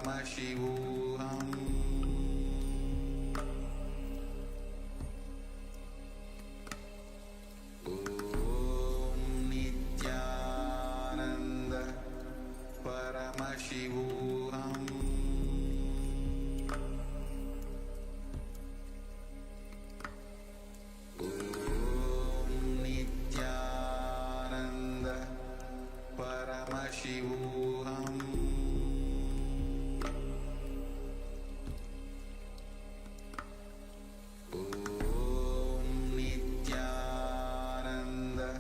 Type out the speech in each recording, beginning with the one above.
Paramashivoham. Om Nithyananda Paramashivoham. Om Nithyananda Paramashivoham. Om Nithyananda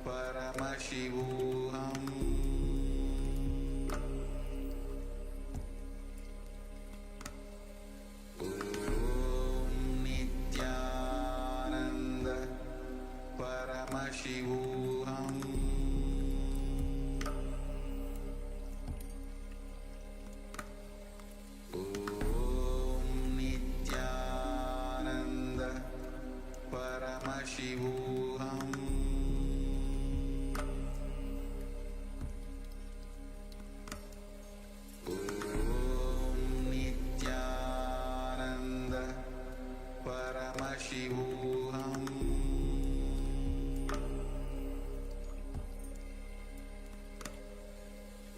Paramashivoham. Om Nithyananda Paramashivoham. Om Nithyananda Paramashivoham. Om Nithyananda Paramashivoham.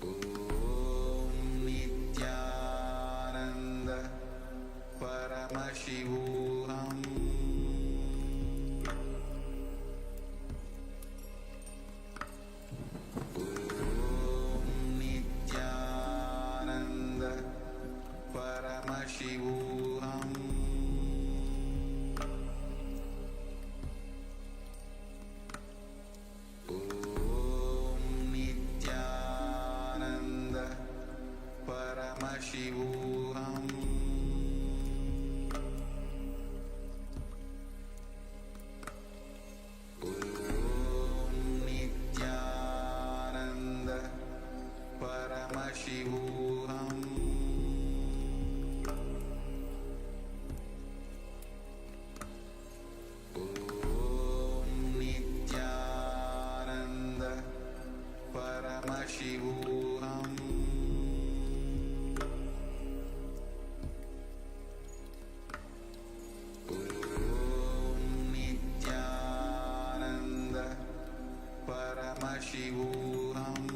Om Nithyananda Paramashivoham. Om Nithyananda Paramashivoham. Om Nithyananda Paramashivoham. Om Nithyananda Paramashivoham. Om Nithyananda Paramashivoham. Om Nithyananda Paramashivoham.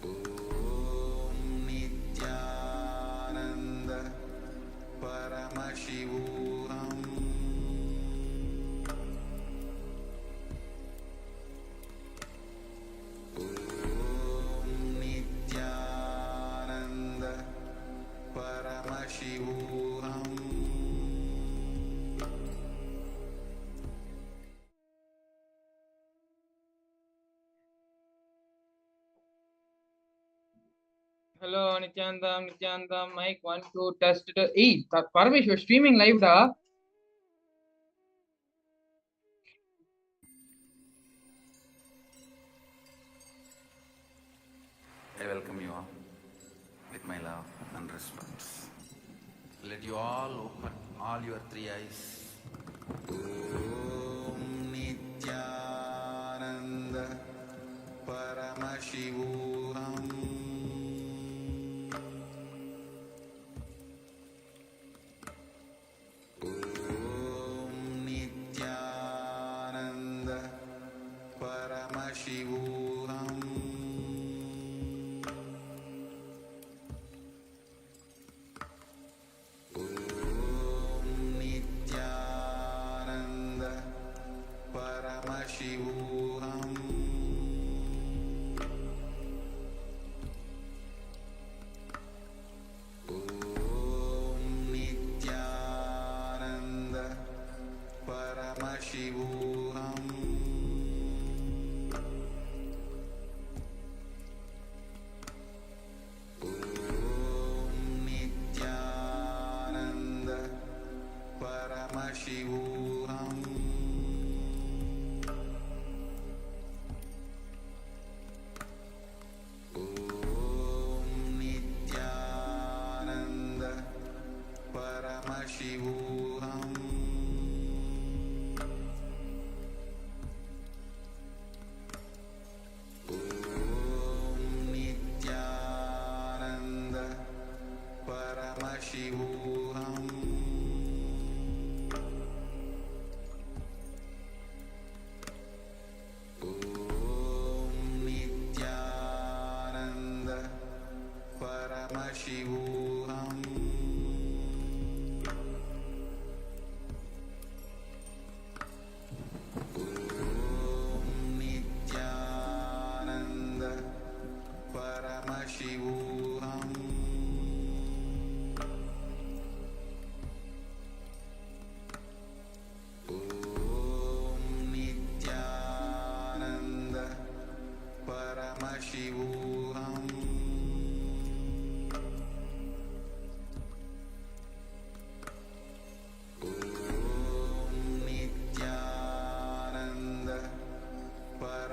Om Nithyananda Paramashivoham. Om Nithyananda Paramashivoham. Hello, Nithyananda, mic 1, 2, test. Hey, Paramish, you're streaming live, da. I welcome you all with my love and respect. Let you all open all your three eyes. Om Nithyananda Paramashivoham. Om Nithyananda Paramashivoham. Om Nithyananda Paramashivoham. Om Nithyananda Paramashivoham.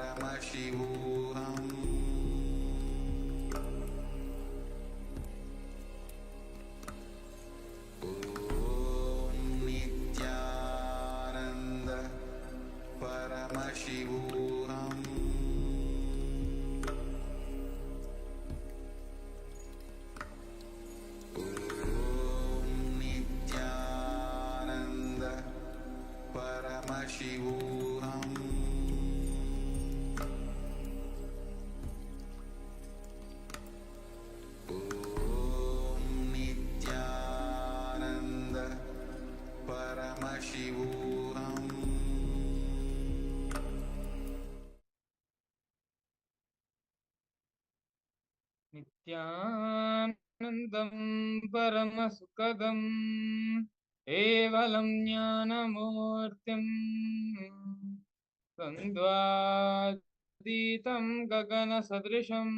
Paramashivoham. Om Nithyananda Paramashivoham. Om Nithyananda Paramashivoham. Om Nithyananda Paramashivoham. Nithyanandam Paramasukadam Evalam Jnanamurtim Sandvaditam Gagana Sadrisham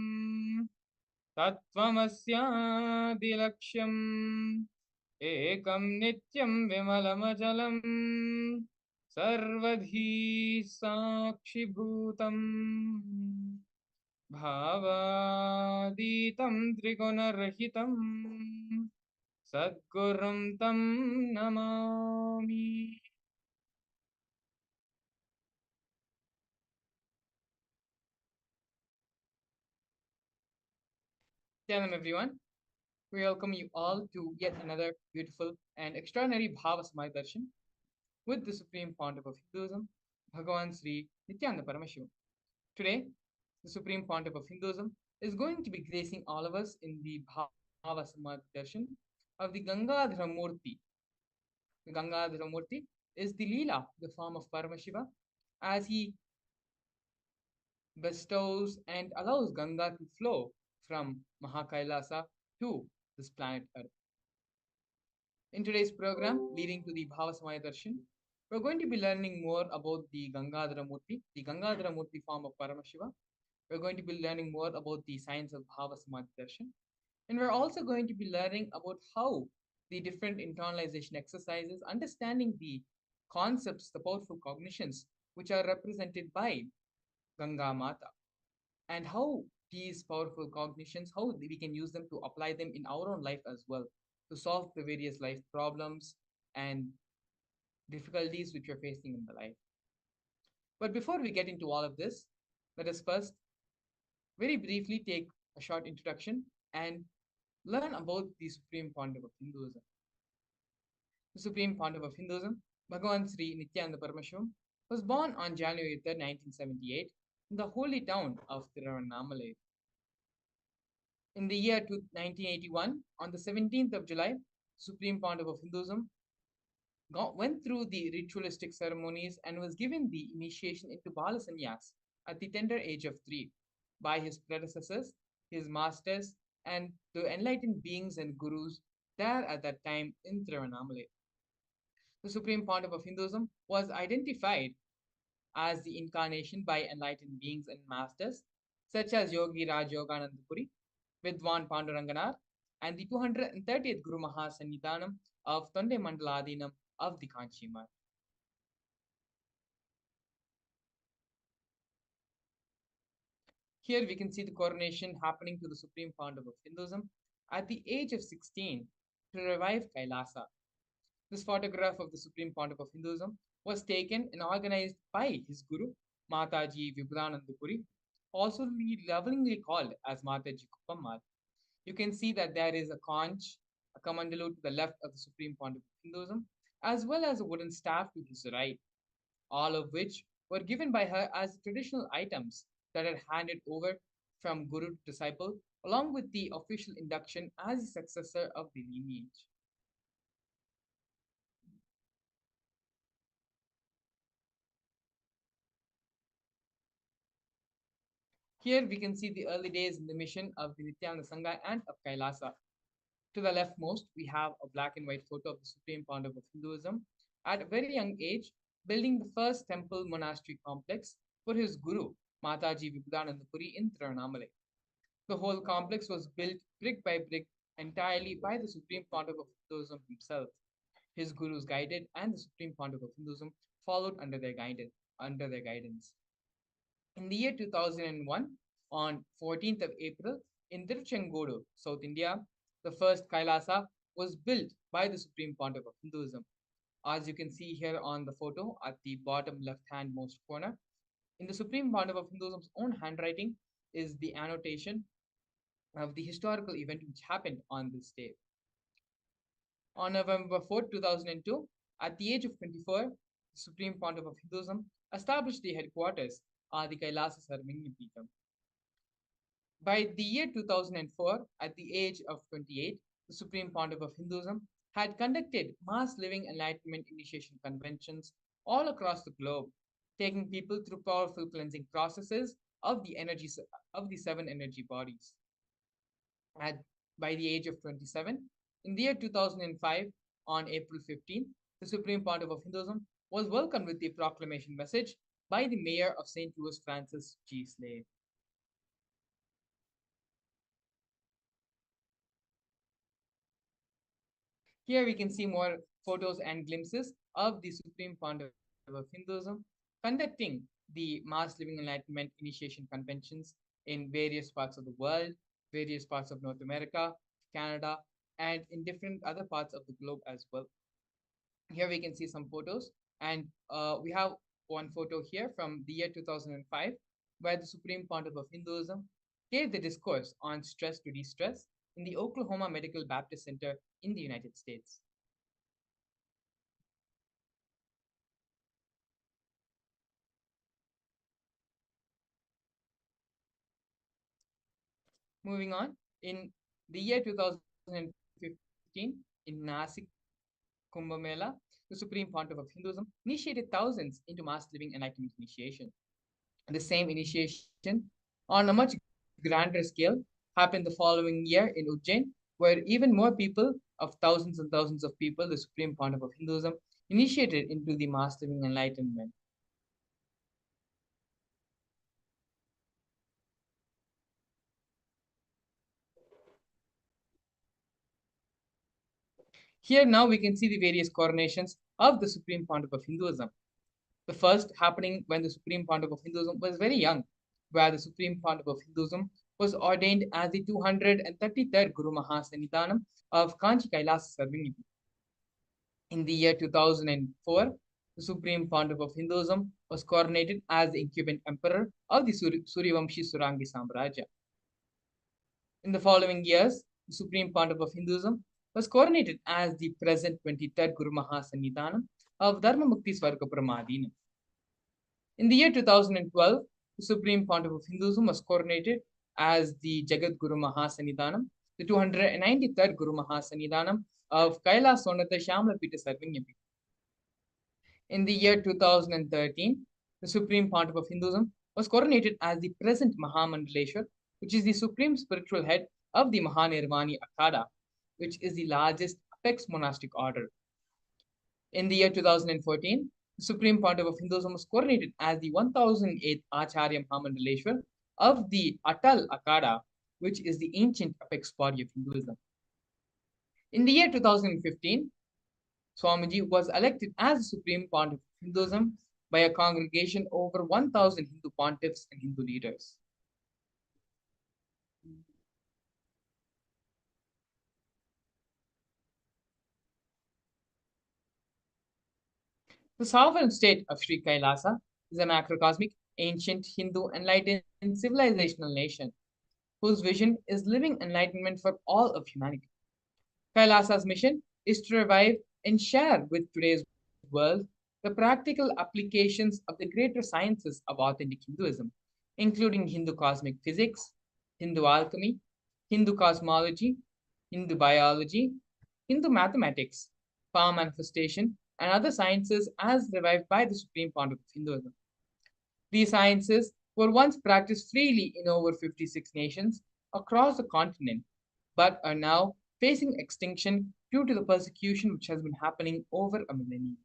Tattvamasyadilaksham Ekam Nityam Vimalamajalam Sarvadhi Sakshibhutam Bhavaditam Trigunarahitam Sadgurum Tam Namami. Shalom everyone. We welcome you all to yet another beautiful and extraordinary Bhava Samadhi Darshan with the Supreme Pontiff of Hinduism, Bhagavan Sri Nithyananda Paramashivam. Today, the Supreme Pontiff of Hinduism is going to be gracing all of us in the Bhava Samadhi Darshan of the Gangadhara Murthy. The Gangadhara Murthy is the Leela, the form of Paramashiva, as he bestows and allows Ganga to flow from KAILASA to this planet Earth. In today's program, leading to the Bhava Samadhi Darshan, we're going to be learning more about the Gangadhara Murthy form of Paramashiva. We're going to be learning more about the science of Bhava Samadhi Darshan. And we're also going to be learning about how the different internalization exercises, understanding the concepts, the powerful cognitions, which are represented by Ganga Mata, and how these powerful cognitions, how we can use them to apply them in our own life as well, to solve the various life problems and difficulties which we're facing in the life. But before we get into all of this, let us first very briefly take a short introduction and learn about the Supreme Pontiff of Hinduism. The Supreme Pontiff of Hinduism, Bhagavan Sri Nithyananda Paramashivam, was born on January 3, 1978, in the holy town of Tiruvannamalai. In the year 1981, on the 17th of July, Supreme Pontiff of Hinduism went through the ritualistic ceremonies and was given the initiation into Bala Sannyas at the tender age of 3 by his predecessors, his masters, and the enlightened beings and gurus there at that time in Tiruvannamalai. The Supreme Pontiff of Hinduism was identified as the incarnation by enlightened beings and masters such as Yogi Raj Yogananda Puri, Vidwan Panduranganar, and the 230th Guru Mahasannidhanam of Tonde Mandaladinam of the Kanchi Math. Here we can see the coronation happening to the Supreme Pontiff of Hinduism at the age of 16 to revive Kailasa. This photograph of the Supreme Pontiff of Hinduism was taken and organized by his guru, Mataji Vibhudananda Puri, also lovingly called as Mataji Kuppammal. You can see that there is a conch, a kamandalu to the left of the Supreme Pontiff of Hinduism, as well as a wooden staff to his right, all of which were given by her as traditional items that are handed over from guru to disciple, along with the official induction as the successor of the lineage. Here we can see the early days in the mission of the Nityananda Sangha and of Kailasa. To the leftmost, we have a black and white photo of the Supreme Pontiff of Hinduism at a very young age, building the first temple monastery complex for his guru, Mataji Vibhudananda Puri in Tiruvannamalai. The whole complex was built brick by brick entirely by the Supreme Pontiff of Hinduism himself. His gurus guided, and the Supreme Pontiff of Hinduism followed under their guidance. In the year 2001, on 14th of April, in Tiruchengodu, South India, the first Kailasa was built by the Supreme Pontiff of Hinduism. As you can see here on the photo at the bottom left-hand most corner, in the Supreme Pontiff of Hinduism's own handwriting is the annotation of the historical event which happened on this day. On November 4, 2002, at the age of 24, the Supreme Pontiff of Hinduism established the headquarters at the Kailasa Sarvingyapeetham. By the year 2004, at the age of 28, the Supreme Pontiff of Hinduism had conducted mass living enlightenment initiation conventions all across the globe, taking people through powerful cleansing processes of the seven energy bodies. By the age of 27, in the year 2005, on April 15, the Supreme Pontiff of Hinduism was welcomed with the proclamation message by the Mayor of St. Louis, Francis G. Slade. Here we can see more photos and glimpses of the Supreme Pontiff of Hinduism conducting the Mass Living Enlightenment Initiation Conventions in various parts of the world, various parts of North America, Canada, and in different other parts of the globe as well. Here we can see some photos, and we have one photo here from the year 2005, where the Supreme Pontiff of Hinduism gave the discourse on stress to de-stress in the Oklahoma Medical Baptist Center in the United States. Moving on, in the year 2015, in Nasik Kumbh Mela, the Supreme Pontiff of Hinduism initiated thousands into mass living enlightenment initiation. The same initiation, on a much grander scale, happened the following year in Ujjain, where even more people, of thousands and thousands of people, the Supreme Pontiff of Hinduism initiated into the mass living enlightenment. Here now we can see the various coronations of the Supreme Pontiff of Hinduism. The first happening when the Supreme Pontiff of Hinduism was very young, where the Supreme Pontiff of Hinduism was ordained as the 233rd Guru Mahasannidhanam of Kanchi Kailasa Sarvingyapeetham. In the year 2004, the Supreme Pontiff of Hinduism was coronated as the incumbent emperor of the Suryavamshi Surangi Samrajya. In the following years, the Supreme Pontiff of Hinduism was coronated as the present 23rd Guru Mahasannidhanam of Dharma Mukti Swarga Paramadina. In the year 2012, the Supreme Pontiff of Hinduism was coronated as the Jagat Guru Mahasannidhanam, the 293rd Guru Mahasannidhanam of Kailasa Sonata Shamlapita Sarvingyapeetham. In the year 2013, the Supreme Pontiff of Hinduism was coronated as the present Mahamandaleshwar, which is the supreme spiritual head of the Mahanirvani Akhada, which is the largest apex monastic order. In the year 2014, the Supreme Pontiff of Hinduism was coronated as the 1008th Acharya Mahamandaleshwar of the Atal Akhada, which is the ancient apex body of Hinduism. In the year 2015, Swamiji was elected as the Supreme Pontiff of Hinduism by a congregation over 1,000 Hindu pontiffs and Hindu leaders. The sovereign state of Sri Kailasa is a macrocosmic, ancient Hindu enlightened civilizational nation whose vision is living enlightenment for all of humanity. Kailasa's mission is to revive and share with today's world the practical applications of the greater sciences of authentic Hinduism, including Hindu cosmic physics, Hindu alchemy, Hindu cosmology, Hindu biology, Hindu mathematics, power manifestation, and other sciences as revived by the Supreme Pontiff of Hinduism. These sciences were once practiced freely in over 56 nations across the continent, but are now facing extinction due to the persecution which has been happening over a millennium.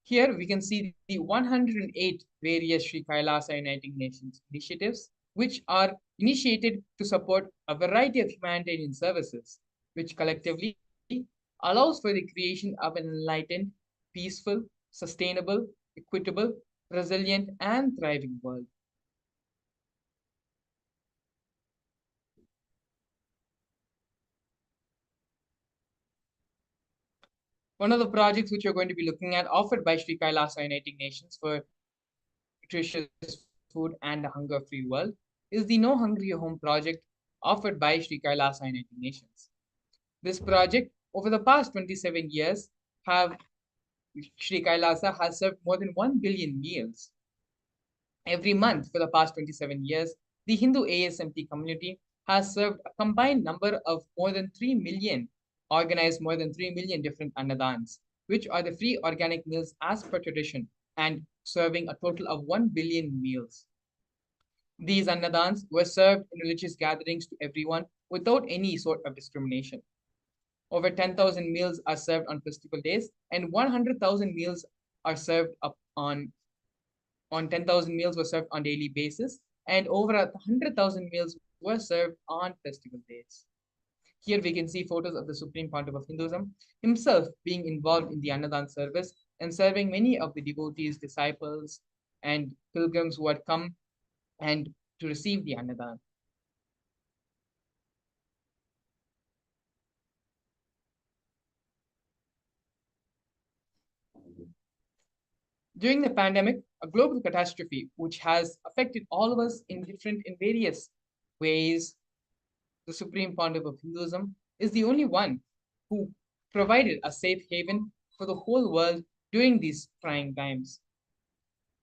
Here we can see the 108 various Sri Kailasa Uniting Nations initiatives, which are initiated to support a variety of humanitarian services, which collectively allows for the creation of an enlightened, peaceful, sustainable, equitable, resilient, and thriving world. One of the projects which you're going to be looking at, offered by Sri Kailasa Uniting Nations for nutritious food and a hunger-free world, is the No Hungry Home project offered by Sri Kailasa Uniting Nations. This project, over the past 27 years, have Sri Kailasa has served more than 1 billion meals. Every month for the past 27 years, the Hindu ASMT community has served a combined number of more than 3 million, organized more than 3 million different annadans, which are the free organic meals as per tradition, and serving a total of 1 billion meals. These annadans were served in religious gatherings to everyone without any sort of discrimination. Over 10,000 meals are served on festival days, and 100,000 meals are served up on 10,000 meals were served on daily basis, and over 100,000 meals were served on festival days. Here we can see photos of the Supreme Pontiff of Hinduism himself being involved in the Annadan service and serving many of the devotees, disciples, and pilgrims who had come and to receive the Annadan. During the pandemic, a global catastrophe which has affected all of us in various ways, the Supreme Pontiff of Hinduism is the only one who provided a safe haven for the whole world during these trying times.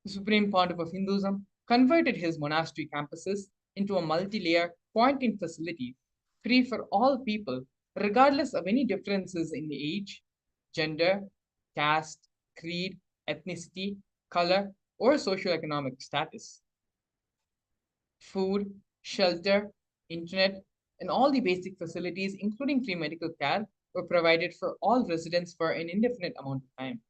The Supreme Pontiff of Hinduism converted his monastery campuses into a multi-layer quarantine facility free for all people, regardless of any differences in age, gender, caste, creed, ethnicity, color, or socioeconomic status. Food, shelter, internet, and all the basic facilities, including free medical care, were provided for all residents for an indefinite amount of time.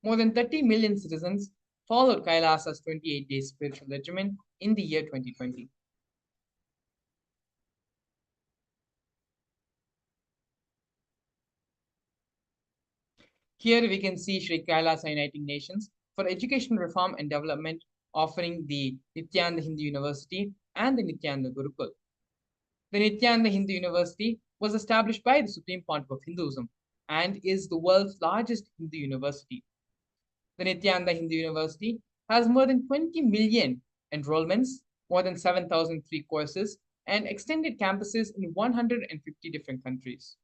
More than 30 million citizens followed Kailasa's 28-day spiritual regimen in the year 2020. Here we can see Sri Kailasa Uniting Nations for Education Reform and Development, offering the Nithyananda Hindu University and the Nithyananda Gurukul. The Nithyananda Hindu University was established by the Supreme Pontiff of Hinduism and is the world's largest Hindu university. The Nithyananda Hindu University has more than 20 million enrollments, more than 7,000 free courses, and extended campuses in 150 different countries.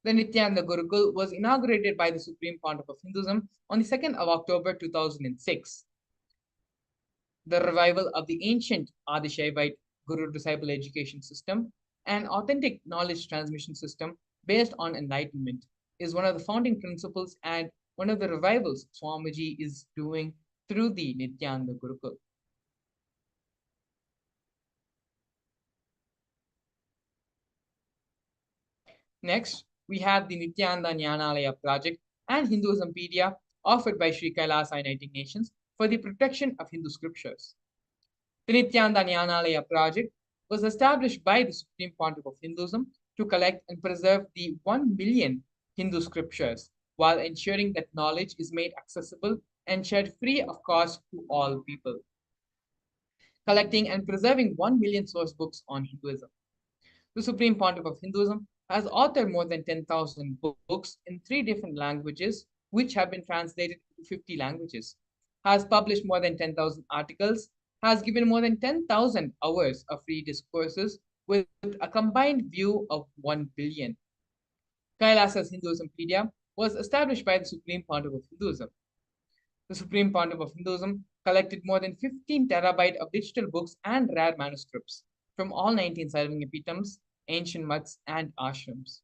The Nithyananda Gurukul was inaugurated by the Supreme Pontiff of Hinduism on the 2nd of October 2006. The revival of the ancient Adishaivite Guru-disciple education system, an authentic knowledge transmission system based on enlightenment, is one of the founding principles and one of the revivals Swamiji is doing through the Nithyananda Gurukul. Next, we have the Nithyananda Jnanalaya project and Hinduismpedia offered by Sri Kailasa Uniting Nations for the protection of Hindu scriptures. The Nithyananda Jnanalaya project was established by the Supreme Pontiff of Hinduism to collect and preserve the 1 million Hindu scriptures while ensuring that knowledge is made accessible and shared free of cost to all people. Collecting and preserving 1 million source books on Hinduism. The Supreme Pontiff of Hinduism has authored more than 10,000 books in 3 different languages, which have been translated to 50 languages, has published more than 10,000 articles, has given more than 10,000 hours of free discourses with a combined view of 1 billion. Kailasa's Hinduismpedia was established by the Supreme Pontiff of Hinduism. The Supreme Pontiff of Hinduism collected more than 15 terabyte of digital books and rare manuscripts from all 19 Sarvangapitams, ancient mutts, and ashrams.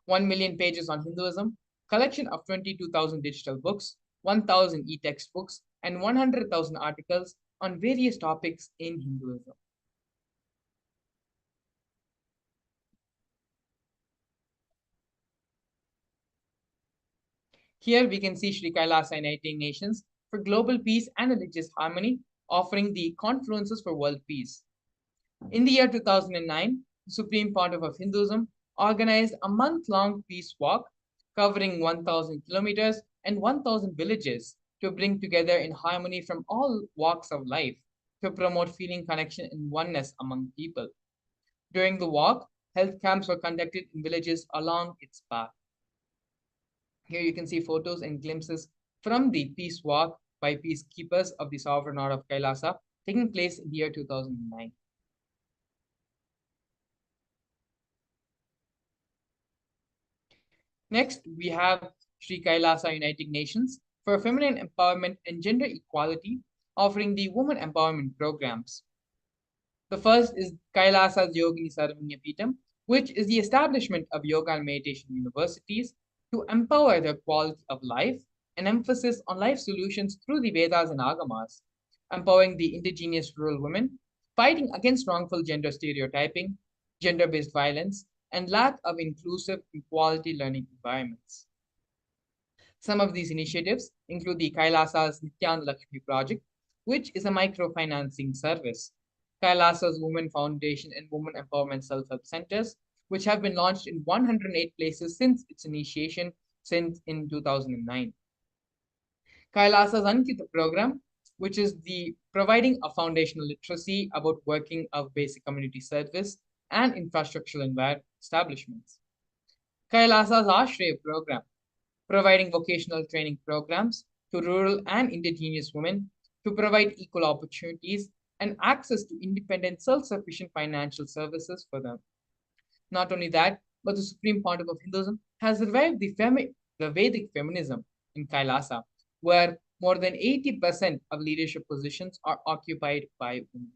1 million pages on Hinduism, collection of 22,000 digital books, 1,000 e-textbooks, and 100,000 articles on various topics in Hinduism. Here we can see Sri Kailasa Uniting Nations for Global Peace and Religious Harmony, offering the Confluences for World Peace. In the year 2009, the Supreme Pontiff of Hinduism organized a month-long peace walk covering 1,000 kilometers and 1,000 villages to bring together in harmony from all walks of life to promote feeling connection and oneness among people. During the walk, health camps were conducted in villages along its path. Here you can see photos and glimpses from the peace walk by peacekeepers of the sovereign order of Kailasa taking place in the year 2009. Next, we have Sri Kailasa United Nations for feminine empowerment and gender equality, offering the women empowerment programs. The first is Kailasa's Yogini Sarvanya Peetham, which is the establishment of yoga and meditation universities to empower the quality of life, an emphasis on life solutions through the Vedas and Agamas, empowering the indigenous rural women, fighting against wrongful gender stereotyping, gender based violence, and lack of inclusive and quality learning environments. Some of these initiatives include the Kailasa's Nithyananda Lakshmi project, which is a microfinancing service, Kailasa's Women Foundation and Women Empowerment Self-Help Centers, which have been launched in 108 places since its initiation since in 2009. Kailasa's Ankita program, which is the providing a foundational literacy about working of basic community service and infrastructural establishments. Kailasa's Ashraya program, providing vocational training programs to rural and indigenous women to provide equal opportunities and access to independent, self-sufficient financial services for them. Not only that, but the Supreme Pontiff of Hinduism has revived the Vedic feminism in Kailasa, where more than 80% of leadership positions are occupied by women.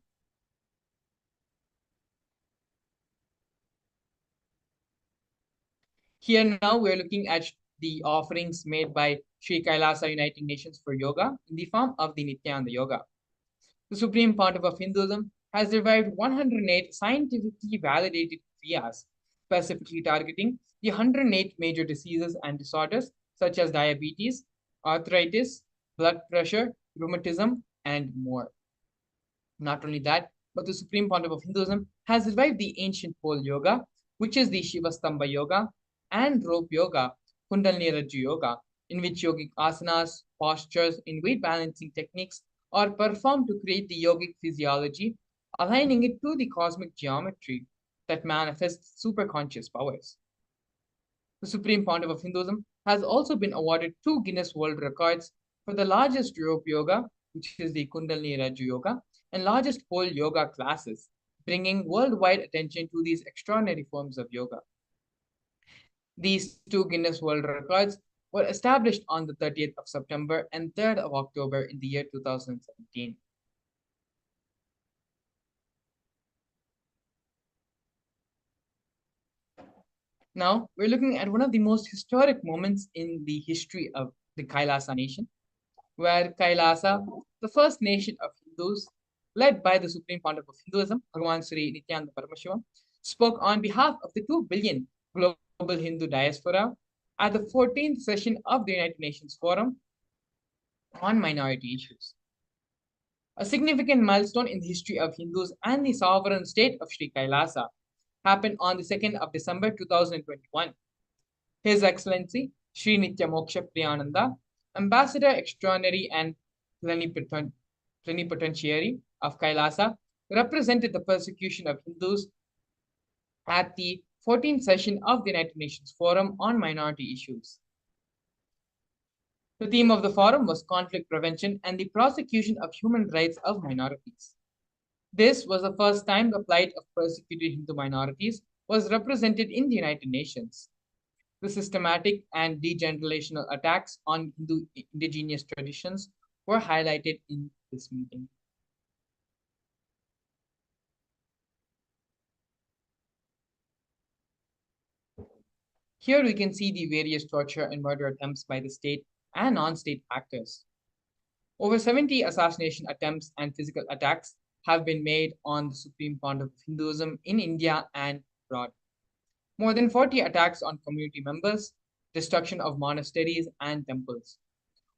Here now we're looking at the offerings made by Sri Kailasa Uniting Nations for Yoga in the form of the Nityananda Yoga. The Supreme Pontiff of Hinduism has revived 108 scientifically validated kriyas, specifically targeting the 108 major diseases and disorders such as diabetes, arthritis, blood pressure, rheumatism, and more. Not only that, but the Supreme Pontiff of Hinduism has revived the ancient pole yoga, which is the Shivastamba yoga, and rope yoga, Kundalini Rajju yoga, in which yogic asanas, postures, and weight balancing techniques are performed to create the yogic physiology, aligning it to the cosmic geometry that manifests superconscious powers. The Supreme Pontiff of Hinduism has also been awarded 2 Guinness World Records for the largest rope yoga, which is the Kundalini Rajju yoga, and largest pole yoga classes, bringing worldwide attention to these extraordinary forms of yoga. These 2 Guinness World Records were established on the 30th of September and 3rd of October in the year 2017. Now, we're looking at one of the most historic moments in the history of the Kailasa nation, where Kailasa, the first nation of Hindus, led by the Supreme Pontiff of Hinduism, Bhagavan Sri Nithyananda Paramashivam, spoke on behalf of the 2 billion global Hindu diaspora at the 14th session of the United Nations Forum on Minority Issues. A significant milestone in the history of Hindus and the sovereign state of Sri Kailasa happened on the 2nd of December 2021. His Excellency Sri Nitya Moksha Priyananda, Ambassador Extraordinary and Plenipotentiary of Kailasa, represented the persecution of Hindus at the 14th session of the United Nations Forum on Minority Issues. The theme of the forum was conflict prevention and the prosecution of human rights of minorities. This was the first time the plight of persecuted Hindu minorities was represented in the United Nations. The systematic and degenerational attacks on Hindu indigenous traditions were highlighted in this meeting. Here we can see the various torture and murder attempts by the state and non-state actors. Over 70 assassination attempts and physical attacks have been made on the Supreme Pontiff of Hinduism in India and abroad. More than 40 attacks on community members, destruction of monasteries and temples.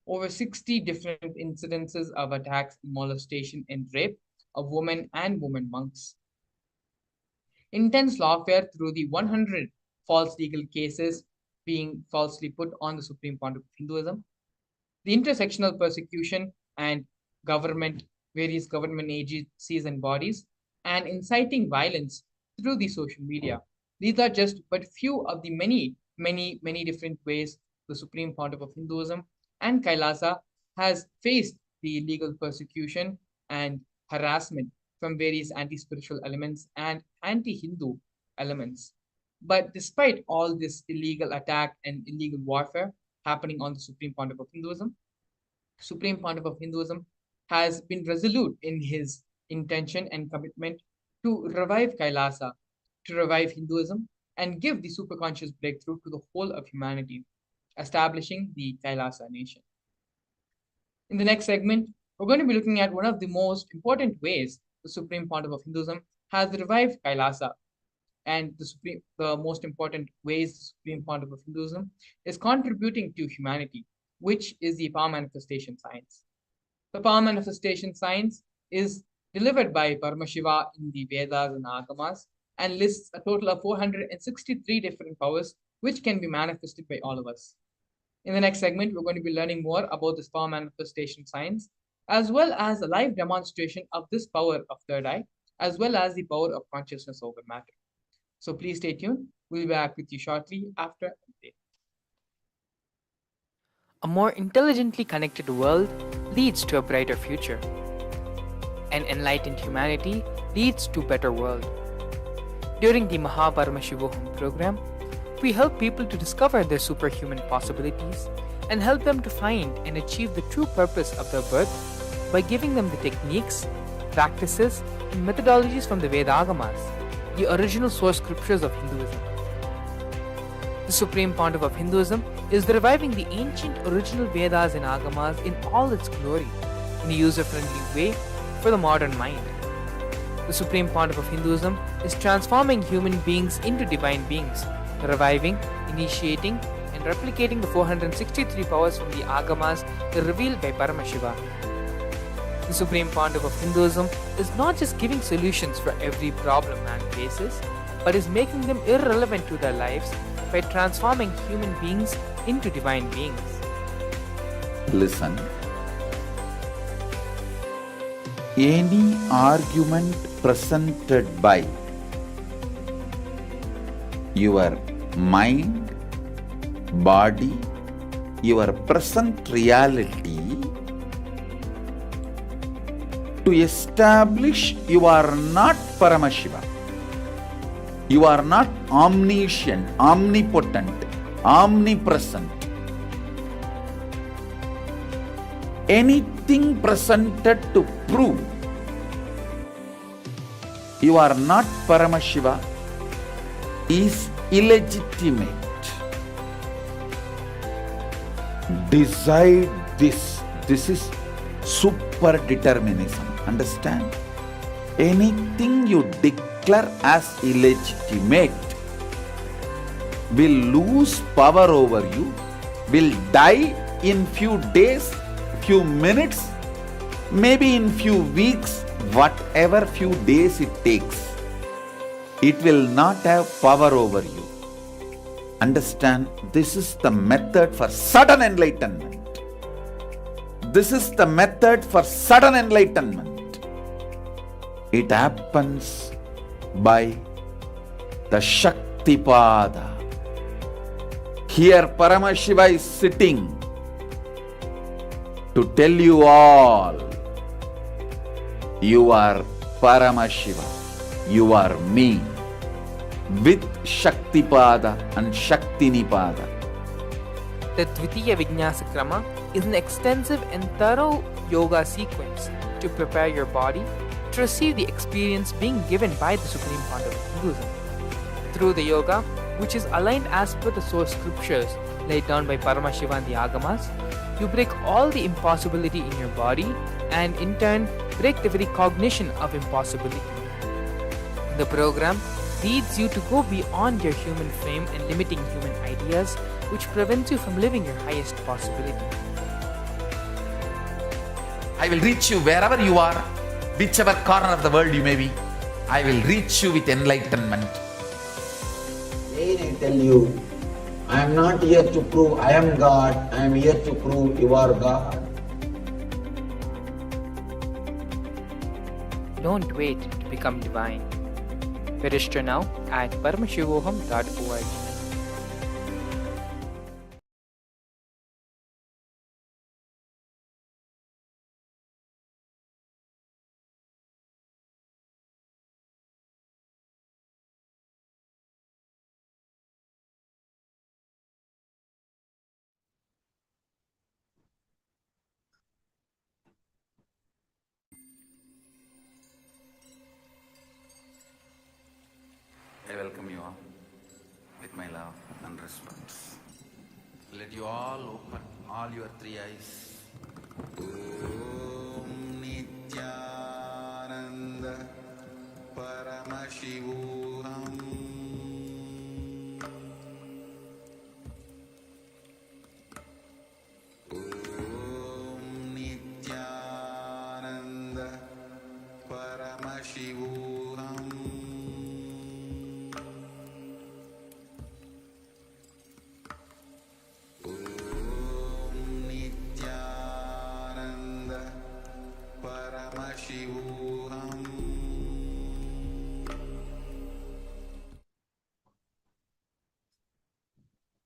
Over 60 different incidences of attacks, molestation, and rape of women and women monks. intense lawfare through the 100 false legal cases being falsely put on the Supreme Pontiff of Hinduism, the intersectional persecution and government, various government agencies and bodies, and inciting violence through the social media. These are just but few of the many different ways the Supreme Pontiff of Hinduism and Kailasa has faced the legal persecution and harassment from various anti-spiritual elements and anti-Hindu elements. But despite all this illegal attack and illegal warfare happening on the Supreme Pontiff of Hinduism, Supreme Pontiff of Hinduism has been resolute in his intention and commitment to revive Kailasa, to revive Hinduism, and give the superconscious breakthrough to the whole of humanity, establishing the Kailasa nation. In the next segment, we're going to be looking at one of the most important ways the Supreme Pontiff of Hinduism has revived Kailasa. And the most important ways the Supreme Pontiff of Hinduism is contributing to humanity, which is the power manifestation science. The power manifestation science is delivered by Paramashiva in the Vedas and Agamas and lists a total of 463 different powers which can be manifested by all of us. In the next segment, we're going to be learning more about this power manifestation science, as well as a live demonstration of this power of third eye, as well as the power of consciousness over matter. So please stay tuned. We'll be back with you shortly after a break. A more intelligently connected world leads to a brighter future. An enlightened humanity leads to a better world. During the Paramashivoham program, we help people to discover their superhuman possibilities and help them to find and achieve the true purpose of their birth by giving them the techniques, practices, and methodologies from the Vedagamas, the original source scriptures of Hinduism. The Supreme Pontiff of Hinduism is reviving the ancient original Vedas and Agamas in all its glory, in a user-friendly way for the modern mind. The Supreme Pontiff of Hinduism is transforming human beings into divine beings, reviving, initiating, and replicating the 463 powers from the Agamas revealed by Paramashiva. The Supreme Pontiff of Hinduism is not just giving solutions for every problem man faces, but is making them irrelevant to their lives by transforming human beings into divine beings. Listen. Any argument presented by your mind, body, your present reality to establish you are not Paramashiva. You are not omniscient, omnipotent, omnipresent. Anything presented to prove you are not Paramashiva is illegitimate. Decide this. This is super determinism. Understand? Anything you declare as illegitimate will lose power over you, will die in few days, few minutes, maybe in few weeks, whatever few days it takes. It will not have power over you. Understand, this is the method for sudden enlightenment. This is the method for sudden enlightenment. It happens by the Shaktipada. Here Paramashiva is sitting to tell you all, you are Paramashiva, you are me, with Shaktipada and Shaktinipada. The Dvitiya Vijnasa Krama is an extensive and thorough yoga sequence to prepare your body to receive the experience being given by the Supreme Pontiff of Hinduism. Through the yoga, which is aligned as per the source scriptures laid down by Paramashiva and the Agamas, you break all the impossibility in your body and in turn break the very cognition of impossibility. The program leads you to go beyond your human frame and limiting human ideas, which prevents you from living your highest possibility. I will reach you wherever you are, whichever corner of the world you may be. I will reach you with enlightenment. Again I tell you, I am not here to prove I am God, I am here to prove you are God. Don't wait to become divine. Register now at paramashivoham.org. I welcome you all with my love and respect. Let you all open all your three eyes. Om Nithyananda Paramashivoham. Om Nithyananda Paramashivoham. Om Nithyananda Paramashivoham.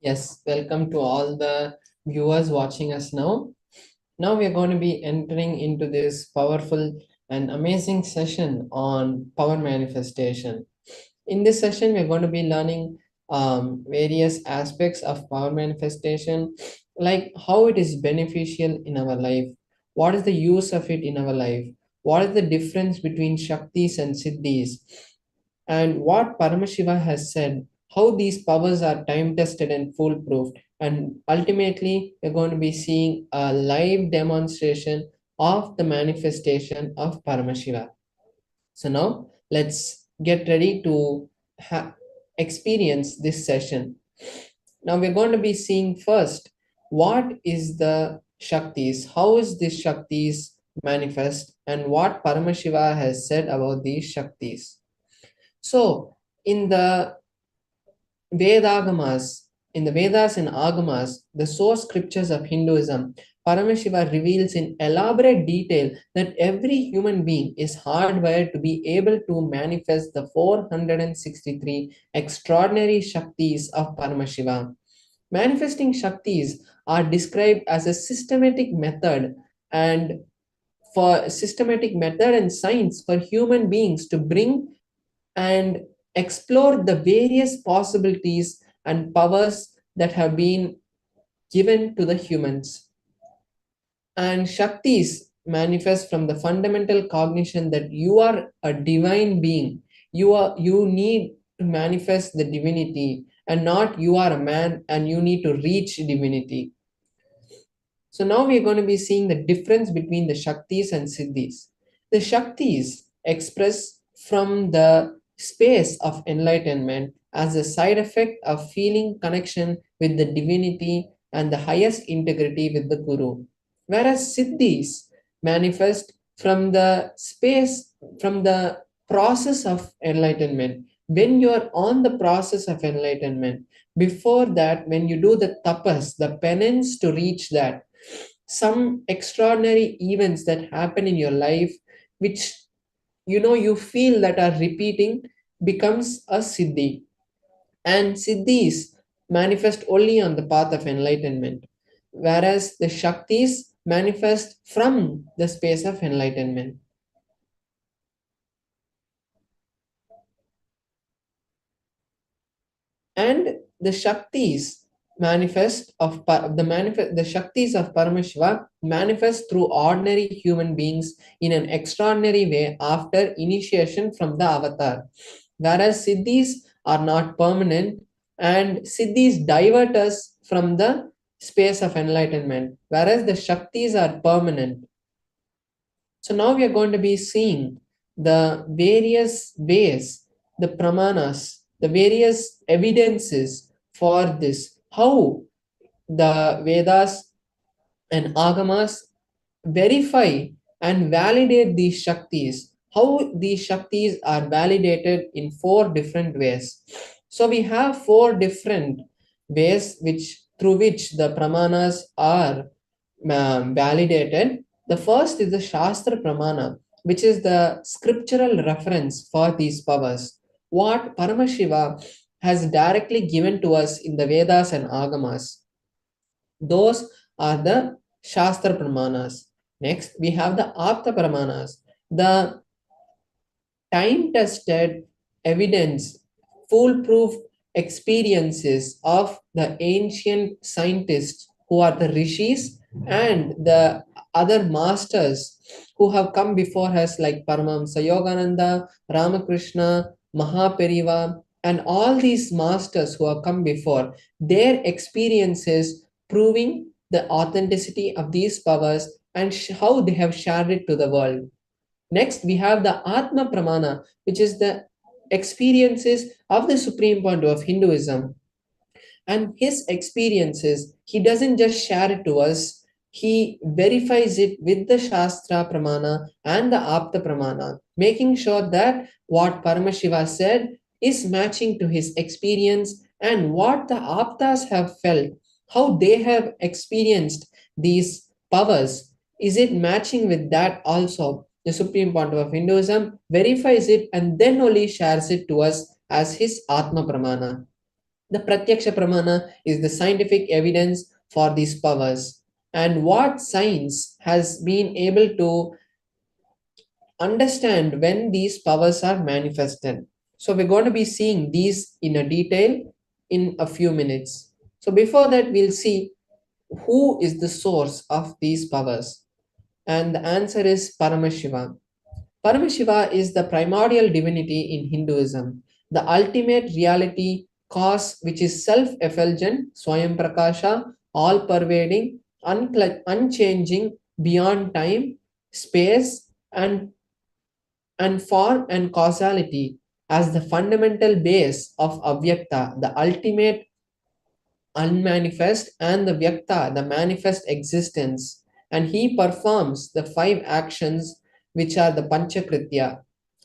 Yes, welcome to all the viewers watching us now. Now we are going to be entering into this powerful and amazing session on power manifestation. In this session, we're going to be learning various aspects of power manifestation, like how it is beneficial in our life, what is the use of it in our life, what is the difference between Shaktis and Siddhis, and what Paramashiva has said, how these powers are time tested and foolproof. And ultimately, we're going to be seeing a live demonstration of the manifestation of Paramashiva. So now let's get ready to experience this session. Now we're going to be seeing first what is the Shaktis, how is this Shaktis manifest, and what Paramashiva has said about these Shaktis. So in the Vedagamas, in the Vedas and Agamas, the source scriptures of Hinduism, Paramashiva reveals in elaborate detail that every human being is hardwired to be able to manifest the 463 extraordinary Shaktis of Paramashiva. Manifesting Shaktis are described as a systematic method and science for human beings to bring and explore the various possibilities and powers that have been given to the humans. And Shaktis manifest from the fundamental cognition that you are a divine being. You need to manifest the divinity, and not you are a man and you need to reach divinity. So now we are going to be seeing the difference between the Shaktis and Siddhis. The Shaktis express from the space of enlightenment as a side effect of feeling connection with the divinity and the highest integrity with the Guru. Whereas Siddhis manifest from the space, from the process of enlightenment. When you are on the process of enlightenment, before that, when you do the tapas, the penance to reach that, some extraordinary events that happen in your life, which you feel that are repeating, becomes a siddhi. And siddhis manifest only on the path of enlightenment, whereas the shaktis manifest from the space of enlightenment. And the shaktis the shaktis of Paramashiva manifest through ordinary human beings in an extraordinary way after initiation from the avatar, whereas siddhis are not permanent, and siddhis divert us from the space of enlightenment, whereas the shaktis are permanent. So now we are going to be seeing the various ways, the pramanas, the various evidences for this, how the Vedas and Agamas verify and validate these Shaktis, how these Shaktis are validated in 4 different ways. So we have 4 different ways through which the Pramanas are validated. The first is the Shastra Pramana, which is the scriptural reference for these powers. What Paramashiva has directly given to us in the Vedas and Agamas. Those are the Shastra Pramanas. Next, we have the Apta Pramanas, the time tested evidence, foolproof experiences of the ancient scientists who are the rishis and the other masters who have come before us, like Paramahamsa Yogananda, Ramakrishna, Mahaperiva, and all these masters who have come before, their experiences proving the authenticity of these powers and how they have shared it to the world. Next, we have the Atma Pramana, which is the experiences of the supreme point of Hinduism. And his experiences, he doesn't just share it to us, he verifies it with the Shastra Pramana and the Apta Pramana, making sure that what Paramashiva said is matching to his experience and what the Aptas have felt, how they have experienced these powers. Is it matching with that also? The Supreme Point of Hinduism verifies it and then only shares it to us as his Atma Pramana. The Pratyaksha Pramana is the scientific evidence for these powers and what science has been able to understand when these powers are manifested. So we're going to be seeing these in a detail in a few minutes. So before that, we'll see who is the source of these powers. And the answer is Paramashiva. Paramashiva is the primordial divinity in Hinduism, the ultimate reality, cause which is self-effulgent, Swayam Prakasha, all-pervading, unchanging, beyond time, space, and form and causality as the fundamental base of Avyakta, the ultimate unmanifest, and the Vyakta, the manifest existence. And he performs the 5 actions which are the Panchakritya.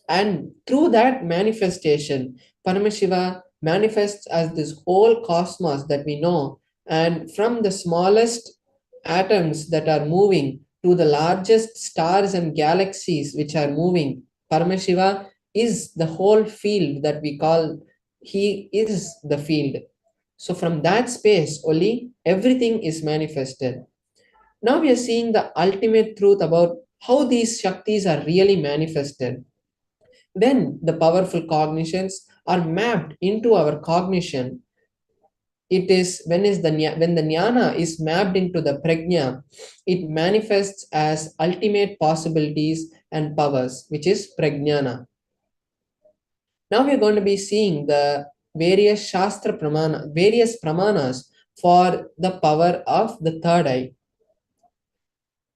And through that manifestation, Paramashiva manifests as this whole cosmos that we know. And from the smallest atoms that are moving to the largest stars and galaxies which are moving, Paramashiva is the whole field that we call, he is the field. So from that space only everything is manifested. Now we are seeing the ultimate truth about how these Shaktis are really manifested. When the powerful cognitions are mapped into our cognition, it is when the jnana is mapped into the prajna, it manifests as ultimate possibilities and powers, which is prajnana. Now we are going to be seeing the various various pramanas for the power of the third eye.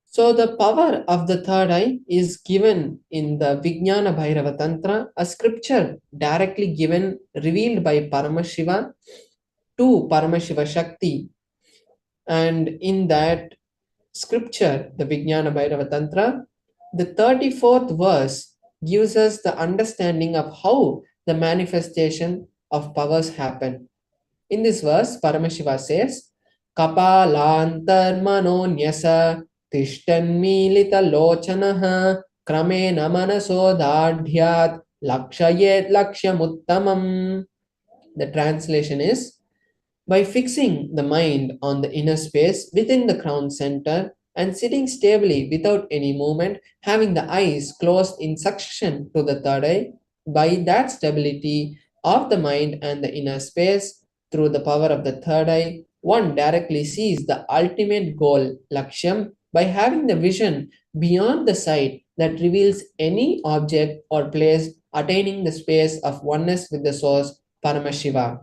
So the power of the third eye is given in the Vijnana Bhairava Tantra, a scripture directly given, revealed by Paramashiva to Paramashiva Shakti. And in that scripture, the Vijnana Bhairava Tantra, the 34th verse gives us the understanding of how the manifestation of powers happen. In this verse, Paramashiva says, Kapalantarmano nyasa tishtanmilita lochanaha kramena manaso dadhyat lakshayet lakshyamuttamam. The translation is, by fixing the mind on the inner space within the crown center and sitting stably without any movement, having the eyes closed in succession to the third eye, by that stability of the mind and the inner space, through the power of the third eye, one directly sees the ultimate goal, Lakshyam, by having the vision beyond the sight that reveals any object or place, attaining the space of oneness with the source, Paramashiva.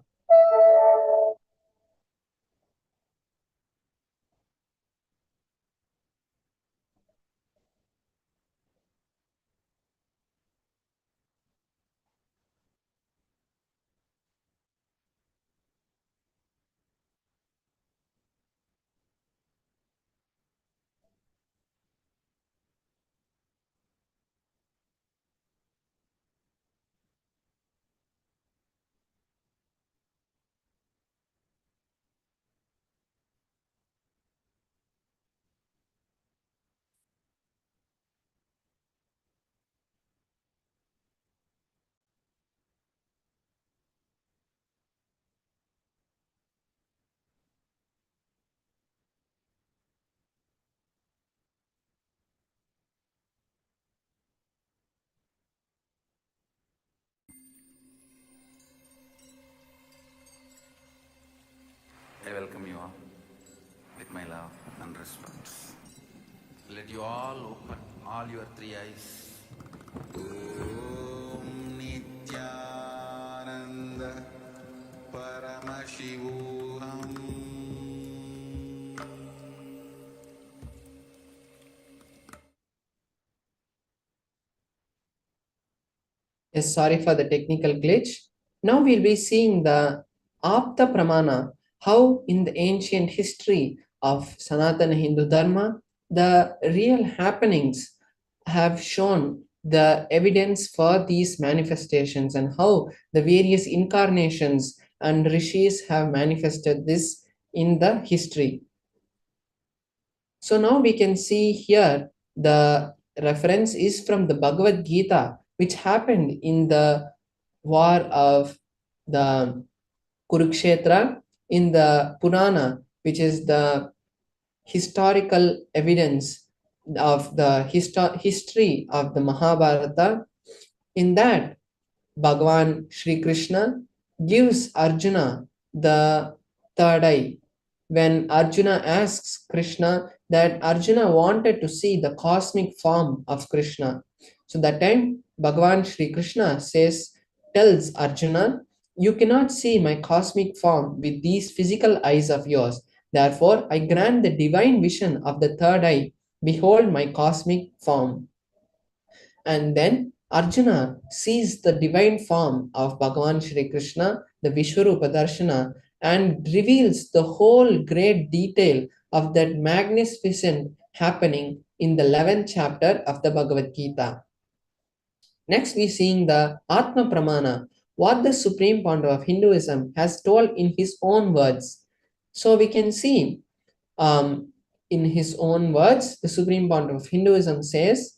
I welcome you all with my love and respect. Let you all open all your three eyes. Om Nithyananda Paramashivoham. Yes, sorry for the technical glitch. Now we'll be seeing the Apta Pramana, how in the ancient history of Sanatana Hindu Dharma, the real happenings have shown the evidence for these manifestations and how the various incarnations and rishis have manifested this in the history. So now we can see here the reference is from the Bhagavad Gita, which happened in the war of the Kurukshetra, in the Purana, which is the historical evidence of the history of the Mahabharata. In that, Bhagavan Sri Krishna gives Arjuna the third eye. When Arjuna asks Krishna that Arjuna wanted to see the cosmic form of Krishna. So that time Bhagavan Sri Krishna tells Arjuna, you cannot see my cosmic form with these physical eyes of yours. Therefore, I grant the divine vision of the third eye. Behold my cosmic form. And then Arjuna sees the divine form of Bhagavan Shri Krishna, the Vishwarupa Darshana, and reveals the whole great detail of that magnificent happening in the 11th chapter of the Bhagavad Gita. Next, we seeing the Atma Pramana, what the Supreme Pandava of Hinduism has told in his own words. So we can see in his own words, the Supreme Pandava of Hinduism says,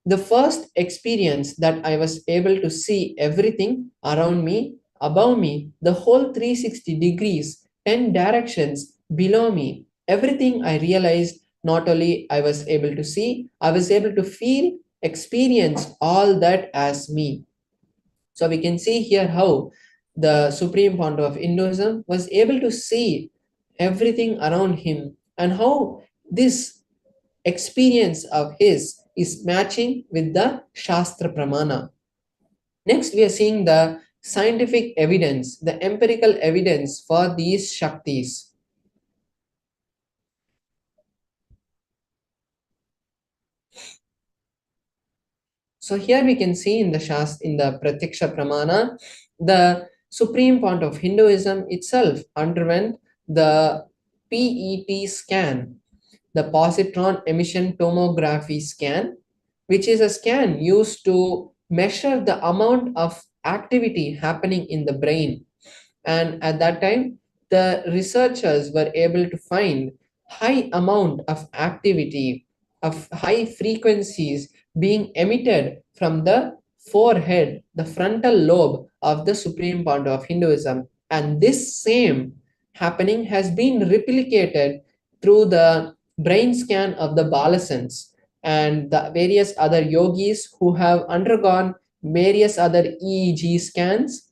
the first experience that I was able to see everything around me, above me, the whole 360 degrees, 10 directions below me, everything I realized, not only I was able to see, I was able to feel, experience all that as me. So we can see here how the Supreme Pandava of Hinduism was able to see everything around him and how this experience of his is matching with the Shastra Pramana. Next, we are seeing the scientific evidence, the empirical evidence for these Shaktis. So here we can see in the Pratyaksha Pramana, the Supreme Point of Hinduism itself underwent the PET scan, the positron emission tomography scan, which is a scan used to measure the amount of activity happening in the brain. And at that time, the researchers were able to find high amount of activity, of high frequencies being emitted from the forehead, the frontal lobe of the Supreme Pandava of Hinduism. And this same happening has been replicated through the brain scan of the Balasans and the various other yogis who have undergone various other EEG scans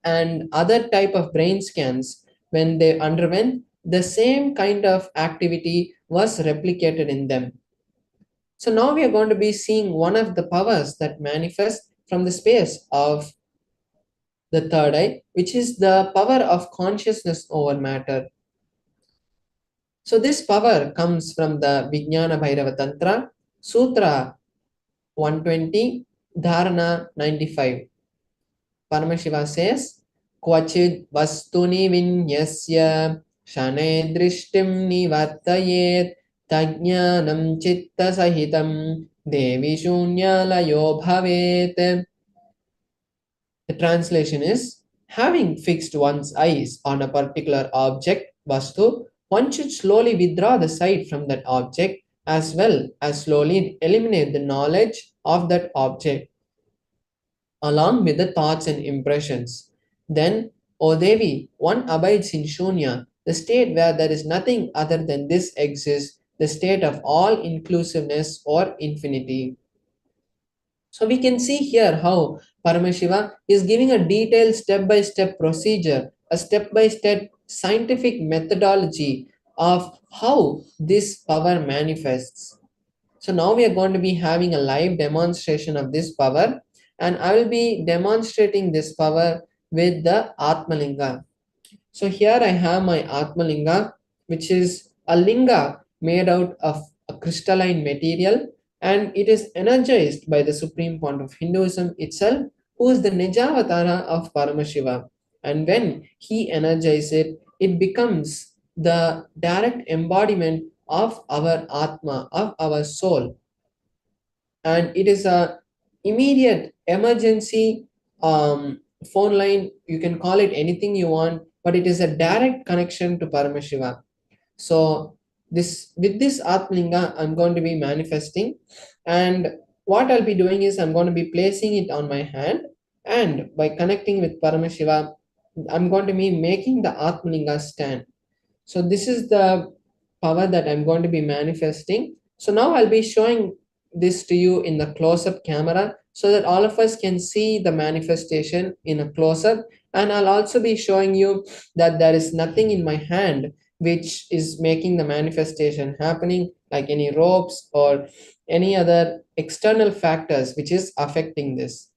and other type of brain scans. When they underwent, the same kind of activity was replicated in them. So now we are going to be seeing one of the powers that manifest from the space of the third eye, which is the power of consciousness over matter. So this power comes from the Vijnana Bhairava Tantra, Sutra 120, Dharana 95. Paramashiva says, Kvachid vastuni vinyasya shane drishtim nivartayet tajnanam chitta sahitam devi shunyalayo bhavet. The translation is, having fixed one's eyes on a particular object, vastu, one should slowly withdraw the sight from that object as well as slowly eliminate the knowledge of that object along with the thoughts and impressions. Then, O Devi, one abides in Shunya, the state where there is nothing other than this exists, the state of all inclusiveness or infinity. So we can see here how Paramashiva is giving a detailed step-by-step procedure, a step-by-step scientific methodology of how this power manifests. So now we are going to be having a live demonstration of this power, and I will be demonstrating this power with the Atmalinga. So here I have my Atmalinga, which is a linga made out of a crystalline material, and it is energized by the Supreme Point of Hinduism itself, who is the Nijavatara of Paramashiva. And when he energizes it, it becomes the direct embodiment of our Atma, of our soul. And it is a immediate emergency phone line. You can call it anything you want, but it is a direct connection to Paramashiva. So this, with this Atmalinga, I'm going to be manifesting, and what I'll be doing is I'm going to be placing it on my hand, and by connecting with Paramashiva, I'm going to be making the Atmalinga stand. So this is the power that I'm going to be manifesting. So now I'll be showing this to you in the close-up camera so that all of us can see the manifestation in a close-up. And I'll also be showing you that there is nothing in my hand which is making the manifestation happening, like any ropes or any other external factors which is affecting this.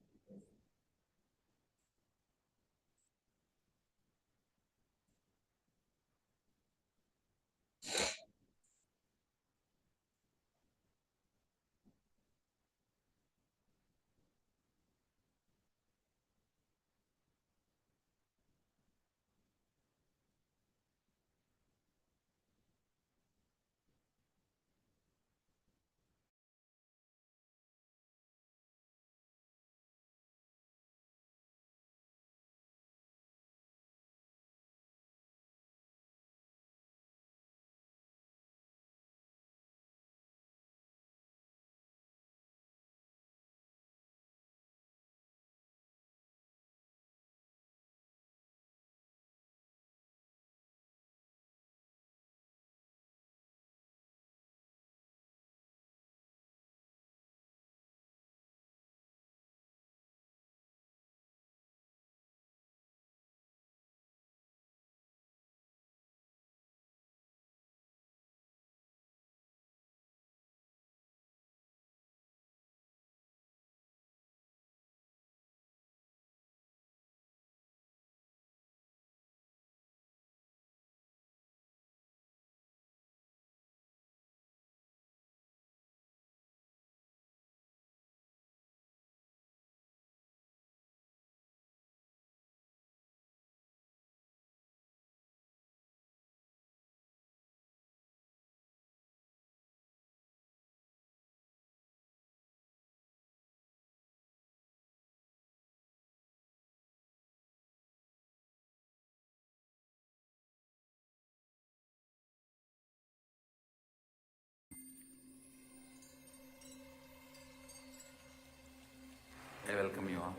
I welcome you all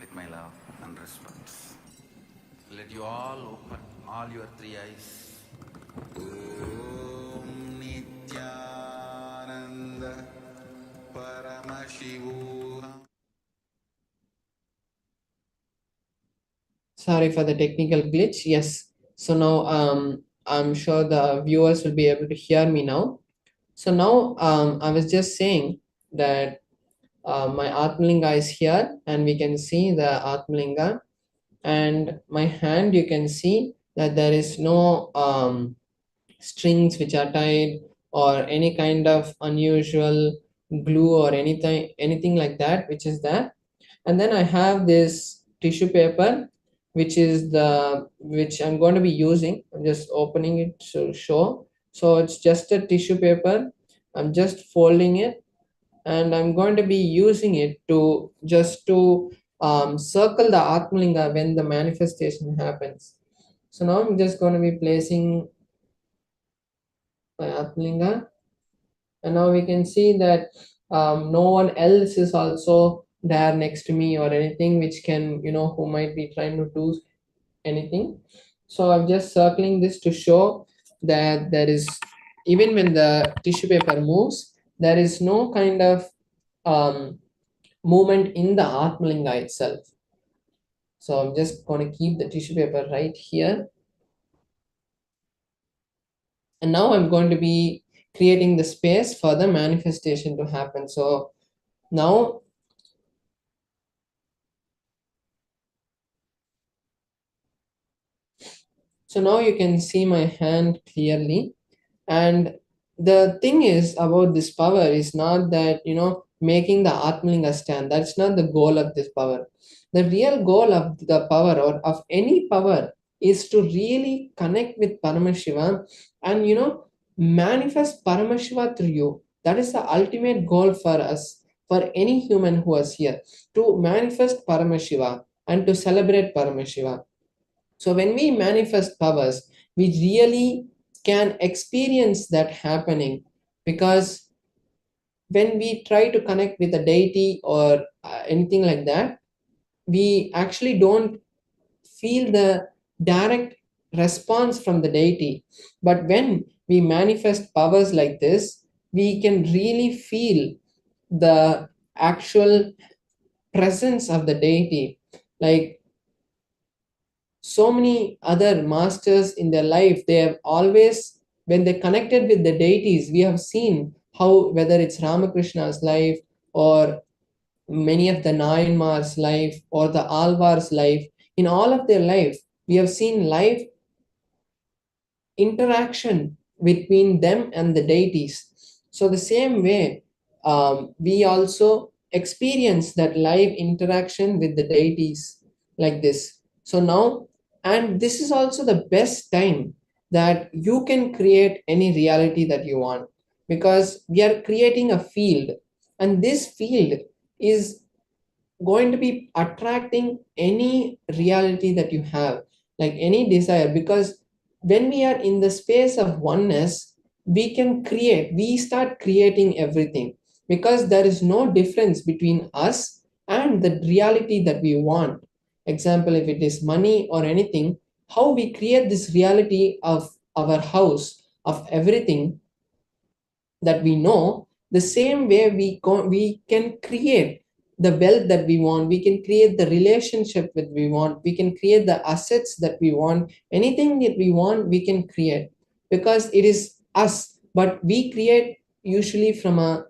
with my love and respect. Let you all open all your three eyes. Om Nithyananda Paramashivoham. Sorry for the technical glitch. Yes. So now I'm sure the viewers will be able to hear me now. So now I was just saying that my Atmalinga is here, and we can see the Atmalinga, and my hand, you can see that there is no strings which are tied or any kind of unusual glue or anything like that which is there. And then I have this tissue paper which I'm going to be using. I'm just opening it to show. So it's just a tissue paper. I'm just folding it, and I'm going to be using it to just to circle the Atmalinga when the manifestation happens. So now I'm just going to be placing my Atmalinga, and now we can see that no one else is also there next to me or anything which can, who might be trying to do anything. So I'm just circling this to show that there is, even when the tissue paper moves, there is no kind of movement in the Atmalinga itself. So I'm just going to keep the tissue paper right here. And now I'm going to be creating the space for the manifestation to happen. So now you can see my hand clearly. And the thing is about this power is not that, making the Atmalinga stand. That's not the goal of this power. The real goal of the power or of any power is to really connect with Paramashiva and, manifest Paramashiva through you. That is the ultimate goal for us, for any human who is here, to manifest Paramashiva and to celebrate Paramashiva. So when we manifest powers, we really can experience that happening, because when we try to connect with a deity or anything like that, we actually don't feel the direct response from the deity. But when we manifest powers like this, we can really feel the actual presence of the deity. Like so many other masters in their life, they have always, when they connected with the deities, we have seen how, whether it's Ramakrishna's life or many of the Nayanmar's life or the Alvar's life, in all of their life, we have seen life interaction between them and the deities. So the same way, we also experience that live interaction with the deities like this. So now, and this is also the best time that you can create any reality that you want, because we are creating a field, and this field is going to be attracting any reality that you have, like any desire. Because when we are in the space of oneness, we start creating everything, because there is no difference between us and the reality that we want. Example, if it is money or anything, how we create this reality of our house, of everything that we know, the same way we can create the wealth that we want, we can create the relationship that we want, we can create the assets that we want, anything that we want we can create, because it is us. But we create usually from a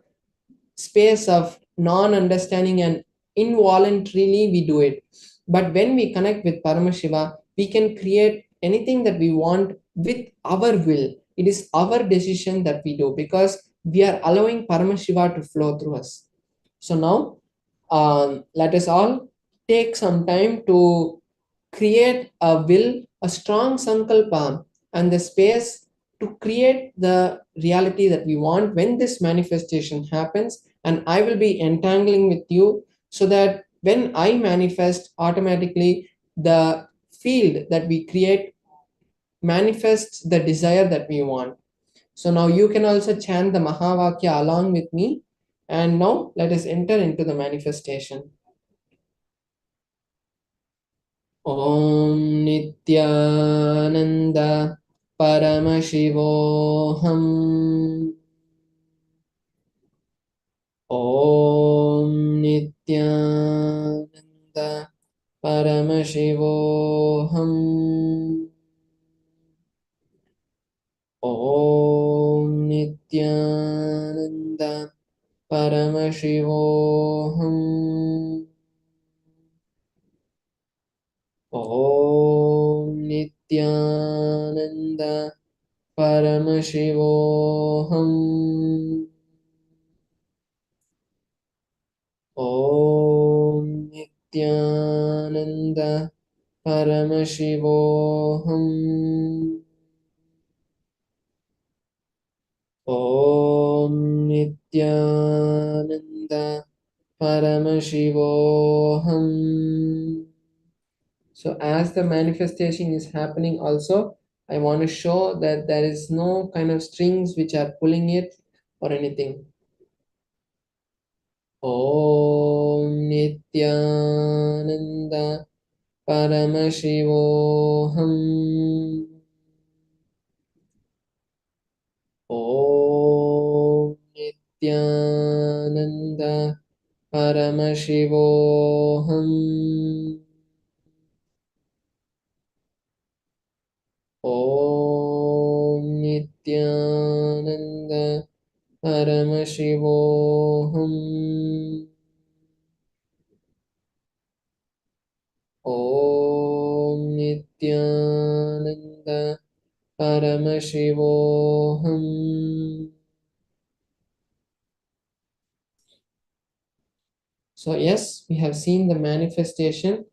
space of non-understanding, and involuntarily we do it. But when we connect with Paramashiva, we can create anything that we want with our will. It is our decision that we do, because we are allowing Paramashiva to flow through us. So now, let us all take some time to create a will, a strong sankalpa, and the space to create the reality that we want when this manifestation happens. And I will be entangling with you, so that when I manifest, automatically the field that we create manifests the desire that we want. So now you can also chant the Mahavakya along with me. And now let us enter into the manifestation. Om Nithyananda Paramashivoham. Om Nithyananda Paramashivoham. Om Nithyananda Paramashivoham. Om Nithyananda Paramashivoham. Om Nithyananda Paramashivoham. Om Nithyananda Paramashivoham. So as the manifestation is happening also, I want to show that there is no kind of strings which are pulling it or anything. Om Nithyananda Paramashivoham. Om Nithyananda Paramashivoham. Om Nithyananda Paramashivoham. Om Nithyananda Paramashivoham. So yes, we have seen the manifestation.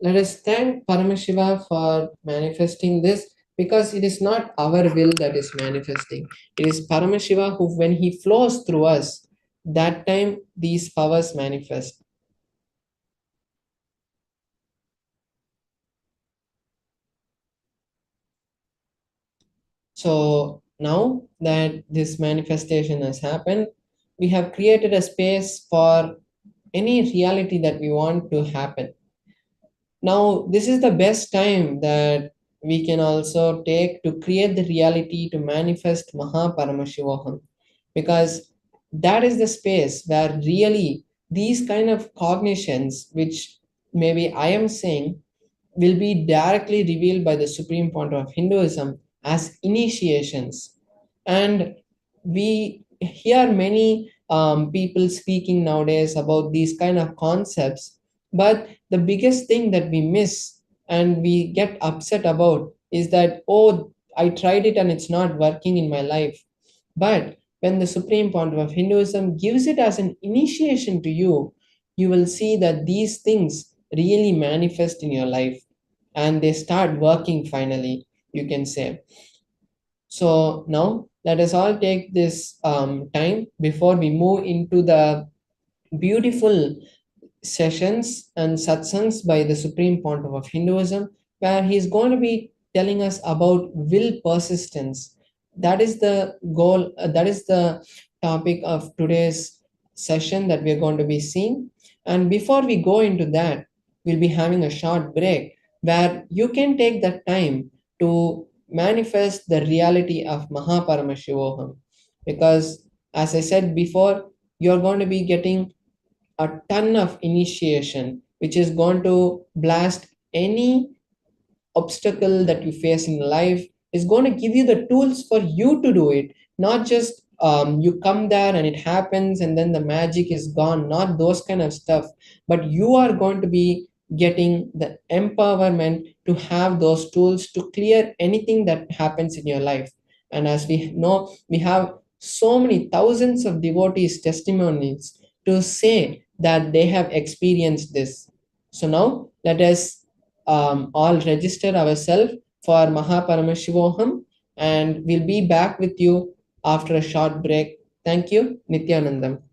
Let us thank Paramashiva for manifesting this, because it is not our will that is manifesting. It is Paramashiva who, when he flows through us, that time these powers manifest. So now that this manifestation has happened, we have created a space for any reality that we want to happen. Now, this is the best time that we can also take to create the reality to manifest Paramashivoham, because that is the space where really these kind of cognitions, which maybe I am saying, will be directly revealed by the Supreme Pontiff of Hinduism as initiations. And we hear many people speaking nowadays about these kind of concepts, but the biggest thing that we miss and we get upset about is that, oh, I tried it and it's not working in my life. But when the Supreme Pontiff of Hinduism gives it as an initiation to you, you will see that these things really manifest in your life and they start working finally, you can say. So now let us all take this time before we move into the beautiful sessions and satsangs by the Supreme Pontiff of Hinduism, where he's going to be telling us about will persistence. That is the goal, that is the topic of today's session that we're going to be seeing. And before we go into that, we'll be having a short break where you can take that time to manifest the reality of Paramashivoham. Because, as I said before, you're going to be getting a ton of initiation, which is going to blast any obstacle that you face in life, is going to give you the tools for you to do it, not just you come there and it happens and then the magic is gone, not those kind of stuff, but you are going to be getting the empowerment to have those tools to clear anything that happens in your life. And as we know, we have so many thousands of devotees testimonies to say that they have experienced this. So now let us all register ourselves for Paramashivoham, and we'll be back with you after a short break. Thank you. Nithyanandam.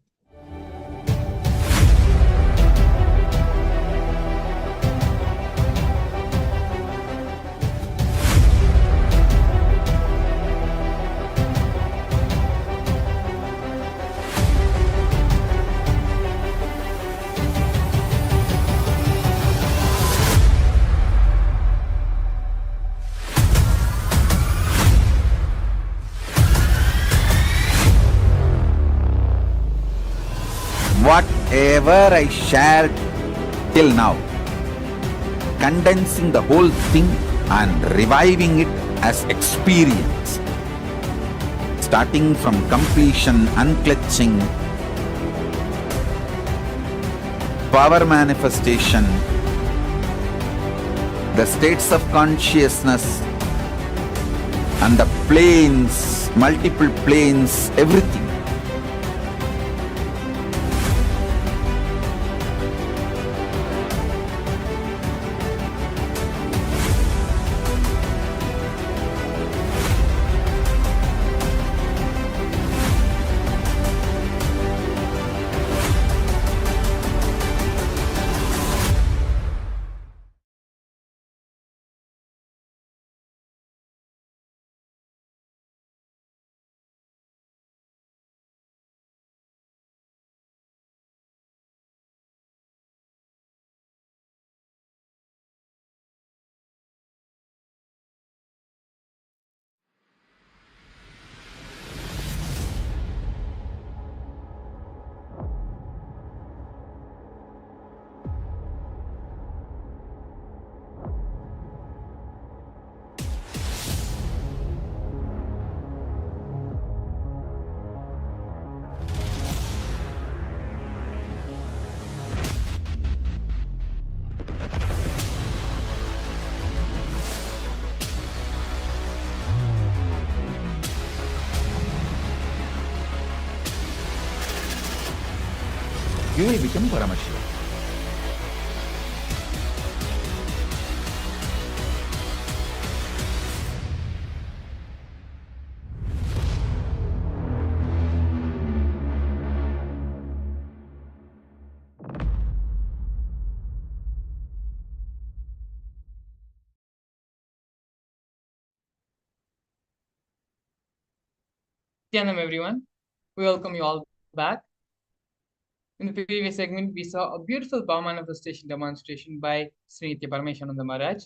Whatever I shared till now, condensing the whole thing and reviving it as experience, starting from completion, unclutching, power manifestation, the states of consciousness and the planes, multiple planes, everything. you will become Paramashiva. Nityanam, everyone. We welcome you all back. In the previous segment, we saw a beautiful power manifestation demonstration by Sri Nithya Paramashivoham Maharaj,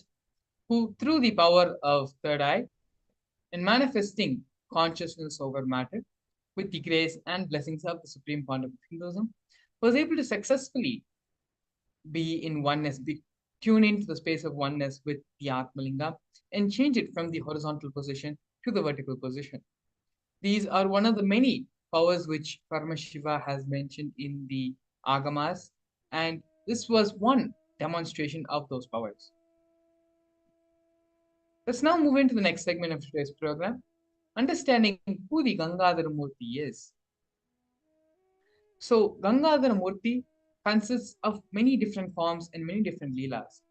who, through the power of third eye and manifesting consciousness over matter with the grace and blessings of the Supreme Founder of Hinduism, was able to successfully be in oneness, tune into the space of oneness with the Atmalinga and change it from the horizontal position to the vertical position. These are one of the many powers which Paramashiva has mentioned in the Agamas, and this was one demonstration of those powers. Let's now move into the next segment of today's program, understanding who the Gangadhara Murthy is. So, Gangadhara Murthy consists of many different forms and many different leelas.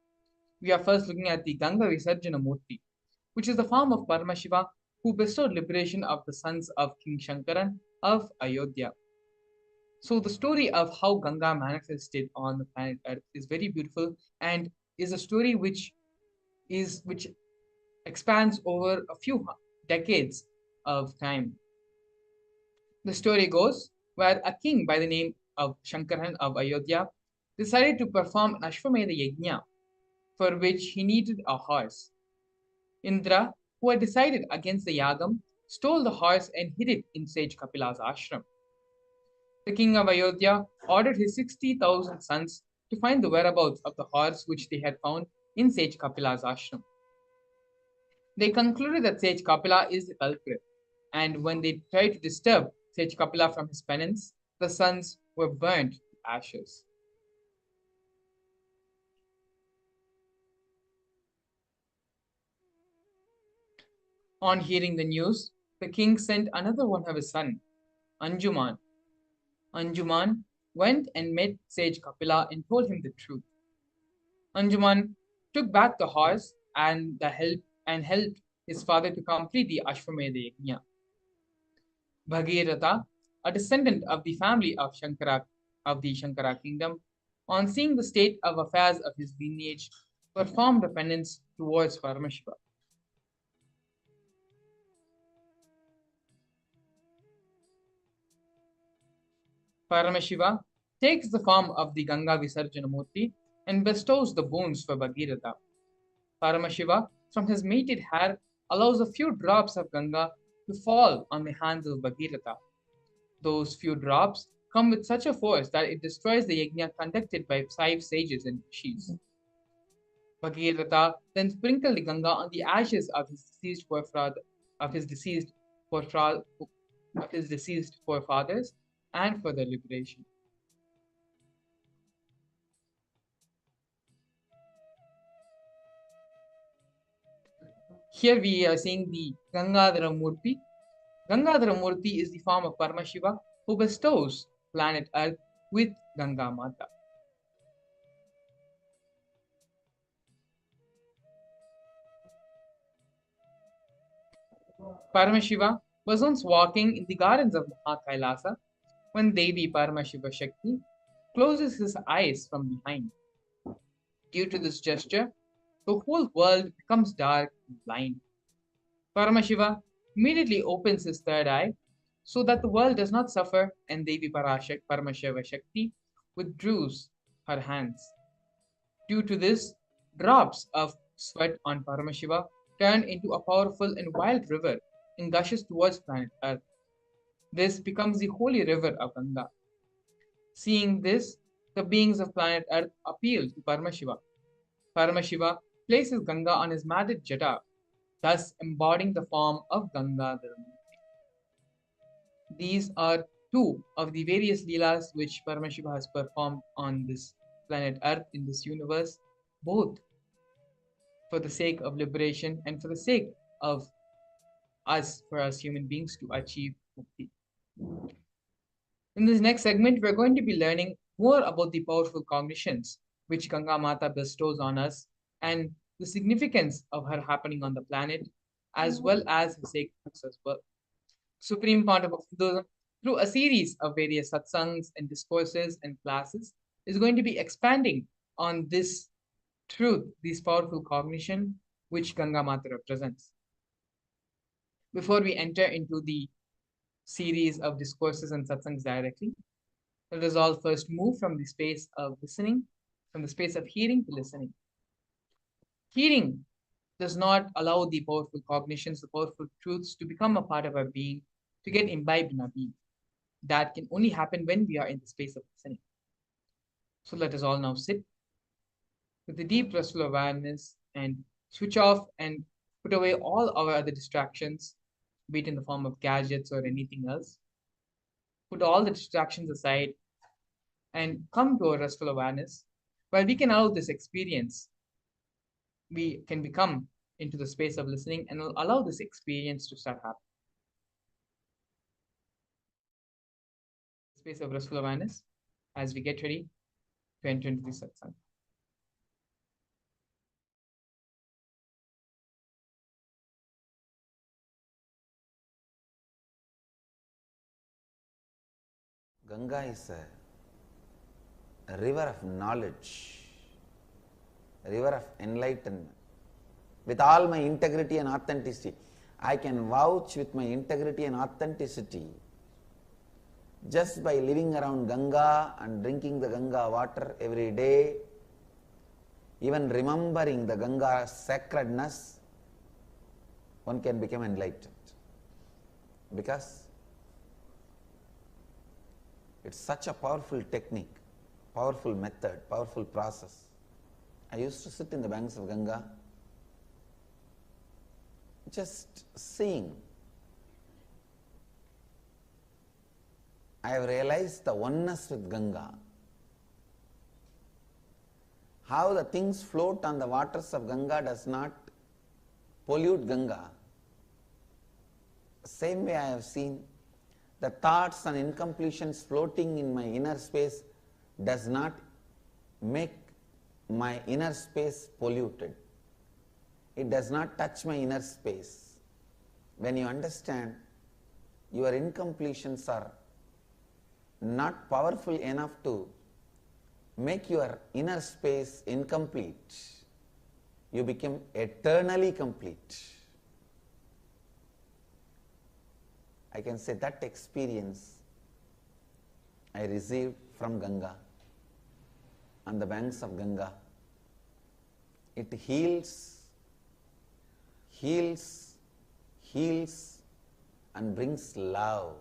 We are first looking at the Ganga Visarjana Murthy, which is the form of Paramashiva who bestowed liberation of the sons of King Shankaran of Ayodhya. So the story of how Ganga manifested on the planet Earth is very beautiful and is a story which expands over a few decades of time. The story goes where a king by the name of Shankaran of Ayodhya decided to perform an Ashwamedha Yajna, for which he needed a horse. Indra, who had decided against the Yagam, stole the horse and hid it in sage Kapila's ashram. The king of Ayodhya ordered his 60,000 sons to find the whereabouts of the horse which they had found in sage Kapila's ashram. They concluded that sage Kapila is the culprit, and when they tried to disturb sage Kapila from his penance, the sons were burnt to ashes. On hearing the news, the king sent another one of his sons, Anjuman. Anjuman went and met sage Kapila and told him the truth. Anjuman took back the horse and helped his father to complete the Ashwamedha Yajna. Bhagirath, a descendant of the family of the Shankara kingdom, on seeing the state of affairs of his lineage, performed a penance towards Paramashiva. Paramashiva takes the form of the Ganga Visarjana Murthy and bestows the boons for Bhagirath. Paramashiva, from his mated hair, allows a few drops of Ganga to fall on the hands of Bhagirath. Those few drops come with such a force that it destroys the yajna conducted by 5 sages and rishis. Bhagirath then sprinkled the Ganga on the ashes of his deceased forefathers and for their liberation. Here we are seeing the Gangadhara Murthy. Gangadhara Murthy is the form of Paramashiva who bestows planet Earth with Ganga Mata. Paramashiva was once walking in the gardens of KAILASA when Devi Paramashiva Shakti closes his eyes from behind. Due to this gesture, the whole world becomes dark and blind. Paramashiva immediately opens his third eye so that the world does not suffer, and Devi Paramashiva Shakti withdraws her hands. Due to this, drops of sweat on Paramashiva turn into a powerful and wild river and gushes towards planet Earth. This becomes the holy river of Ganga. Seeing this, the beings of planet Earth appeal to Paramashiva. Paramashiva places Ganga on his matted jata, thus embodying the form of Gangadhara. These are two of the various leelas which Paramashiva has performed on this planet Earth in this universe, both for the sake of liberation and for the sake of for us human beings to achieve mukti. In this next segment, we're going to be learning more about the powerful cognitions which Ganga Mata bestows on us and the significance of her happening on the planet, as well as her sacredness as well. Supreme Pontiff of Hinduism, through a series of various satsangs and discourses and classes, is going to be expanding on this truth, this powerful cognition which Ganga Mata represents. Before we enter into the series of discourses and satsangs directly, let us all first move from the space of listening, from the space of hearing to listening. Hearing does not allow the powerful cognitions, the powerful truths to become a part of our being, to get imbibed in our being. That can only happen when we are in the space of listening. So let us all now sit with a deep restful awareness and switch off and put away all our other distractions, be it in the form of gadgets or anything else. Put all the distractions aside and come to a restful awareness where we can allow this experience. We can become into the space of listening and allow this experience to start happening. Space of restful awareness as we get ready to enter into the satsang. Ganga is a river of knowledge, a river of enlightenment. With all my integrity and authenticity, I can vouch with my integrity and authenticity just by living around Ganga and drinking the Ganga water every day, even remembering the Ganga's sacredness, one can become enlightened. Because it's such a powerful technique, powerful method, powerful process. I used to sit in the banks of Ganga, just seeing. I have realized the oneness with Ganga. How the things float on the waters of Ganga does not pollute Ganga. Same way I have seen the thoughts and incompletions floating in my inner space does not make my inner space polluted. It does not touch my inner space. When you understand your incompletions are not powerful enough to make your inner space incomplete, you become eternally complete. I can say that experience I received from Ganga, on the banks of Ganga. It heals, heals, heals and brings love.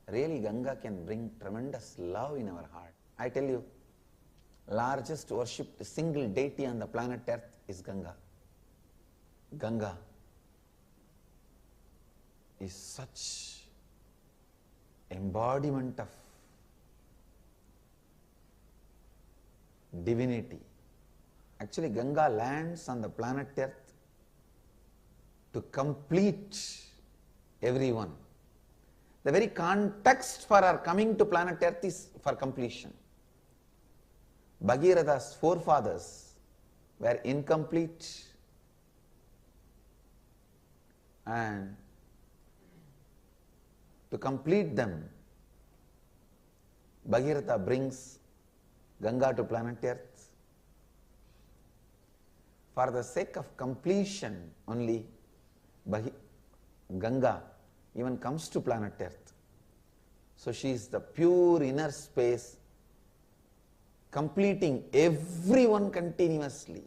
Really, Ganga can bring tremendous love in our heart. I tell you, largest worshipped single deity on the planet Earth is Ganga. Ganga is such embodiment of divinity. Actually, Ganga lands on the planet Earth to complete everyone. The very context for our coming to planet Earth is for completion. Bhagirath's forefathers were incomplete, and to complete them, Bhagiratha brings Ganga to planet Earth. For the sake of completion only, Ganga even comes to planet Earth. So she is the pure inner space, completing everyone continuously.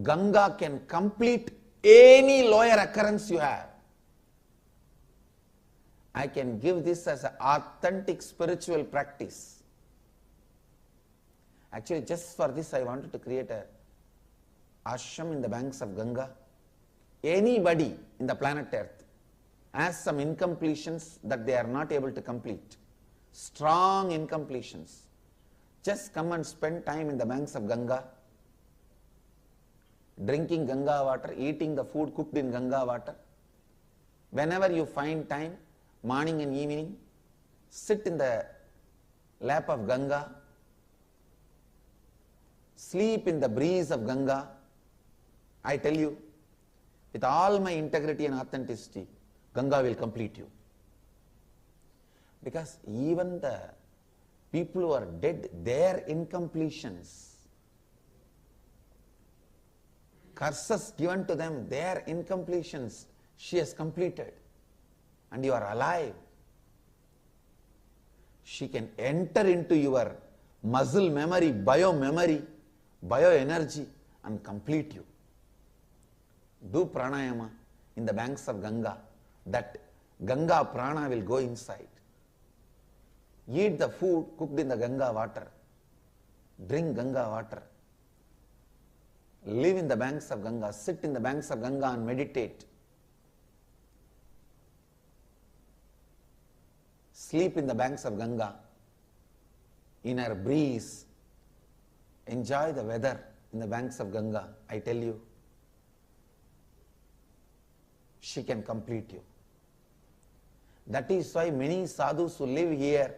Ganga can complete any lower occurrence you have. I can give this as an authentic spiritual practice. Actually, just for this I wanted to create a ashram in the banks of Ganga. Anybody in the planet Earth has some incompletions that they are not able to complete, strong incompletions. Just come and spend time in the banks of Ganga, drinking Ganga water, eating the food cooked in Ganga water. Whenever you find time, morning and evening, sit in the lap of Ganga, sleep in the breeze of Ganga, I tell you, with all my integrity and authenticity, Ganga will complete you. Because even the people who are dead, their incompletions, curses given to them, their incompletions, she has completed. And you are alive. She can enter into your muscle memory, bioenergy and complete you. Do pranayama in the banks of Ganga. That Ganga prana will go inside. Eat the food cooked in the Ganga water. Drink Ganga water. Live in the banks of Ganga. Sit in the banks of Ganga and meditate. Sleep in the banks of Ganga. In her breeze. Enjoy the weather in the banks of Ganga. I tell you, she can complete you. That is why many sadhus who live here,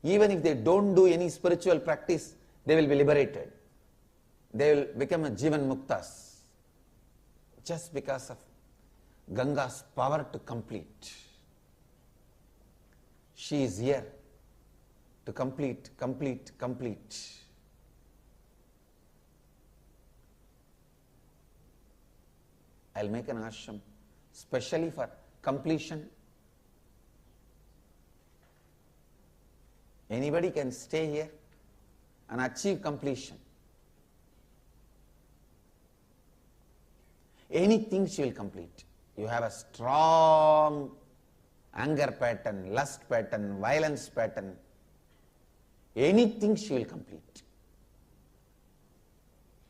even if they don't do any spiritual practice, they will be liberated. They will become a Jivan Muktas. Just because of Ganga's power to complete. She is here to complete. I'll make an ashram specially for completion. Anybody can stay here and achieve completion. Anything she will complete. You have a strong anger pattern, lust pattern, violence pattern. Anything she will complete.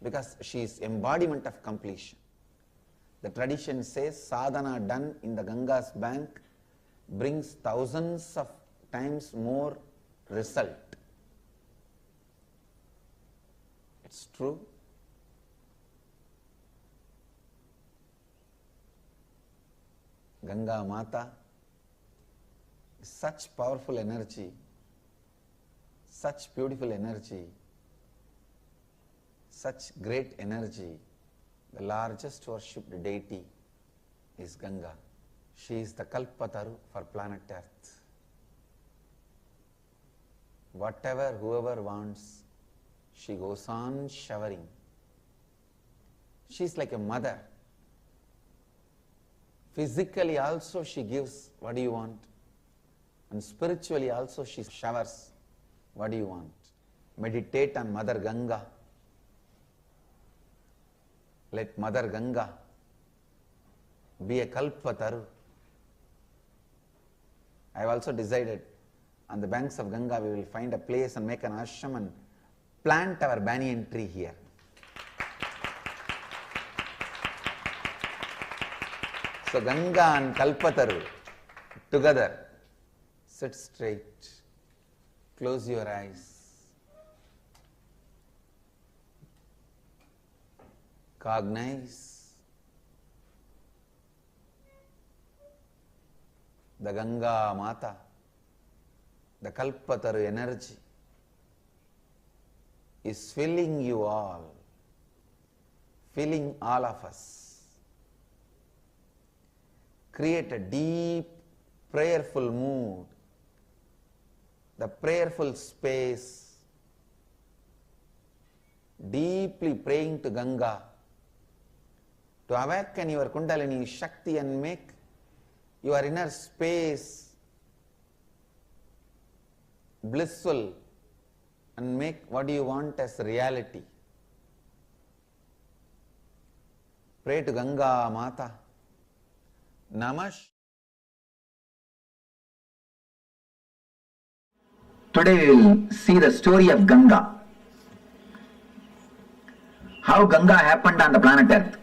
Because she is embodiment of completion. The tradition says sadhana done in the Ganga's bank brings thousands of times more result. It's true. Ganga Mata is such powerful energy, such beautiful energy, such great energy. The largest worshipped deity is Ganga. She is the Kalpataru for planet Earth. Whatever, whoever wants, she goes on showering. She is like a mother. Physically also she gives what do you want, and spiritually also she showers what do you want. Meditate on Mother Ganga. Let Mother Ganga be a Kalpataru. I have also decided on the banks of Ganga we will find a place and make an ashram and plant our banyan tree here. So Ganga and Kalpataru together. Sit straight. Close your eyes. Cognize the Ganga Mata, the Kalpataru energy is filling you all, filling all of us. Create a deep prayerful mood, the prayerful space, deeply praying to Ganga, to awaken your Kundalini Shakti and make your inner space blissful and make what you want as reality. Pray to Ganga Mata. Namash. Today we will see the story of Ganga. How Ganga happened on the planet Earth.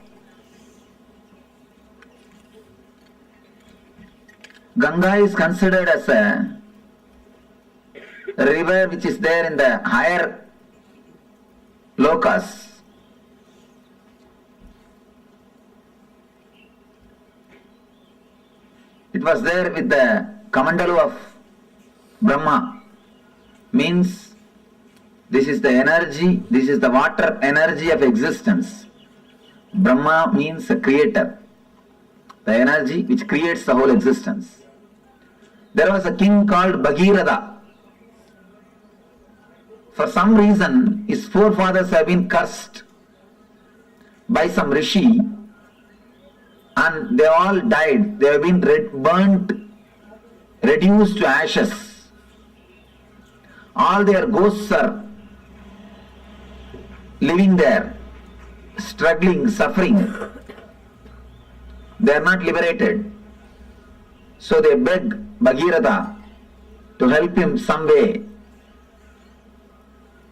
Ganga is considered as a river which is there in the higher lokas. It was there with the Kamandalu of Brahma means this is the energy, this is the water energy of existence. Brahma means a creator, the energy which creates the whole existence. There was a king called Bhagirath. For some reason, his forefathers have been cursed by some rishi and they all died. They have been burnt, reduced to ashes. All their ghosts are living there, struggling, suffering. They are not liberated. So they beg Bhagirath to help him some way.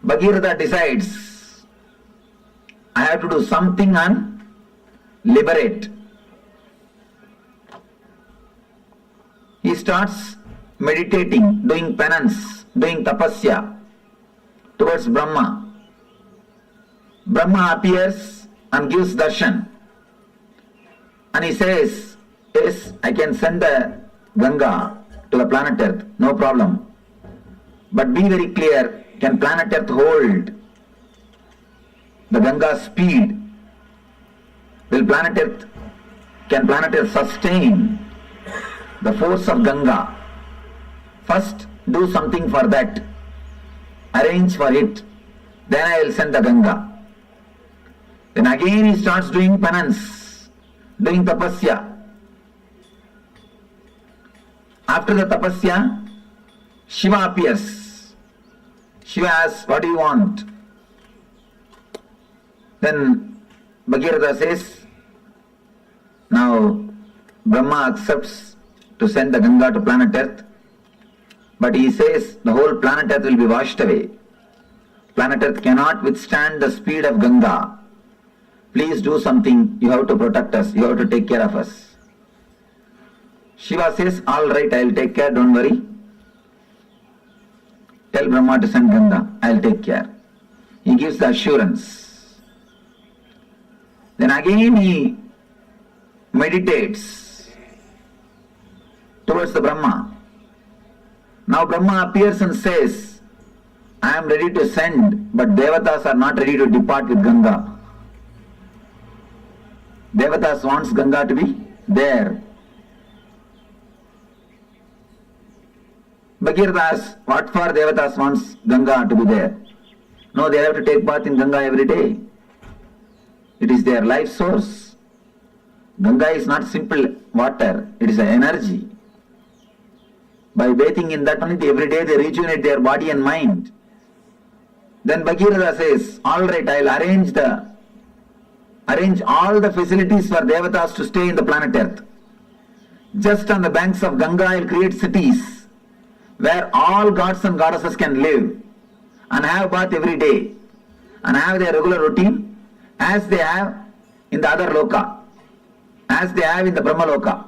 Bhagirath decides, I have to do something and liberate. He starts meditating, doing penance, doing tapasya towards Brahma. Brahma appears and gives darshan. And he says, yes, I can send the Ganga to the planet Earth, no problem. But be very clear, can planet Earth hold the Ganga's speed? Can planet Earth sustain the force of Ganga? First, do something for that. Arrange for it. Then I will send the Ganga. Then again he starts doing penance, doing tapasya. After the tapasya, Shiva appears. Shiva asks, what do you want? Then Bhagirath says, now Brahma accepts to send the Ganga to planet Earth, but he says the whole planet Earth will be washed away. Planet Earth cannot withstand the speed of Ganga. Please do something, you have to protect us, you have to take care of us. Shiva says, all right, I will take care, don't worry. Tell Brahma to send Ganga, I will take care. He gives the assurance. Then again he meditates towards the Brahma. Now Brahma appears and says, I am ready to send, but Devatas are not ready to depart with Ganga. Devatas wants Ganga to be there. Bhagirath asks, what for Devatas wants Ganga to be there? No, they have to take bath in Ganga every day. It is their life source. Ganga is not simple water, it is an energy. By bathing in that only every day they rejuvenate their body and mind. Then Bhagirath says, all right, I will arrange all the facilities for Devatas to stay in the planet Earth. Just on the banks of Ganga I will create cities where all gods and goddesses can live and have bath every day and have their regular routine as they have in the other loka, as they have in the Brahma loka.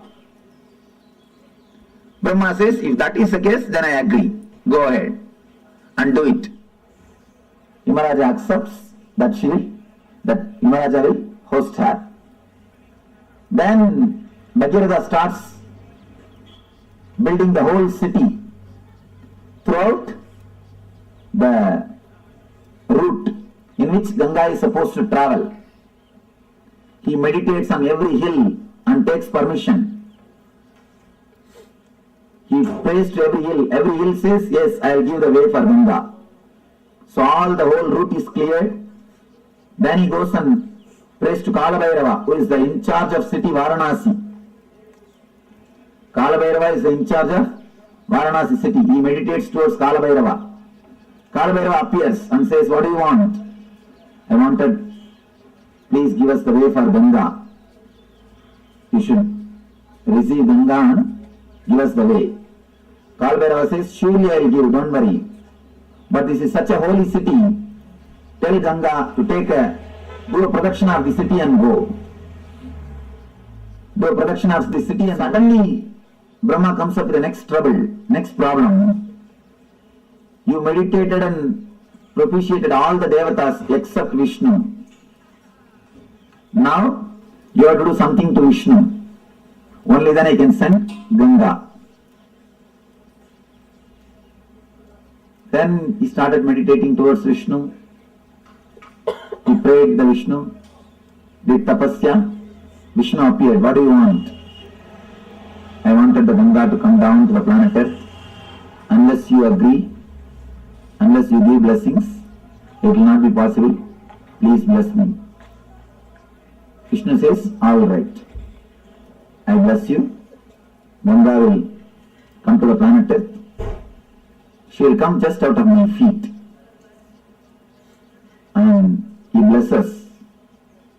Brahma says, if that is the case, then I agree. Go ahead and do it. Himalaja accepts that Himalaja will host her. Then Bhagirath starts building the whole city throughout the route in which Ganga is supposed to travel. He meditates on every hill and takes permission. He prays to every hill. Every hill says, yes, I will give the way for Ganga. So all the whole route is cleared. Then he goes and prays to Kalabhairava, who is the in charge of city Varanasi. Kalabhairava is the in charge of Varanasi city. He meditates towards Kalabhairava. Kalabhairava appears and says, what do you want? I wanted, please give us the way for Ganga. You should receive Ganga and give us the way. Kalabhairava says, surely I will give, don't worry. But this is such a holy city. Tell Ganga to do a protection of the city and go. Do a protection of the city, and suddenly Brahma comes up with the next trouble, next problem. You meditated and propitiated all the Devatas except Vishnu. Now you have to do something to Vishnu. Only then I can send Ganga. Then he started meditating towards Vishnu. He prayed the Vishnu, did tapasya. Vishnu appeared. What do you want? I wanted the Ganga to come down to the planet Earth. Unless you agree, unless you give blessings, it will not be possible. Please bless me. Vishnu says, all right. I bless you. Ganga will come to the planet Earth. She will come just out of my feet. And he blesses.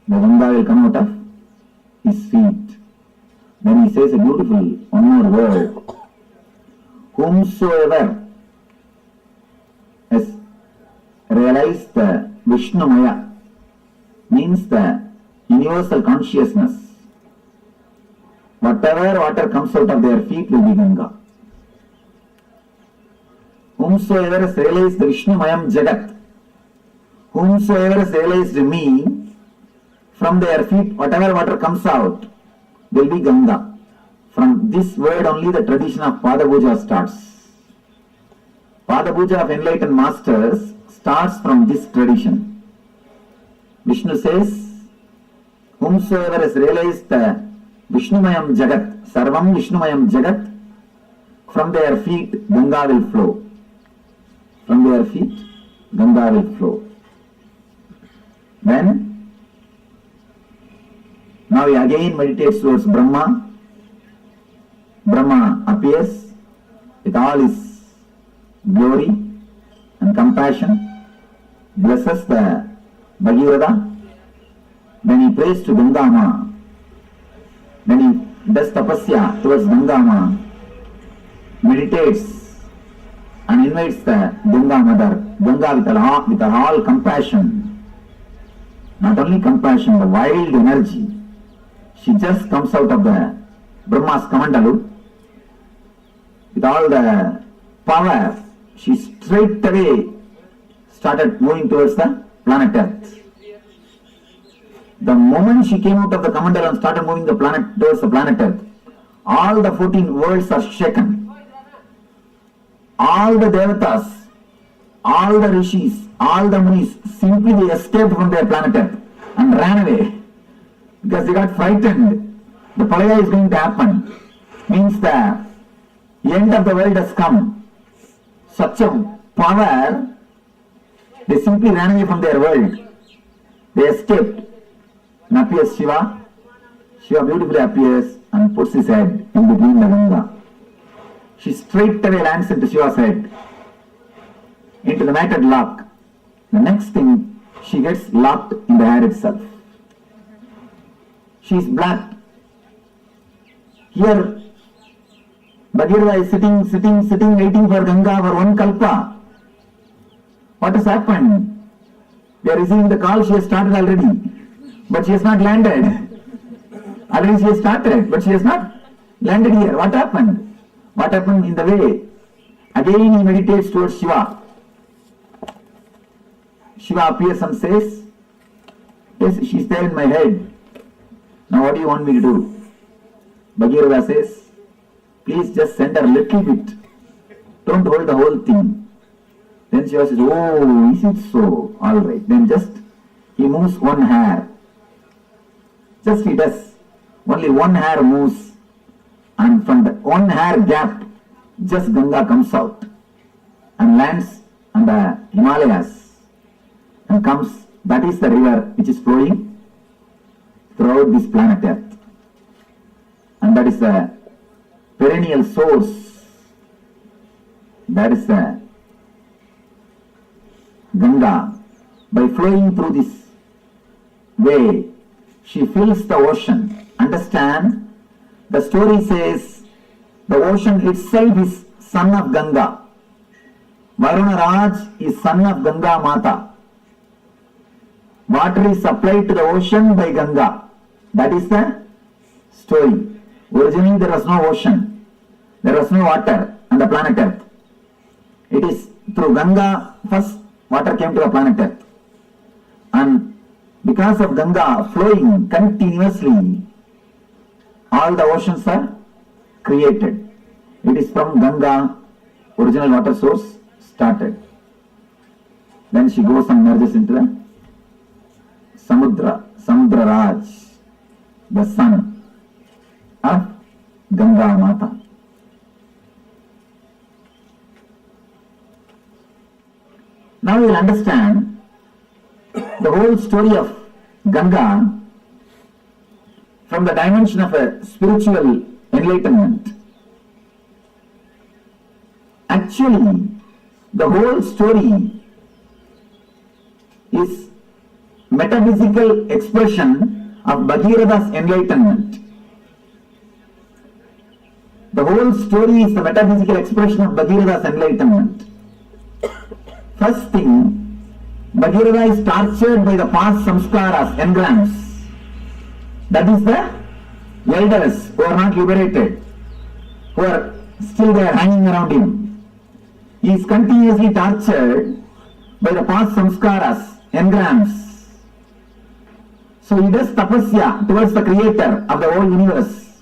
The Ganga will come out of his feet. Then he says a beautiful one more word. Whomsoever has realized the Vishnu Maya, means the universal consciousness. Whatever water comes out of their feet will be Ganga. Whomsoever has realized the Vishnu Mayam Jagat, whomsoever has realized me, from their feet whatever water comes out will be Ganga. From this word only the tradition of Pada Puja starts. Pada Puja of enlightened masters starts from this tradition. Vishnu says, whomsoever has realized the Vishnumayam Jagat, Sarvam Vishnumayam Jagat, from their feet Ganga will flow. From their feet Ganga will flow. Then, now he again meditates towards Brahma. Brahma appears with all his glory and compassion, blesses the Bhagirada. Then he prays to Ganga Ma. Then he does tapasya towards Ganga Ma, meditates and invites the Ganga Mother, Ganga with all compassion. Not only compassion, the wild energy. She just comes out of the Brahma's Kamandalu. With all the power, she straight away started moving towards the planet Earth. The moment she came out of the Kamandalu and started moving towards the planet Earth, all the 14 worlds are shaken. All the Devatas, all the Rishis, all the Munis, simply they escaped from their planet Earth and ran away because they got frightened. The Palaya is going to happen. Means the end of the world has come. Such a power, they simply ran away from their world. They escaped. And appears Shiva. Shiva beautifully appears and puts his head in between the Ganga. She straight away lands into Shiva's head, into the matted lock. The next thing, she gets locked in the hair itself. She is black. Here, Bhagirada is sitting, waiting for Ganga for one kalpa. What has happened? We are receiving the call, she has started already. But she has not landed. Already she has started, but she has not landed here. What happened? What happened in the way? Again he meditates towards Shiva. Shiva appears and says, yes, she is there in my head. Now what do you want me to do? Bhagirada says, please just send her a little bit. Don't hold the whole thing. Then Shiva says, oh, is it so? Alright. Then just, he moves one hair. Just he does. Only one hair moves. And from the one hair gap, just Ganga comes out and lands on the Himalayas and comes. That is the river which is flowing throughout this planet Earth. And that is the perennial source. That is the Ganga. By flowing through this way, she fills the ocean. Understand? The story says the ocean itself is son of Ganga. Varuna Raj is son of Ganga Mata. Water is supplied to the ocean by Ganga. That is the story. Originally there was no ocean. There was no water on the planet Earth. It is through Ganga first water came to the planet Earth. And because of Ganga flowing continuously, all the oceans are created. It is from Ganga, original water source started. Then she goes and merges into the Samudra Raj, the son of Ganga Mata. Now you will understand the whole story of Ganga from the dimension of a spiritual enlightenment. Actually, the whole story is metaphysical expression of Bhagirath's enlightenment. The whole story is the metaphysical expression of Bhagirath's enlightenment. First thing, Bhagiratha is tortured by the past samskaras, engrams. That is the elders who are not liberated, who are still there hanging around him. He is continuously tortured by the past samskaras, engrams. So he does tapasya towards the creator of the whole universe.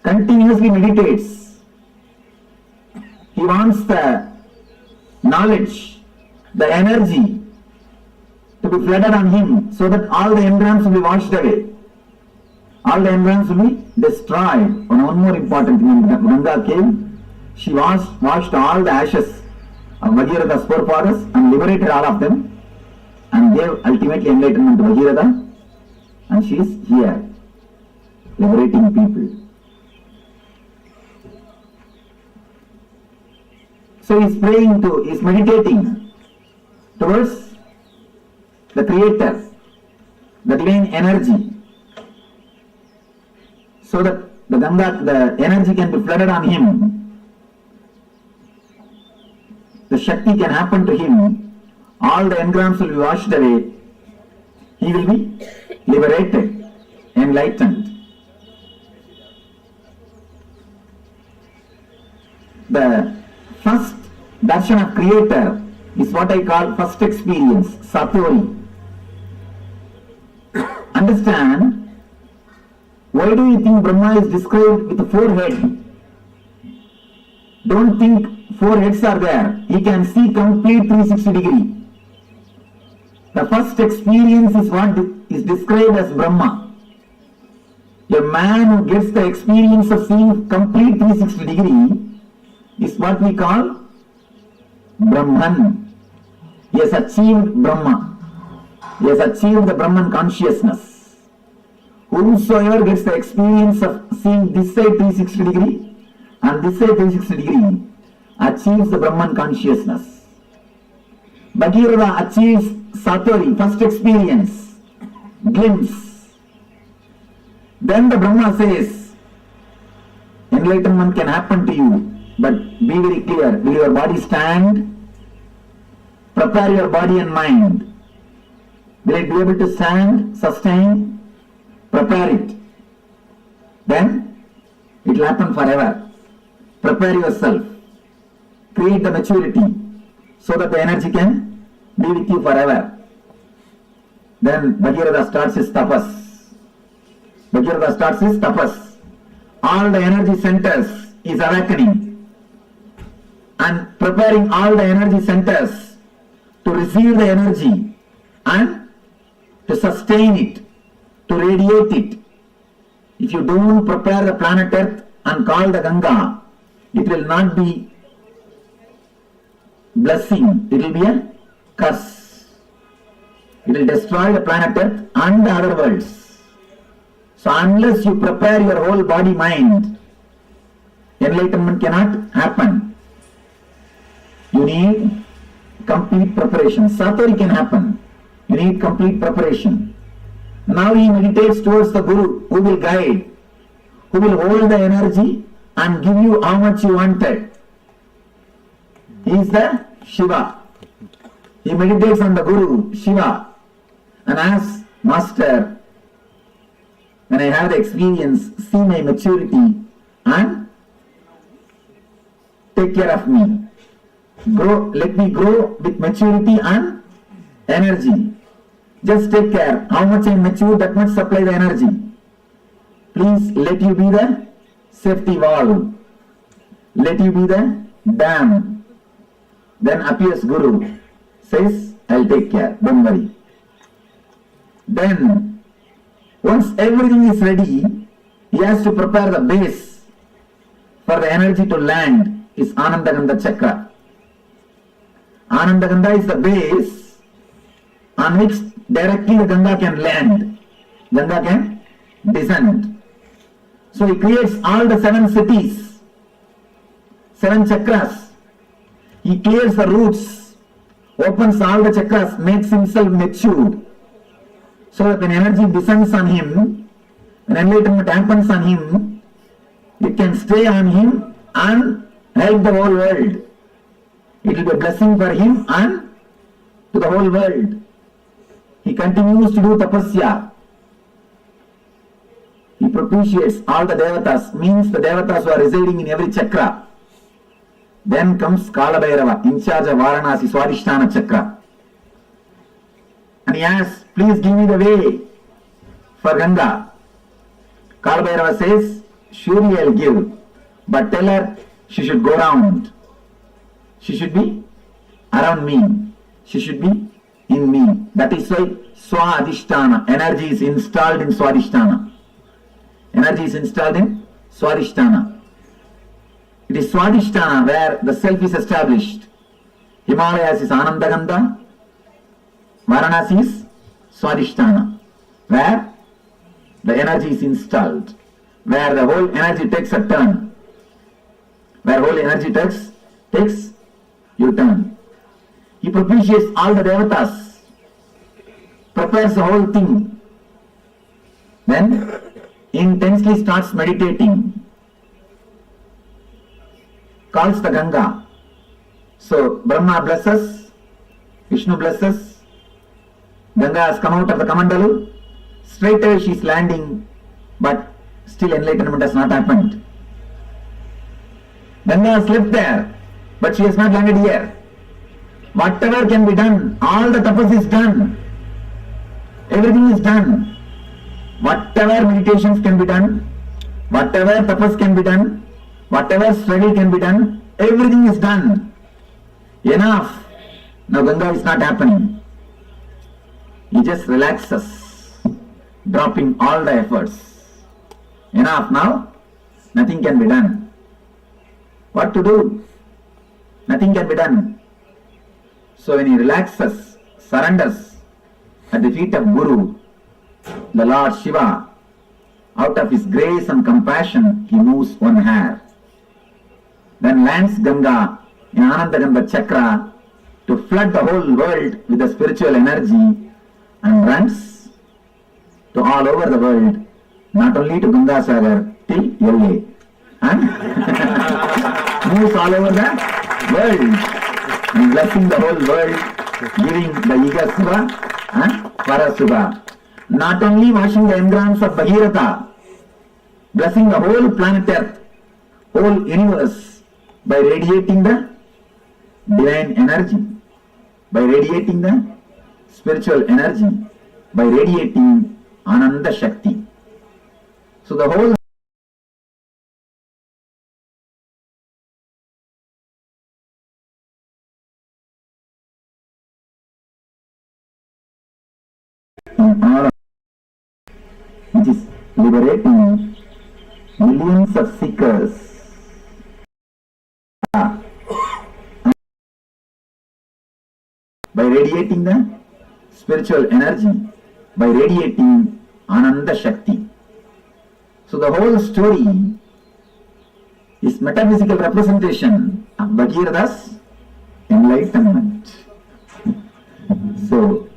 Continuously meditates. He wants the knowledge, the energy to be flooded on him so that all the engrams will be washed away. All the engrams will be destroyed. And one more important thing, Ganga came, she washed all the ashes of Bhagiratha's forefathers and liberated all of them and gave ultimately enlightenment to Bhagiratha, and she is here liberating people. So he is meditating towards the creator, the divine energy, so that the energy can be flooded on him, the Shakti can happen to him, all the engrams will be washed away, he will be liberated, enlightened. The first darshan of creator is what I call first experience, Satori. Understand, why do you think Brahma is described with 4 heads? Don't think 4 heads are there. He can see complete 360 degree. The first experience is what is described as Brahma. A man who gets the experience of seeing complete 360 degree is what we call Brahman. He has achieved Brahma. He has achieved the Brahman consciousness. Whosoever gets the experience of seeing this side 360 degree and this side 360 degree achieves the Brahman consciousness. Bhagiratha achieves Satori, first experience, glimpse. Then the Brahma says, enlightenment can happen to you, but be very clear, will your body stand? Prepare your body and mind. Will it be able to stand, sustain? Prepare it. Then it will happen forever. Prepare yourself. Create the maturity so that the energy can be with you forever. Then Bhagiratha starts his tapas. Bhagiratha starts his tapas. All the energy centers is awakening and preparing all the energy centers to receive the energy and to sustain it, to radiate it. If you don't prepare the planet Earth and call the Ganga, it will not be blessing, it will be a curse. It will destroy the planet Earth and the other worlds. So unless you prepare your whole body mind, enlightenment cannot happen. You need complete preparation. Satori can happen. You need complete preparation. Now he meditates towards the Guru who will guide, who will hold the energy and give you how much you wanted. He is the Shiva. He meditates on the Guru, Shiva, and asks, Master, when I have the experience, see my maturity and take care of me. Let me grow with maturity and energy. Just take care. How much I mature, that much supply the energy. Please let you be the safety valve. Let you be the dam. Then appears Guru, says, I'll take care, don't worry. Then, once everything is ready, he has to prepare the base for the energy to land, is Anandagandha Chakra. Anandagandha is the base on which directly the Ganga can land, Ganga can descend. So he creates all the 7 cities, 7 chakras. He clears the roots, opens all the chakras, makes himself matured, so that when energy descends on him, when enlightenment happens on him, it can stay on him and help the whole world. It will be a blessing for him and to the whole world. He continues to do tapasya. He propitiates all the devatas, means the devatas who are residing in every chakra. Then comes Kala Bhairava, in charge of Varanasi Swadhisthana Chakra. And he asks, please give me the way for Ganga. Kala Bhairava says, surely I'll give, but tell her she should go round. She should be around me. She should be in me. That is why Swadhisthana, energy is installed in Swadhisthana. Energy is installed in Swadhisthana. It is Swadhisthana where the self is established. Himalayas is Anandagandha. Varanasi is Swadhisthana, where the energy is installed, where the whole energy takes a turn. Where whole energy takes your turn. He propitiates all the devatas, prepares the whole thing, then intensely starts meditating, calls the Ganga. So Brahma blesses, Vishnu blesses, Ganga has come out of the Kamandalu, straight away she is landing, but still enlightenment has not happened. Ganga has left there, but she has not landed here. Whatever can be done, all the tapas is done. Everything is done. Whatever meditations can be done, whatever tapas can be done, whatever study can be done, everything is done. Enough. Now Ganga is not happening. He just relaxes, dropping all the efforts. Enough now, nothing can be done. What to do? Nothing can be done. So when he relaxes, surrenders at the feet of Guru, the Lord Shiva, out of his grace and compassion, he moves one hair. Then lands Ganga in Anandagandha Chakra to flood the whole world with the spiritual energy, and runs to all over the world, not only to Gangasagar, till LA. And moves all over the world and blessing the whole world, giving the Iga Subha and Parasubha. Not only washing the engrams of Bhagirath, blessing the whole planet Earth, whole universe, by radiating the divine energy, by radiating the spiritual energy, by radiating Ananda Shakti. So the whole which is liberating millions of seekers by radiating the spiritual energy, by radiating Ananda Shakti. So the whole story is metaphysical representation of Bhagiratha's enlightenment. So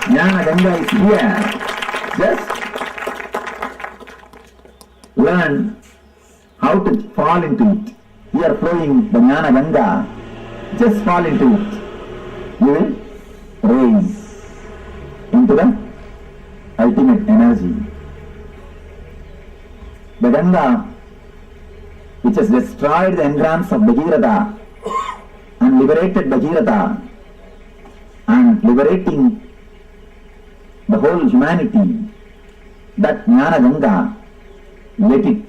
Jnana Ganga is here. Just learn how to fall into it. You are flowing the Jnana Ganga. Just fall into it. You will rise into the ultimate energy. The Ganga, which has destroyed the engrams of Bhagiratha and liberated Bhagiratha and liberating the whole humanity, that Jnana Ganga, let it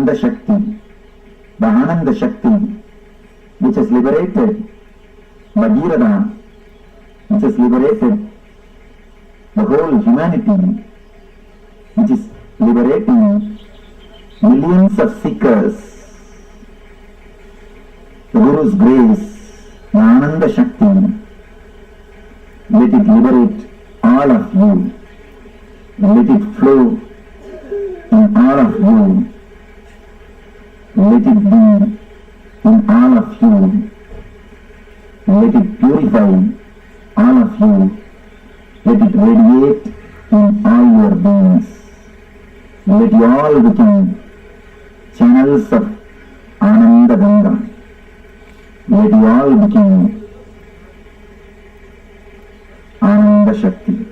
Ananda Shakti, the Ananda Shakti, which has liberated Bhagirada, which has liberated the whole humanity, which is liberating millions of seekers. The Guru's grace, the Ananda Shakti, let it liberate all of you. Let it flow in all of you. Let it be in all of you. Let it purify all of you. Let it radiate in all your beings. Let you all become channels of Ananda Ganga. Let you all become Ananda Shakti.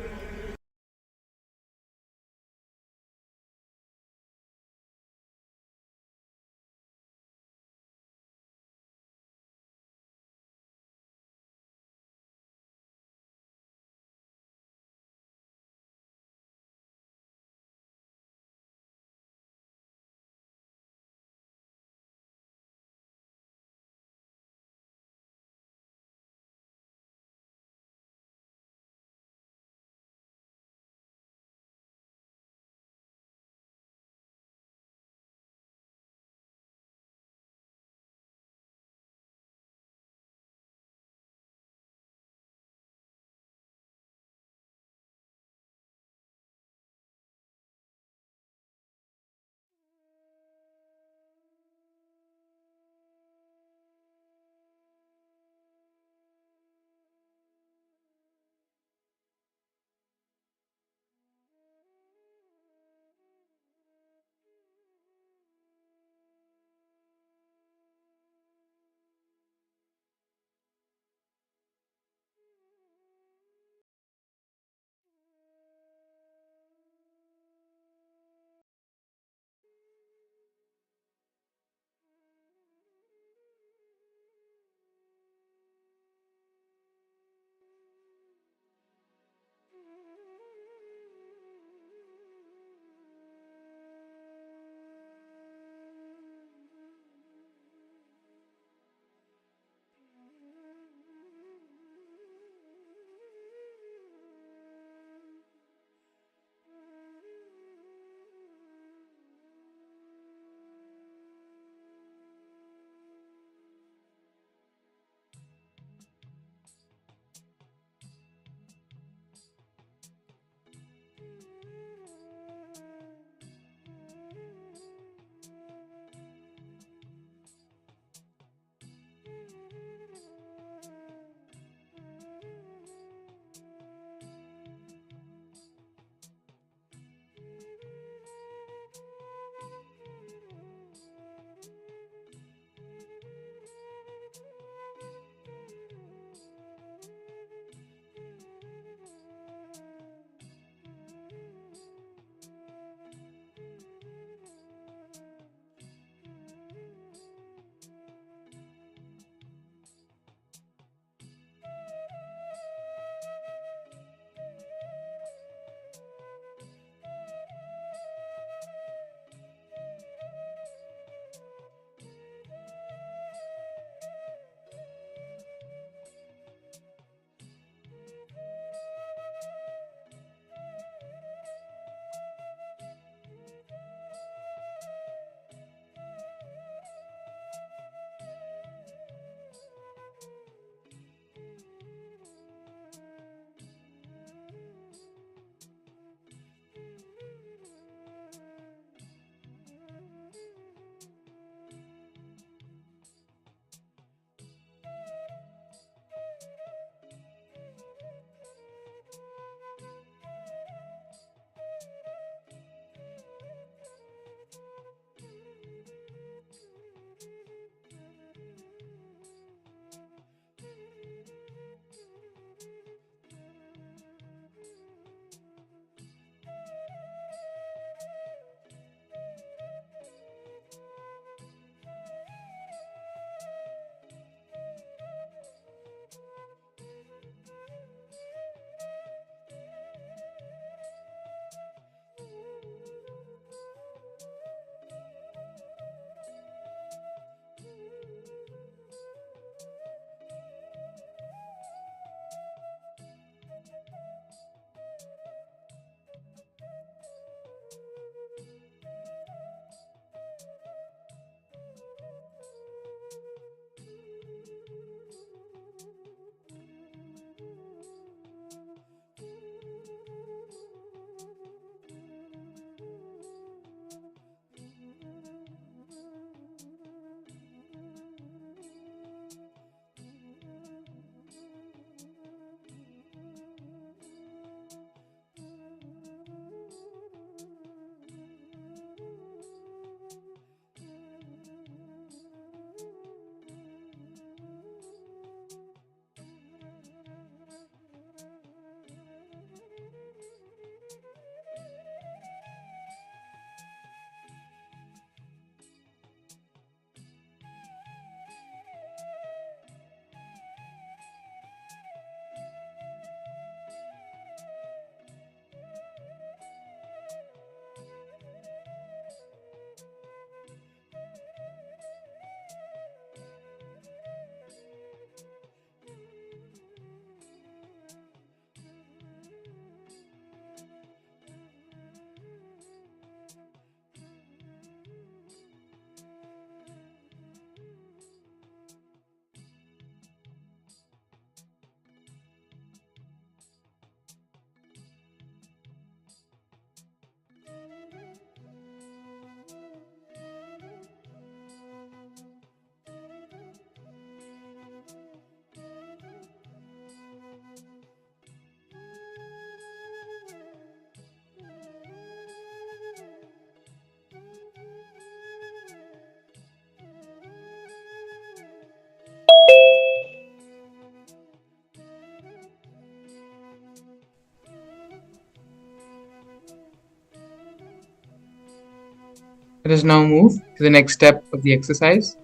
Let us now move to the next step of the exercise.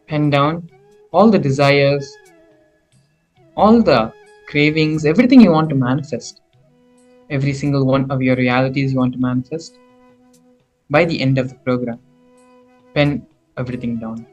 Pen down all the desires, all the cravings, everything you want to manifest, every single one of your realities you want to manifest. By the end of the program, pen everything down.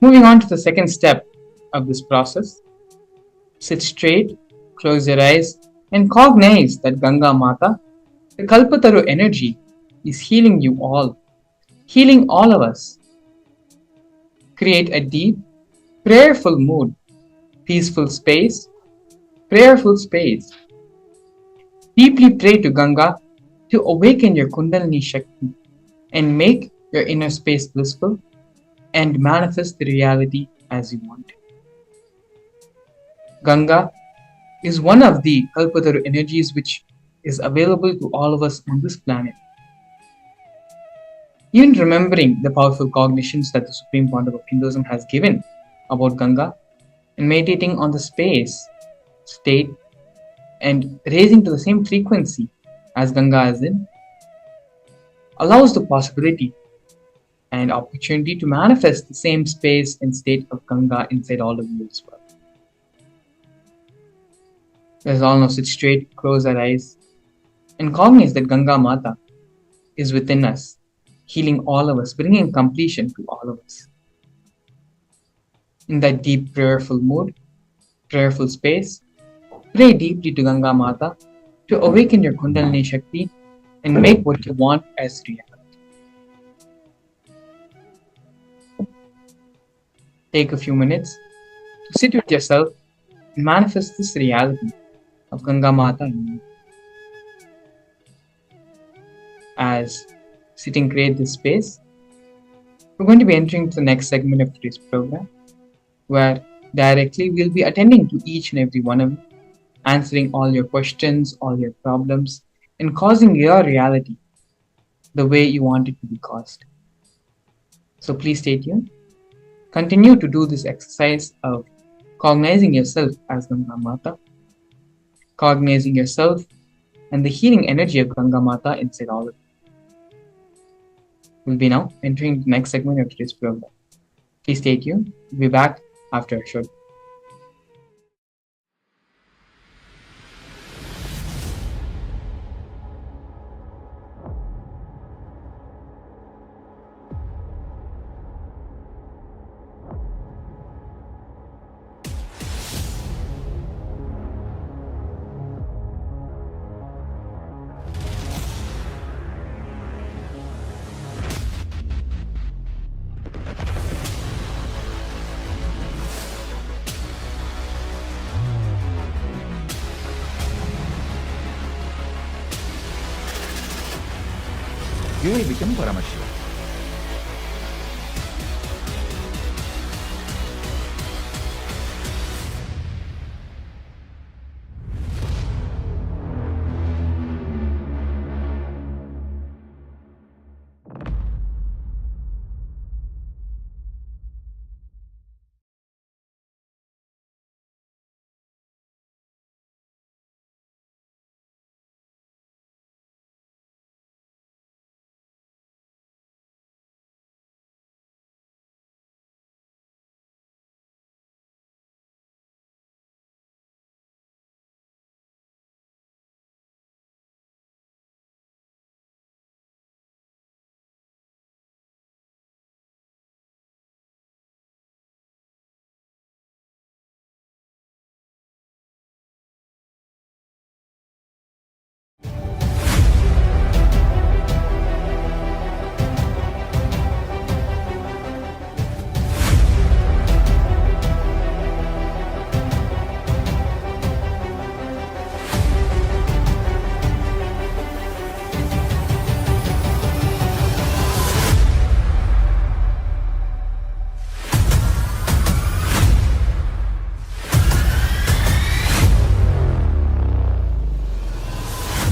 Moving on to the second step of this process, sit straight, close your eyes, and cognize that Ganga Mata, the Kalpataru energy, is healing you all, healing all of us. Create a deep, prayerful mood, peaceful space, prayerful space. Deeply pray to Ganga to awaken your Kundalini Shakti and make your inner space blissful and manifest the reality as you want. Ganga is one of the Kalpataru energies which is available to all of us on this planet. Even remembering the powerful cognitions that the Supreme Pontiff of Hinduism has given about Ganga and meditating on the space, state, and raising to the same frequency as Ganga is in, allows the possibility and opportunity to manifest the same space and state of Ganga inside all of you as well. Let us all now sit straight, close our eyes, and cognize that Ganga Mata is within us, healing all of us, bringing completion to all of us. In that deep prayerful mood, prayerful space, pray deeply to Ganga Mata to awaken your Kundalini Shakti and make what you want as reality. Take a few minutes to sit with yourself and manifest this reality of Ganga Mata in you. As sitting create this space, we're going to be entering to the next segment of today's program, where directly we'll be attending to each and every one of you, answering all your questions, all your problems, and causing your reality the way you want it to be caused. So please stay tuned. Continue to do this exercise of cognizing yourself as Ganga Mata, cognizing yourself and the healing energy of Ganga Mata inside all of you. We'll be now entering the next segment of today's program. Please stay tuned. We'll be back after a short. You will become Paramashiva.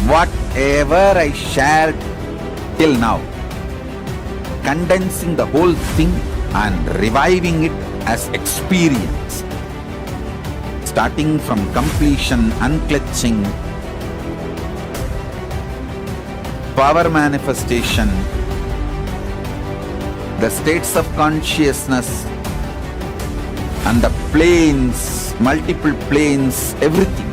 Whatever I shared till now, condensing the whole thing and reviving it as experience, starting from completion, unclutching, power manifestation, the states of consciousness and the planes, multiple planes, everything.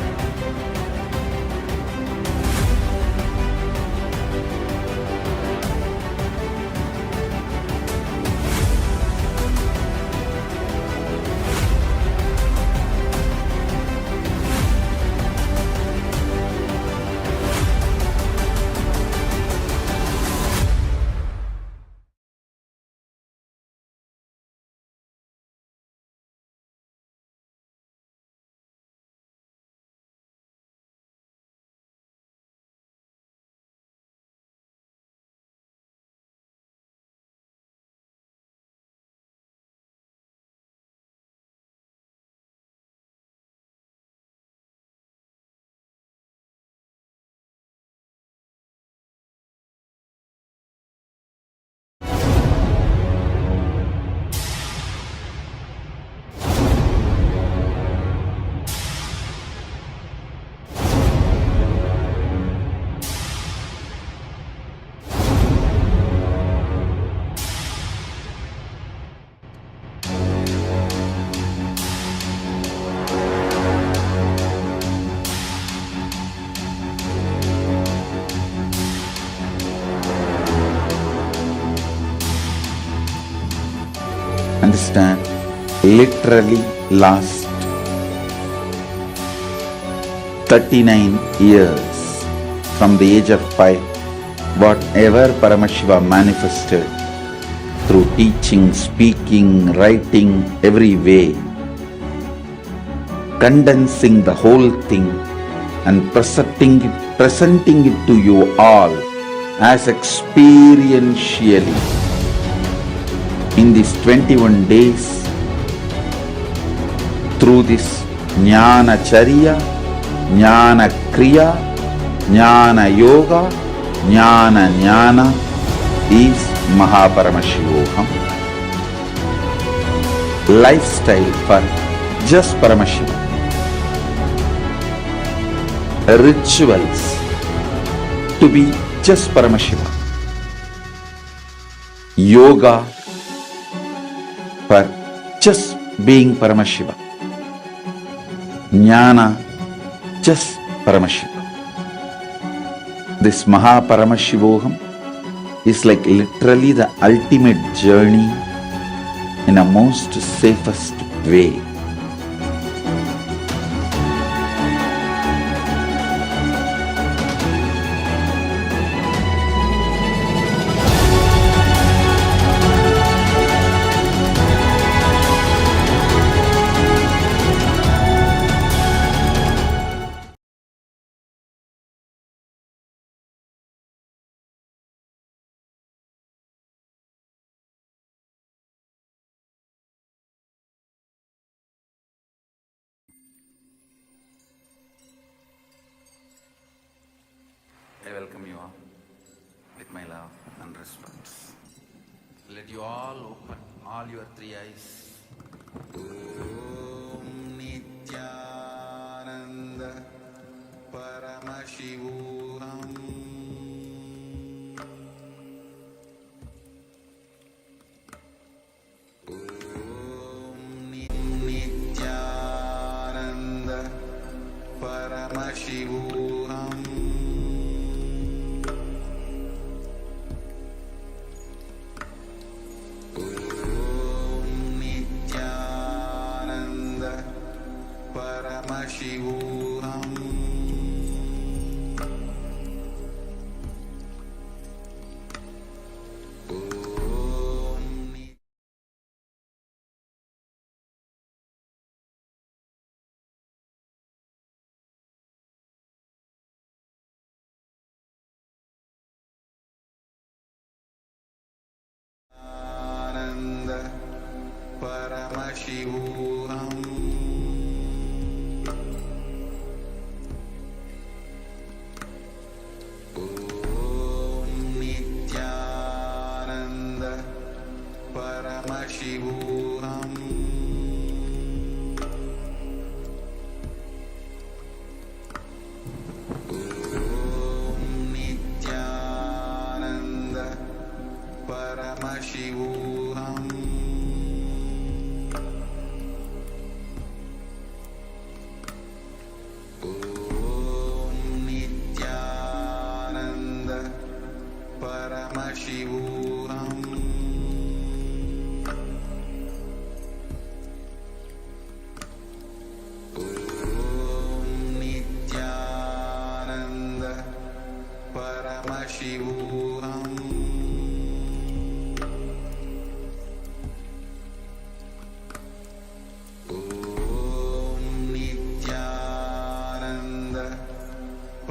Understand, literally last 39 years from the age of 5, whatever Paramashiva manifested through teaching, speaking, writing, every way, condensing the whole thing and presenting it to you all as experientially in these 21 days through this Jnana Charya, Jnana Kriya, Jnana Yoga, Jnana is Paramashivoham. Lifestyle for just Paramashivam. Rituals to be just Paramashivam. Yoga for just being Paramashiva. Jnana just Paramashiva. This Paramashivoham is like literally the ultimate journey in a most safest way. I welcome you all with my love and respect. Let you all open all your three eyes. Om Nithyananda Paramashivoham. Om Nithyananda Paramashivoham. Paramashivoham. Ananda Paramashivoham. Paramashivoham. Om Nithyananda Paramashivoham. Om Nithyananda Paramashivoham. Paramashivoham. Om Nithyananda Paramashivoham. Om Nithyananda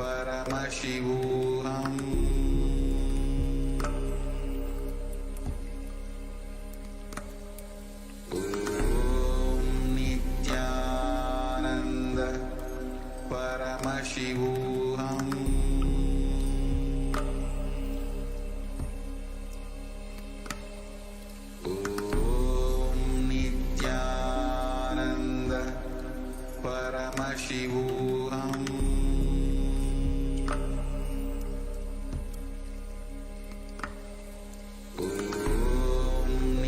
Paramashivoham. Paramashivoham. Om Nithyananda Paramashivoham. Om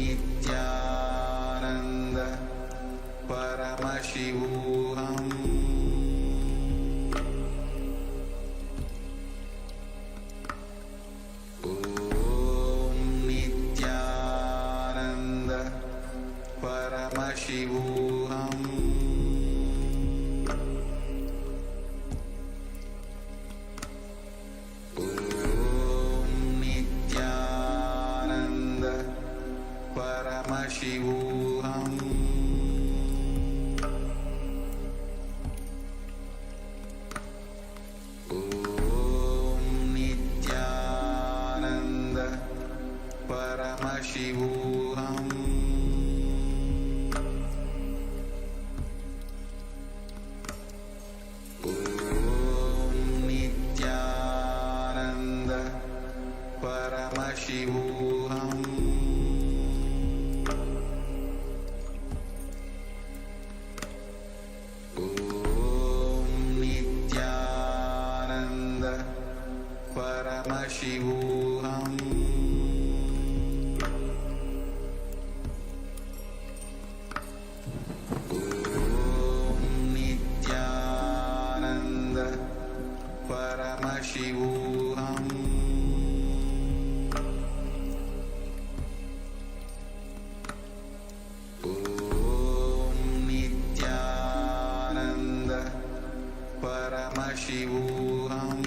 Nithyananda Paramashivoham. Paramashivoham. Om Nithyananda Paramashivoham. Om Nithyananda Paramashivoham. Paramashivoham. Om Nithyananda Paramashivoham.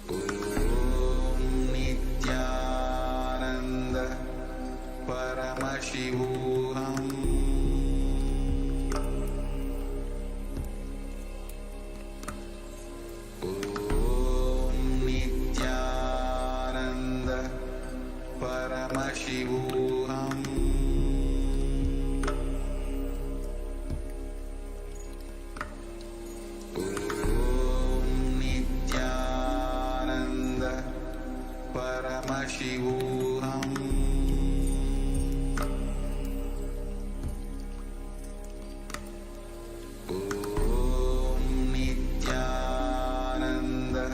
Om Nithyananda Paramashivoham. Om Nithyananda Paramashivoham. Om Nithyananda Paramashivoham. Om Nithyananda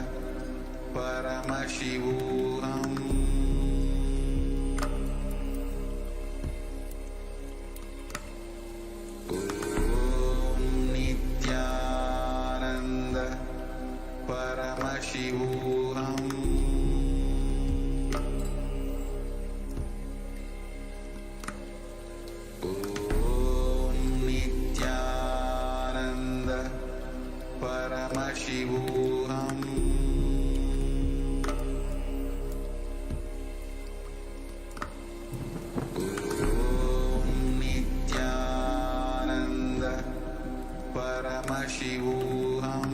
Paramashivoham. Om Nithyananda Paramashivoham. Om Nithyananda Paramashivoham. Om Nithyananda Paramashivoham.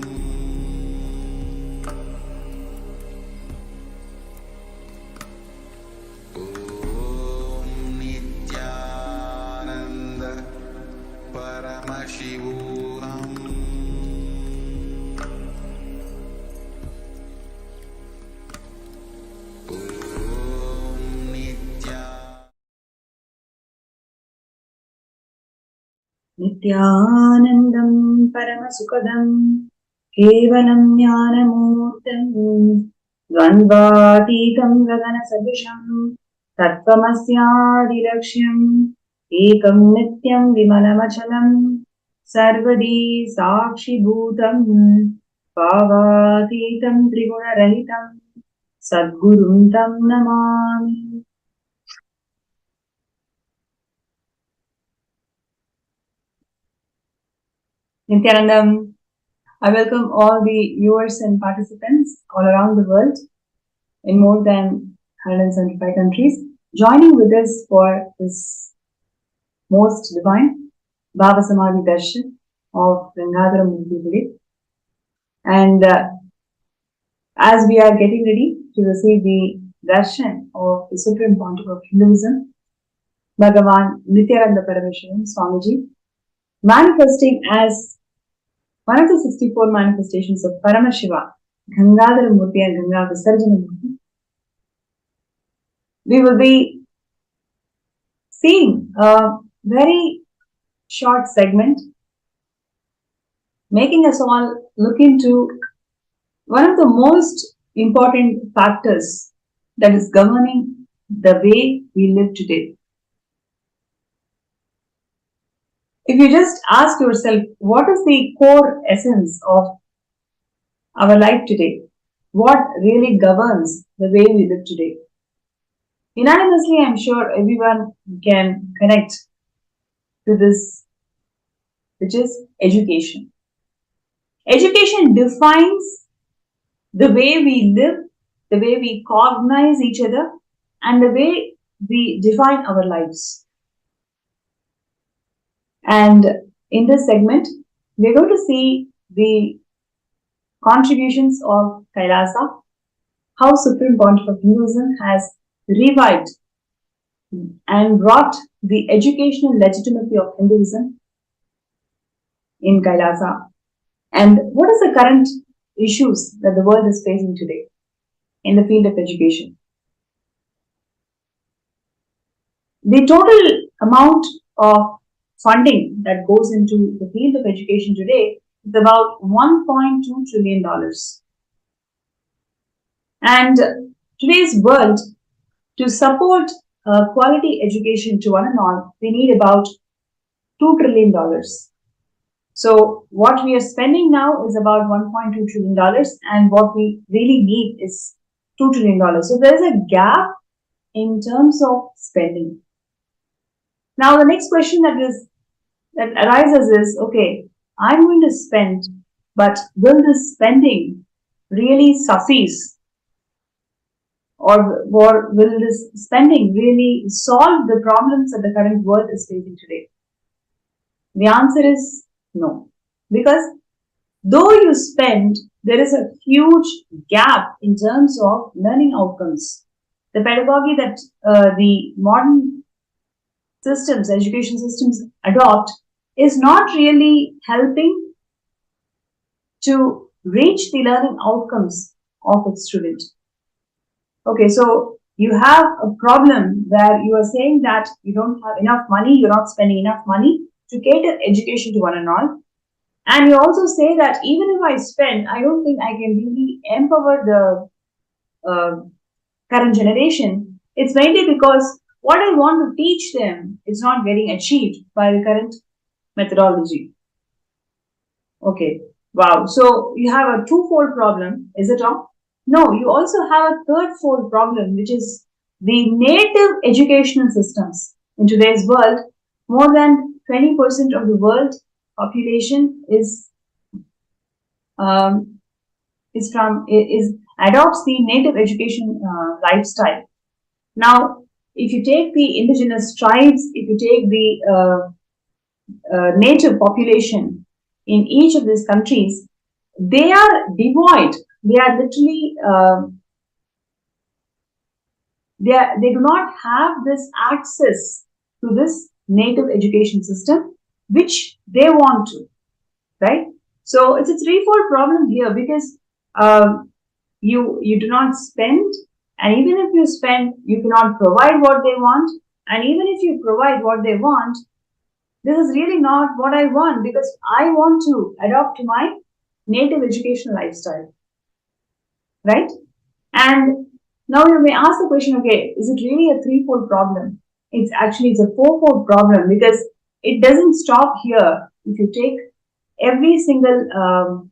Om Nithyananda Paramashivoham. Om Nithyanandam Paramasukadam Kevalam Jnanamurtam Dvandvatitam Gaganasabhisham Tattvamasyadirlakshyam Ekam Nityam Vimalamachalam Sarvadi Sakshibhutam Bhavatitam Trigunarahitam Sadgurum Tam Namami. Nithyanandam, I welcome all the viewers and participants all around the world in more than 175 countries joining with us for this most divine Bhava Samadhi Darshan of Gangadhara Murthy today. And as we are getting ready to receive the Darshan of the Supreme Pontiff of Hinduism, Bhagavan Nithyananda Paramashivam Swamiji, manifesting as one of the 64 manifestations of Paramashiva, Gangadhara Murthy and Ganga Visarjana Murthy, we will be seeing a very short segment making us all look into one of the most important factors that is governing the way we live today. If you just ask yourself, what is the core essence of our life today? What really governs the way we live today? Unanimously, I'm sure everyone can connect to this, which is education. Education defines the way we live, the way we cognize each other, and the way we define our lives. And in this segment, we're going to see the contributions of KAILASA, how Supreme Pontiff of Hinduism has revived and brought the educational legitimacy of Hinduism in KAILASA, and what is the current issues that the world is facing today in the field of education. The total amount of funding that goes into the field of education today is about $1.2 trillion. And today's world, to support quality education to one and all, we need about $2 trillion. So what we are spending now is about $1.2 trillion, and what we really need is $2 trillion. So there is a gap in terms of spending. Now the next question that arises is, okay, I'm going to spend, but will this spending really suffice? Or will this spending really solve the problems that the current world is facing today? The answer is no. Because though you spend, there is a huge gap in terms of learning outcomes. The pedagogy that the modern systems, education systems adopt is not really helping to reach the learning outcomes of its student. Okay, so you have a problem where you are saying that you don't have enough money, you're not spending enough money to cater education to one and all. And you also say that even if I spend, I don't think I can really empower the current generation. It's mainly because what I want to teach them is not getting achieved by the current methodology. Okay, wow. So you have a twofold problem. Is it wrong? No, you also have a third-fold problem, which is the native educational systems. In today's world, more than 20% of the world population adopts the native education lifestyle. Now, if you take the indigenous tribes, if you take the native population in each of these countries, they are devoid. They are literally they do not have this access to this native education system, which they want to, right? So it's a threefold problem here, because you do not spend, and even if you spend, you cannot provide what they want, and even if you provide what they want, this is really not what I want, because I want to adopt to my native educational lifestyle, right? And now you may ask the question, okay, is it really a threefold problem? It's a fourfold problem, because it doesn't stop here. If you take every single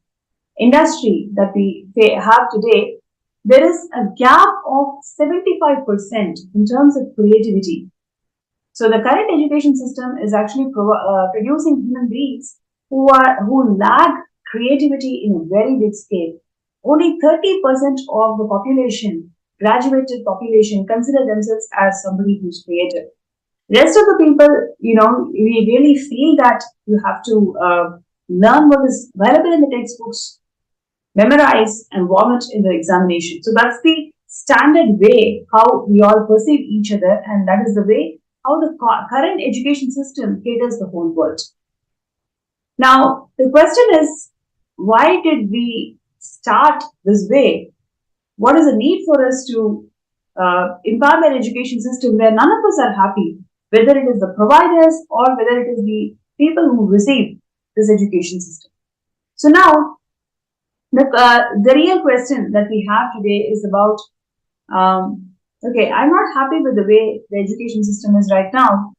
industry that we have today, there is a gap of 75% in terms of creativity. So the current education system is actually producing human beings who lack creativity in a very big scale. Only 30% of the population, graduated population, consider themselves as somebody who's creative. Rest of the people, we really feel that you have to learn what is available in the textbooks, memorize, and vomit in the examination. So that's the standard way how we all perceive each other, and that is the way how the current education system caters the whole world. Now, the question is, why did we start this way? What is the need for us to empower an education system where none of us are happy, whether it is the providers or whether it is the people who receive this education system? So now, the real question that we have today is about, okay, I'm not happy with the way the education system is right now.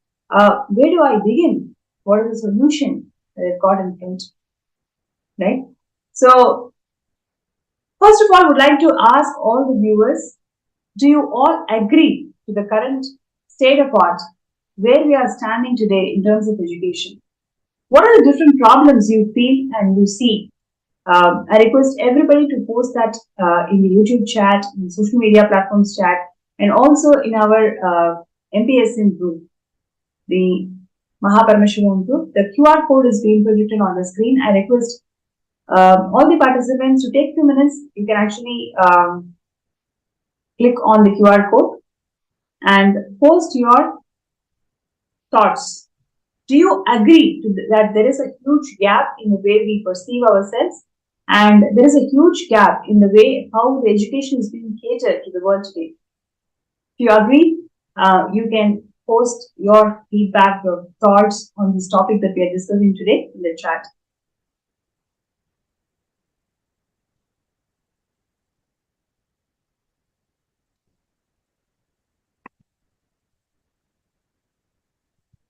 Where do I begin? What is the solution that I've got in front? Right? So, first of all, I would like to ask all the viewers, do you all agree to the current state of art where we are standing today in terms of education? What are the different problems you feel and you see? I request everybody to post that in the YouTube chat, in the social media platforms chat, and also in our MPSN group, the Paramashivoham group. The QR code is being projected on the screen. I request all the participants to take 2 minutes. You can actually click on the QR code and post your thoughts. Do you agree that there is a huge gap in the way we perceive ourselves? And there is a huge gap in the way how the education is being catered to the world today. If you agree, you can post your feedback, your thoughts on this topic that we are discussing today in the chat.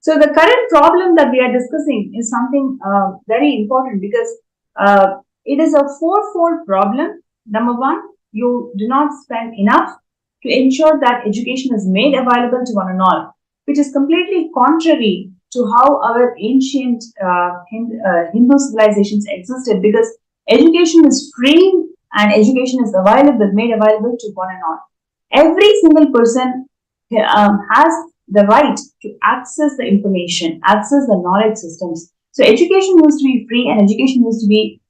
So the current problem that we are discussing is something very important because it is a fourfold problem. Number one, you do not spend enough to ensure that education is made available to one and all, which is completely contrary to how our ancient Hindu civilizations existed, because education is free and education is available, made available to one and all. Every single person has the right to access the information, access the knowledge systems. So education used to be free and education used to be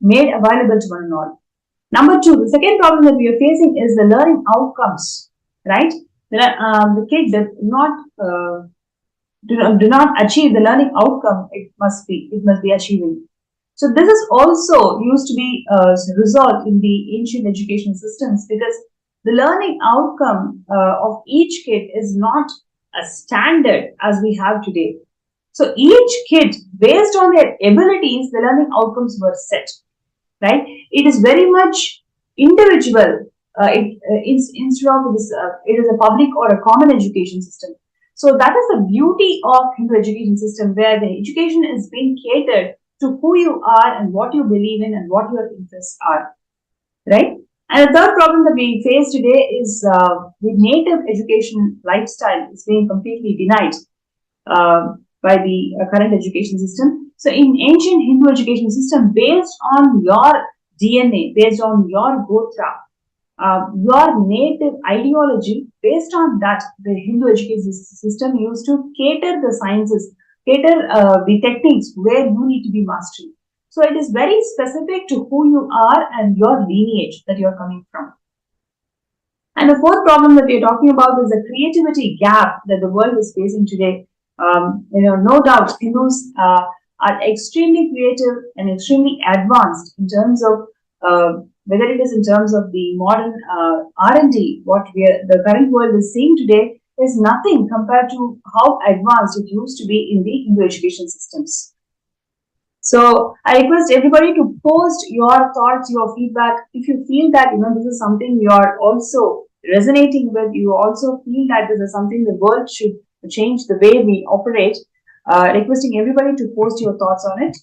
made available to one and all. Number two, the second problem that we are facing is the learning outcomes, right? The kid does not do not achieve the learning outcome it must be achieving. So this is also used to be resolved in the ancient education systems, because the learning outcome of each kid is not a standard as we have today. So each kid, based on their abilities, the learning outcomes were set, right? It is very much individual. Instead of this, it is a public or a common education system. So that is the beauty of Hindu education system, where the education is being catered to who you are and what you believe in and what your interests are, right? And the third problem that we face today is the native education lifestyle is being completely denied by the current education system. So in ancient Hindu education system, based on your DNA, based on your gotra, your native ideology, based on that, the Hindu education system used to cater the sciences, cater the techniques where you need to be mastery. So it is very specific to who you are and your lineage that you are coming from. And the fourth problem that we are talking about is the creativity gap that the world is facing today. No doubt, Hindus are extremely creative and extremely advanced in terms of whether it is in terms of the modern R&D. The current world is seeing today is nothing compared to how advanced it used to be in the Hindu education systems. So I request everybody to post your thoughts, your feedback. If you feel that this is something you are also resonating with, you also feel that this is something the world should change the way we operate, requesting everybody to post your thoughts on it.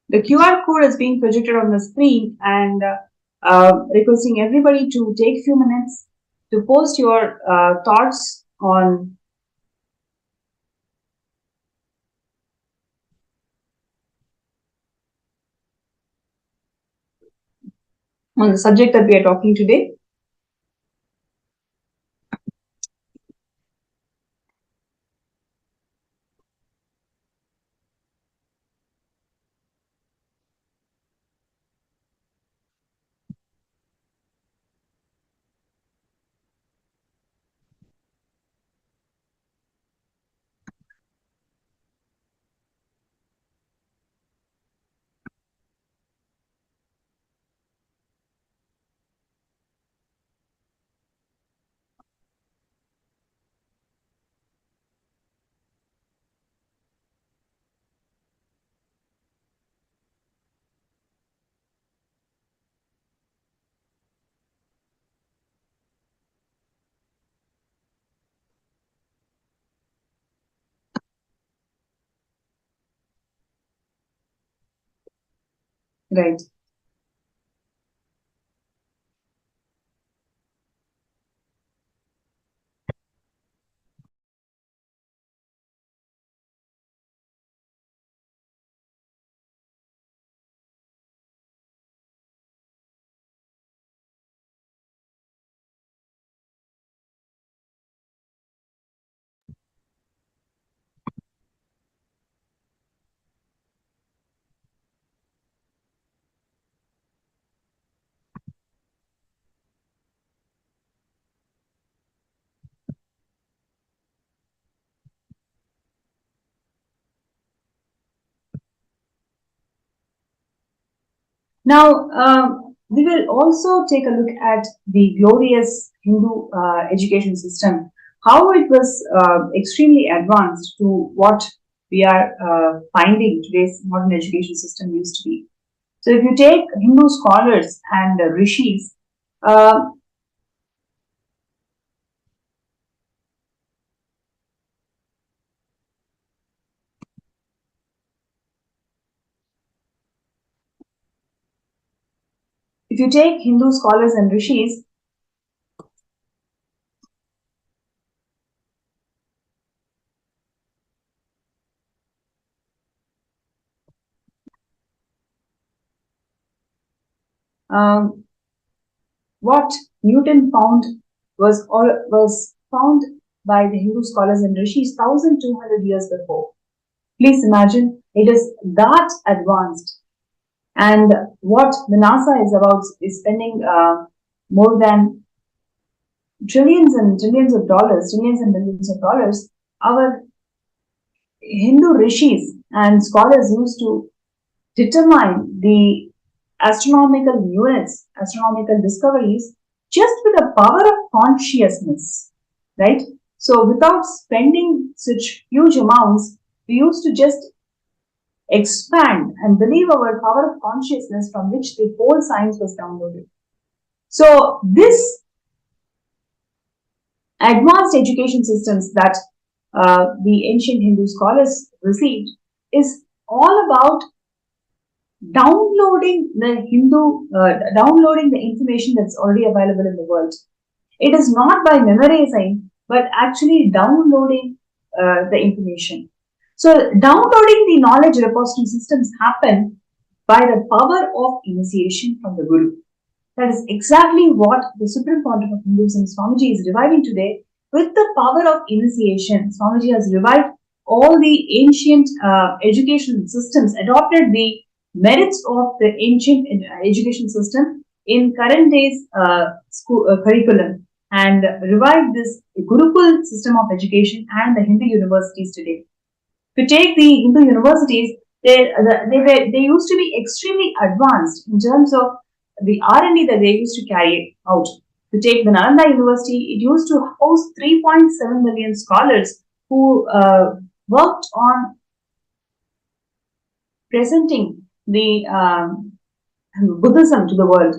The QR code is being projected on the screen, and requesting everybody to take a few minutes to post your thoughts on the subject that we are talking today. Right. Now, we will also take a look at the glorious Hindu education system, how it was extremely advanced to what we are finding today's modern education system used to be. So if you take Hindu scholars and rishis, if you take Hindu scholars and rishis, what Newton found was found by the Hindu scholars and rishis 1200 years before. Please imagine, it is that advanced. And what the NASA is about is spending more than trillions and trillions of dollars, trillions and billions of dollars. Our Hindu rishis and scholars used to determine the astronomical units, astronomical discoveries, just with the power of consciousness, right? So without spending such huge amounts, we used to just expand and believe our power of consciousness from which the whole science was downloaded. So this advanced education systems that the ancient Hindu scholars received is all about downloading the information that's already available in the world. It is not by memorizing, but actually downloading the information. So downloading the knowledge repository systems happen by the power of initiation from the Guru. That is exactly what the Supreme Pontiff of Hinduism, Swamiji, is reviving today. With the power of initiation, Swamiji has revived all the ancient education systems, adopted the merits of the ancient education system in current days school curriculum, and revived this Gurukul system of education and the Hindu universities today. To take the Hindu universities, they used to be extremely advanced in terms of the R&D that they used to carry out. To take the Nalanda University, it used to host 3.7 million scholars who worked on presenting the Buddhism to the world.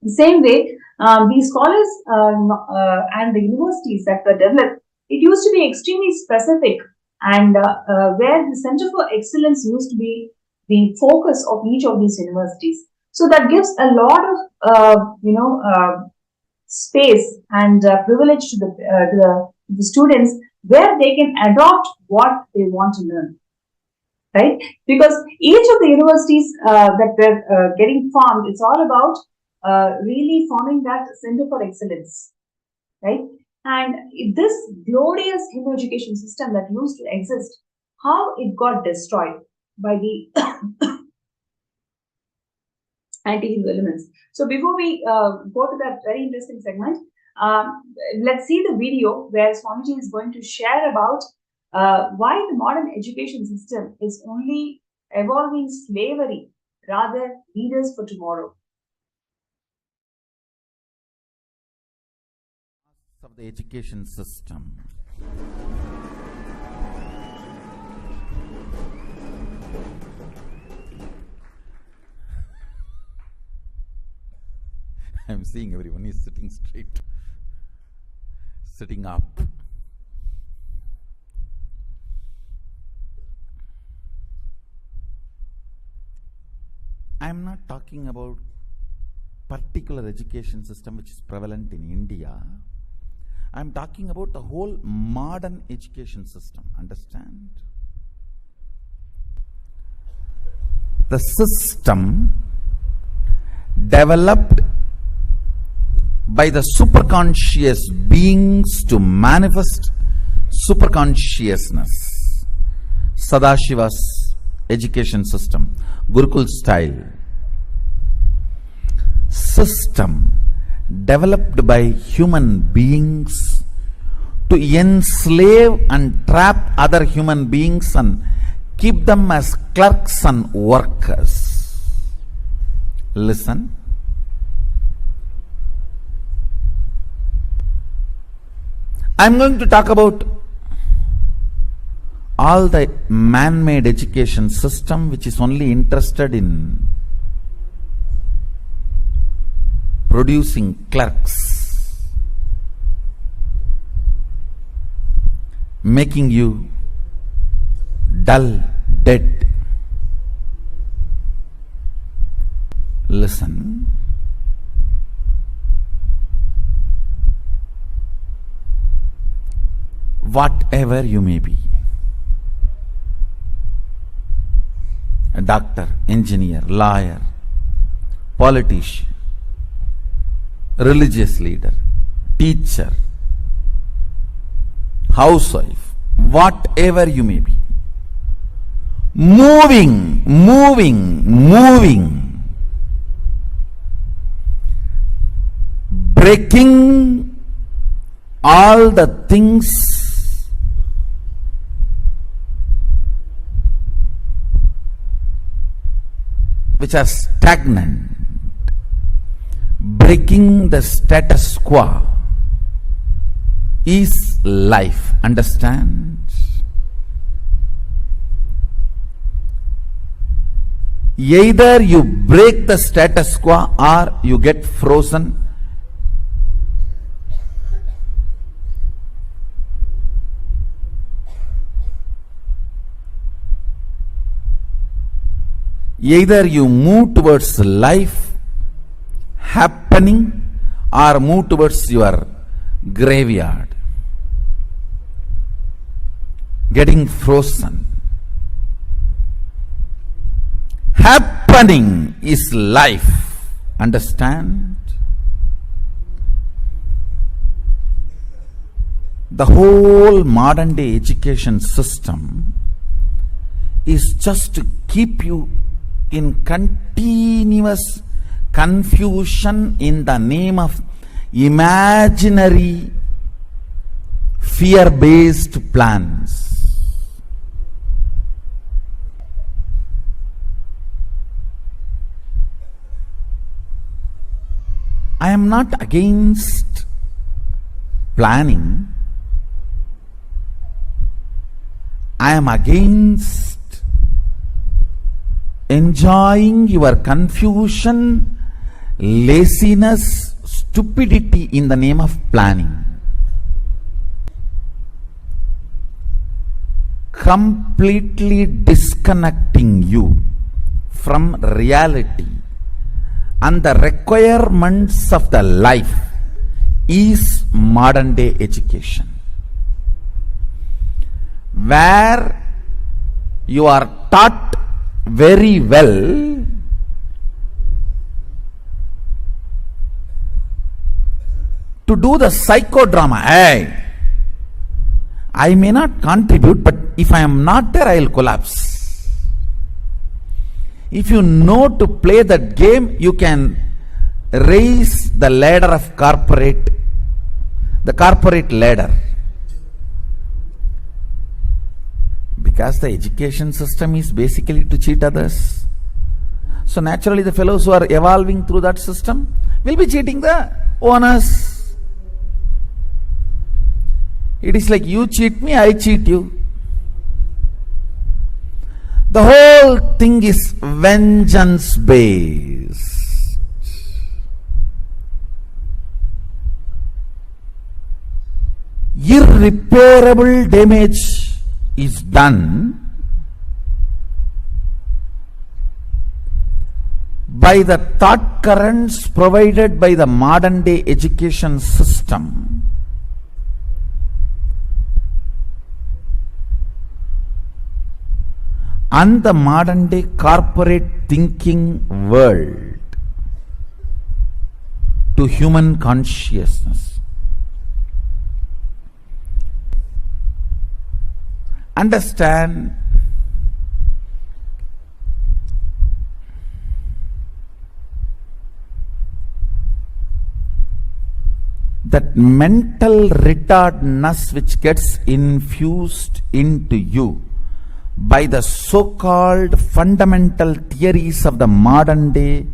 The same way, the scholars and the universities that were developed, it used to be extremely specific, and where the Center for Excellence used to be the focus of each of these universities. So that gives a lot of space and privilege to the students, where they can adopt what they want to learn, right? Because each of the universities that were getting formed, it's all about really forming that Center for Excellence, right? And this glorious Hindu education system that used to exist, how it got destroyed by the anti-Hindu elements. So before we go to that very interesting segment, let's see the video where Swamiji is going to share about why the modern education system is only evolving slavery, rather leaders for tomorrow. Of the education system. I'm seeing everyone is sitting straight, sitting up. I'm not talking about particular education system which is prevalent in India. I'm talking about the whole modern education system. Understand? The system developed by the superconscious beings to manifest superconsciousness. Sadashiva's education system, Gurukul style. System developed by human beings to enslave and trap other human beings and keep them as clerks and workers. Listen. I'm going to talk about all the man-made education system which is only interested in producing clerks, making you dull, dead. Listen. Whatever you may be, a doctor, engineer, lawyer, politician, religious leader, teacher, housewife, whatever you may be, moving, breaking all the things which are stagnant, breaking the status quo is life. Understand? Either you break the status quo or you get frozen. Either you move towards life happening or move towards your graveyard, getting frozen. Happening is life. Understand? The whole modern day education system is just to keep you in continuous confusion in the name of imaginary fear-based plans. I am not against planning. I am against enjoying your confusion, laziness, stupidity in the name of planning. Completely disconnecting you from reality and the requirements of the life is modern day education, where you are taught very well to do the psychodrama. Hey, I may not contribute, but if I am not there, I will collapse. If you know to play that game, you can raise the ladder of the corporate ladder. Because the education system is basically to cheat others. So naturally the fellows who are evolving through that system will be cheating the owners. It is like you cheat me, I cheat you. The whole thing is vengeance based. Irreparable damage is done by the thought currents provided by the modern day education system and the modern day corporate thinking world to human consciousness. Understand that mental retardness which gets infused into you by the so-called fundamental theories of the modern day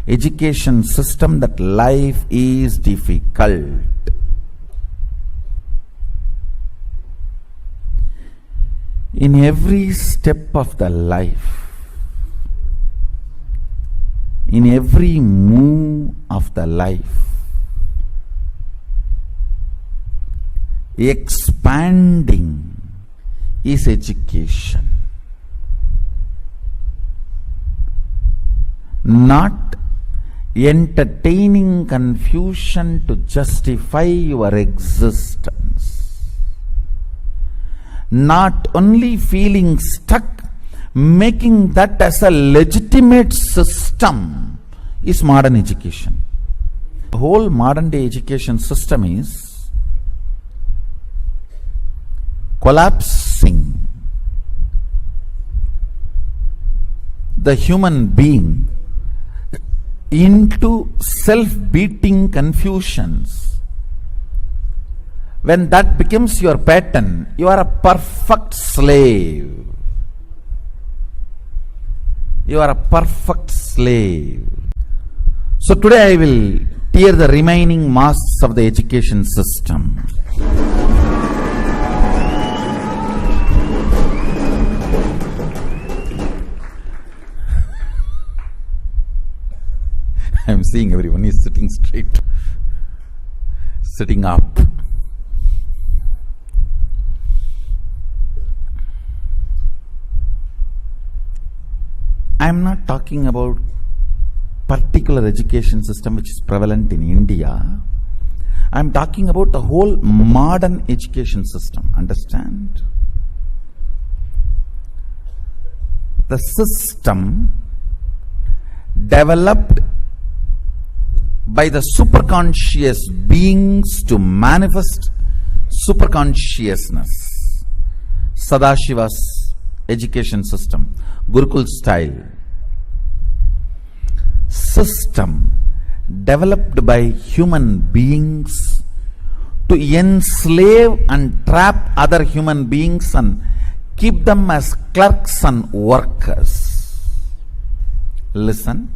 education system that life is difficult. In every step of the life, in every move of the life, expanding is education. Not entertaining confusion to justify your existence. Not only feeling stuck, making that as a legitimate system is modern education. The whole modern day education system is collapsing the human being into self-beating confusions. When that becomes your pattern, you are a perfect slave. You are a perfect slave. So today I will tear the remaining masks of the education system. I am seeing everyone is sitting straight, sitting up. I am not talking about particular education system which is prevalent in India. I am talking about the whole modern education system. Understand? The system developed by the superconscious beings to manifest superconsciousness. Sadashiva's education system, Gurukul style. System developed by human beings to enslave and trap other human beings and keep them as clerks and workers. Listen.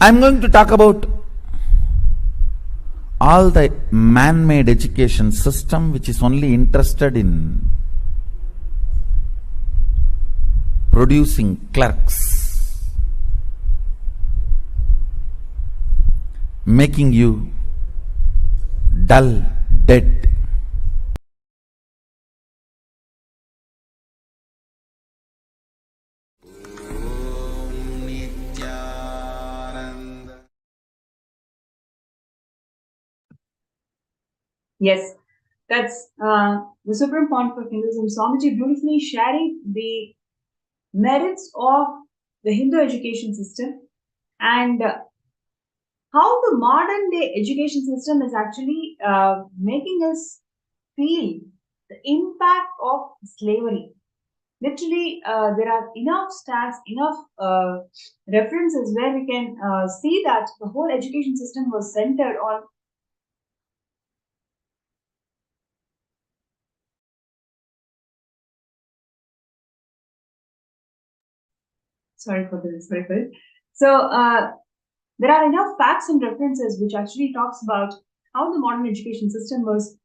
I am going to talk about all the man-made education system which is only interested in producing clerks, making you dull, dead. Yes, that's the supreme point of Hinduism. Swamiji beautifully sharing the merits of the Hindu education system and how the modern day education system is actually making us feel the impact of slavery. Literally, there are enough stats, enough references where we can see that the whole education system was centered on sorry for this. So there are enough facts and references which actually talks about how the modern education system was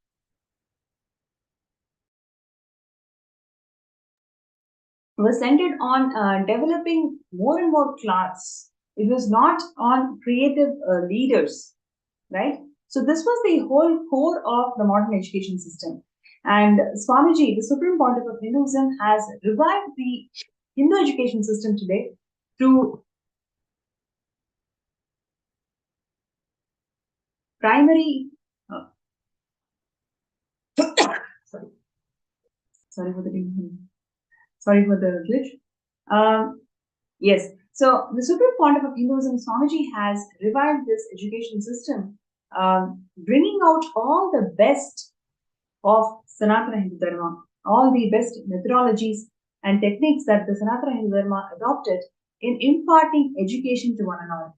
centered on developing more and more class. It was not on creative leaders, right? So this was the whole core of the modern education system. And Swamiji, the Supreme Pontiff of Hinduism, has revived the Hindu education system today through primary. Sorry for the glitch. Yes. So the Supreme Pontiff of Hinduism, Swamiji, has revived this education system, bringing out all the best of Sanatana Hindu Dharma, all the best methodologies and techniques that the Sanatana Hindu Dharma adopted in imparting education to one another.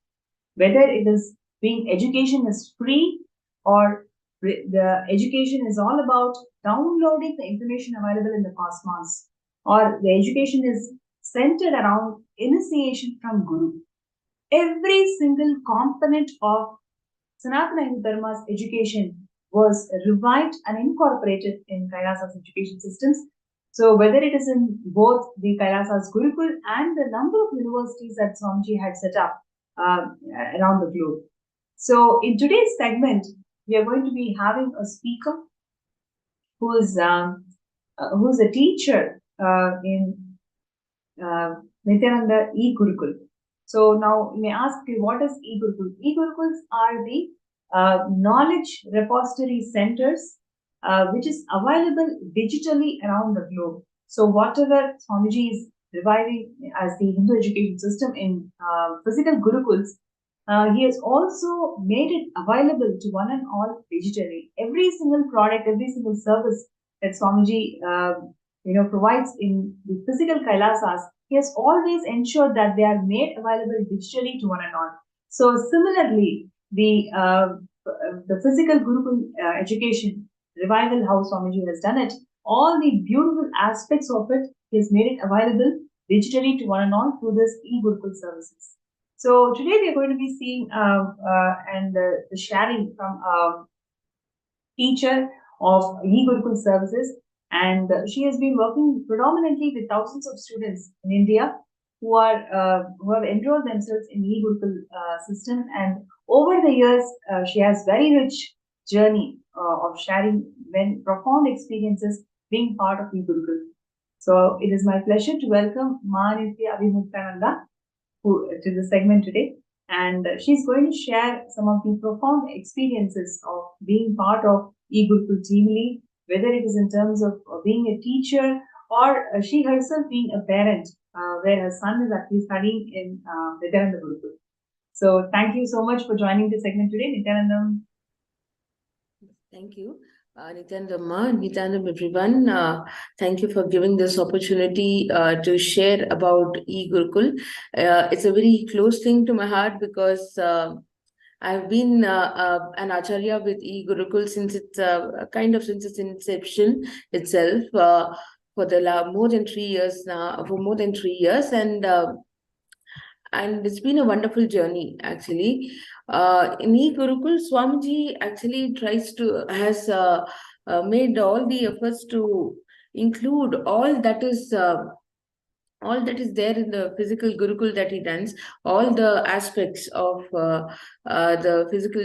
Whether it is being education is free or the education is all about downloading the information available in the cosmos, or the education is centered around initiation from Guru. Every single component of Sanatana Hindu Dharma's education was revived and incorporated in Kailasa's education systems. So whether it is in both the Kailasa's Gurukul and the number of universities that Swamiji had set up around the globe. So in today's segment, we are going to be having a speaker who's a teacher in Nithyananda E-Gurukul. So now you may ask, what is E-Gurukul? E-Gurukuls are the knowledge repository centers which is available digitally around the globe. So whatever Swamiji is reviving as the Hindu education system in physical Gurukuls, he has also made it available to one and all digitally. Every single product, every single service that Swamiji provides in the physical Kailasas, he has always ensured that they are made available digitally to one and all. So similarly, the physical Gurukul education revival, how Swamiji has done it, all the beautiful aspects of it, he has made it available digitally to one and all through this e-Gurukul services. So today we are going to be seeing the sharing from a teacher of e-Gurukul services, and she has been working predominantly with thousands of students in India who have enrolled themselves in e-Gurukul system, and over the years she has very rich journey of sharing profound experiences being part of e-Gurukul. So it is my pleasure to welcome Murthy Nithyananda to the segment today, and she's going to share some of the profound experiences of being part of e-Gurukul team lead, whether it is in terms of being a teacher or she herself being a parent, where her son is actually studying in Nithyananda Gurukul. So thank you so much for joining the segment today, Nithyanandam. Thank you. Nithyanandam, everyone. Thank you for giving this opportunity to share about e-Gurukul. It's a very close thing to my heart because I've been an acharya with e-Gurukul since since its inception itself for the more than 3 years now. For more than 3 years, and it's been a wonderful journey actually. In e-Gurukul, Swamiji actually has made all the efforts to include all that is there in the physical Gurukul that he runs, all the aspects of the physical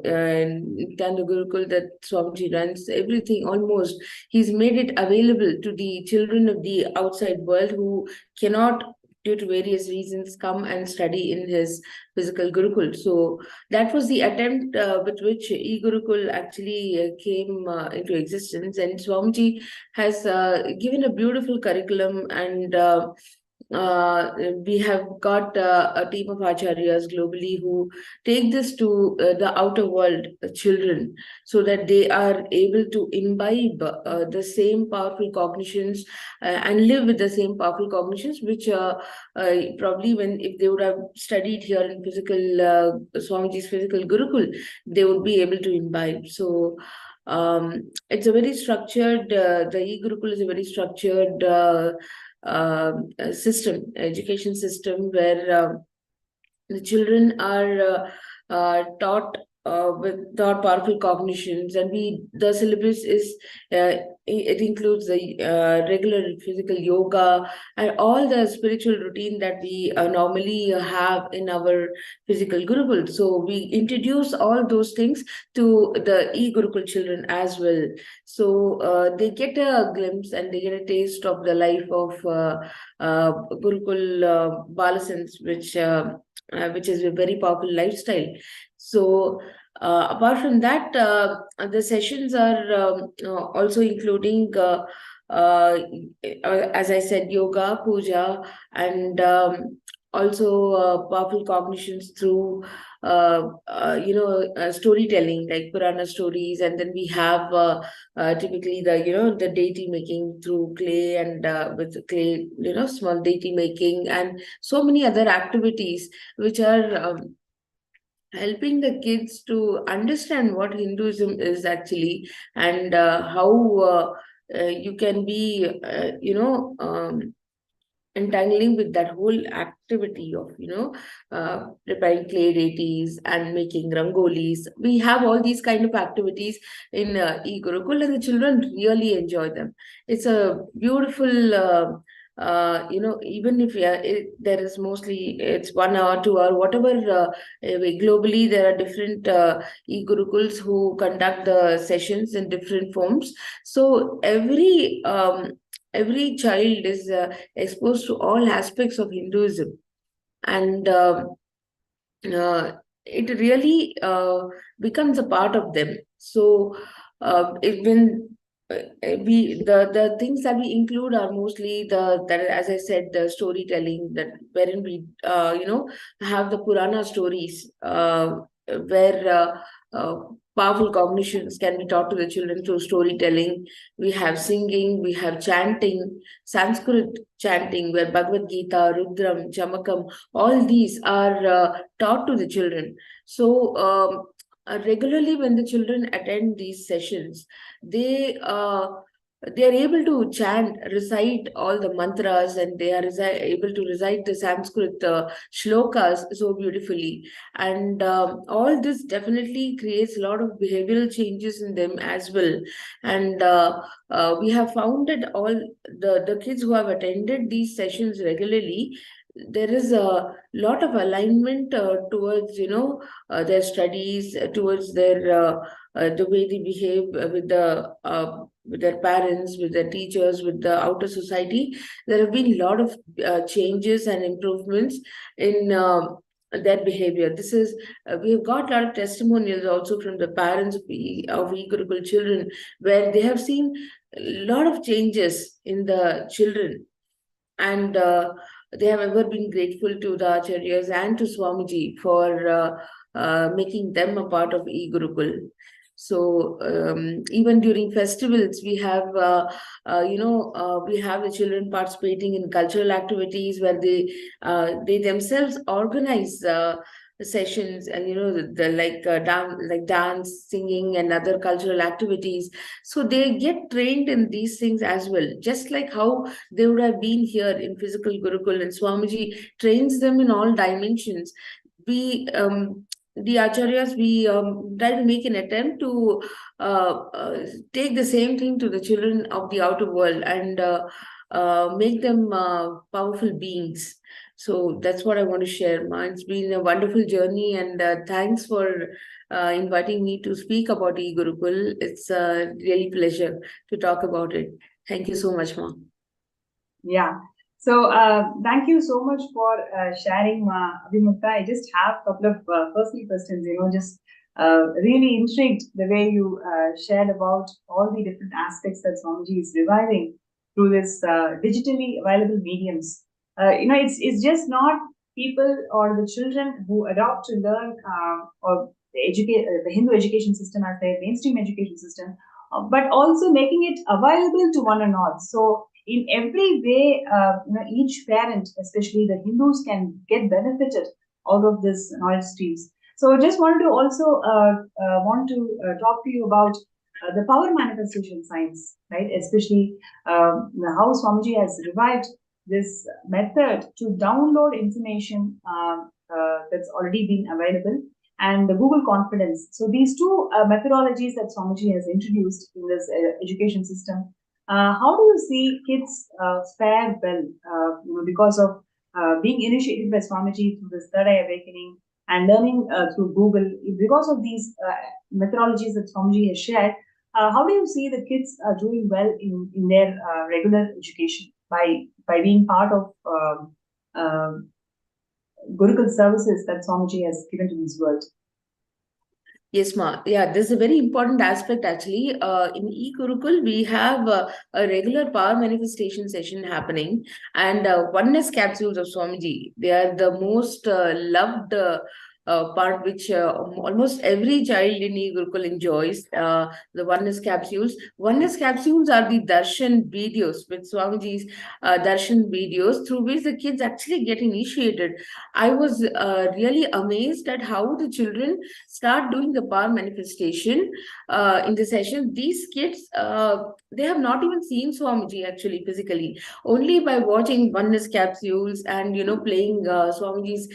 Nithyananda Gurukul that Swamiji runs, everything almost, he's made it available to the children of the outside world who cannot, due to various reasons, come and study in his physical Gurukul. So that was the attempt with which e-Gurukul actually came into existence. And Swamiji has given a beautiful curriculum, and we have got a team of acharyas globally who take this to the outer world children, so that they are able to imbibe the same powerful cognitions and live with the same powerful cognitions, which probably if they would have studied here in physical Swamiji's physical Gurukul, they would be able to imbibe. So it's a very structured, the e-Gurukul is a very structured education system, where the children are taught with powerful cognitions, and the syllabus is it includes the regular physical yoga and all the spiritual routine that we normally have in our physical Gurukul. So we introduce all those things to the e-Gurukul children as well. So they get a glimpse and they get a taste of the life of Gurukul Balasans, which is a very powerful lifestyle. So apart from that, the sessions are also including, as I said, yoga, puja, and also powerful cognitions through storytelling, like Purana stories, and then we have typically the deity making through clay, and with clay, small deity making, and so many other activities which are helping the kids to understand what Hinduism is actually, and how you can be, entangling with that whole activity of preparing clay deities and making rangolis. We have all these kind of activities in e-Gurukul, and the children really enjoy them. It's a beautiful even if there is mostly it's 1 hour, 2 hour, whatever. Globally there are different e-Gurukuls who conduct the sessions in different forms. So every child is exposed to all aspects of Hinduism, and it really becomes a part of them. So when the things that we include are mostly that, as I said, the storytelling, that wherein we have the Purana stories, where powerful cognitions can be taught to the children through storytelling. We have singing, we have chanting, Sanskrit chanting, where Bhagavad Gita, Rudram, Chamakam, all these are taught to the children. So regularly when the children attend these sessions, they are able to chant, recite all the mantras, and they are able to recite the Sanskrit shlokas so beautifully. And all this definitely creates a lot of behavioral changes in them as well. And we have found that all the kids who have attended these sessions regularly, there is a lot of alignment towards their studies, towards their the way they behave with their parents, with their teachers, with the outer society. There have been a lot of changes and improvements in their behavior. This is we have got a lot of testimonials also from the parents of e-Gurukul children, where they have seen a lot of changes in the children, and they have ever been grateful to the acharyas and to Swamiji for making them a part of e-Gurukul. So even during festivals, we have we have the children participating in cultural activities where they themselves organize sessions, and the dance, singing, and other cultural activities. So they get trained in these things as well, just like how they would have been here in physical Gurukul, and Swamiji trains them in all dimensions. We the acharyas, we try to make an attempt to take the same thing to the children of the outer world, and make them powerful beings. So that's what I want to share, Ma. It's been a wonderful journey, and thanks for inviting me to speak about e-Gurukul. It's a really pleasure to talk about it. Thank you so much, Ma. Yeah. So thank you so much for sharing, Abhimukta. I just have a couple of personal questions, just really intrigued the way you shared about all the different aspects that Swamiji is reviving through this digitally available mediums. It's just not people or the children who adopt to learn or the Hindu education system as their mainstream education system, but also making it available to one and all. So in every way, each parent, especially the Hindus, can get benefited out of this knowledge streams. So just wanted to also talk to you about the power manifestation science, right? Especially how Swamiji has revived this method to download information that's already been available, and the Google Confidence. So these two methodologies that Swamiji has introduced in this education system, how do you see kids fare well because of being initiated by Swamiji through this third eye awakening and learning through Google? Because of these methodologies that Swamiji has shared, how do you see the kids doing well in their regular education by being part of Gurukul services that Swamiji has given to this world? Yes, Ma. Yeah, this is a very important aspect actually. In e-Gurukul, we have a regular power manifestation session happening, and oneness capsules of Swamiji. They are the most loved part which almost every child in e-Gurukul enjoys, the oneness capsules. Oneness capsules are the Darshan videos, with Swamiji's Darshan videos, through which the kids actually get initiated. I was really amazed at how the children start doing the power manifestation in the session. These kids, they have not even seen Swamiji actually physically. Only by watching oneness capsules and playing Swamiji's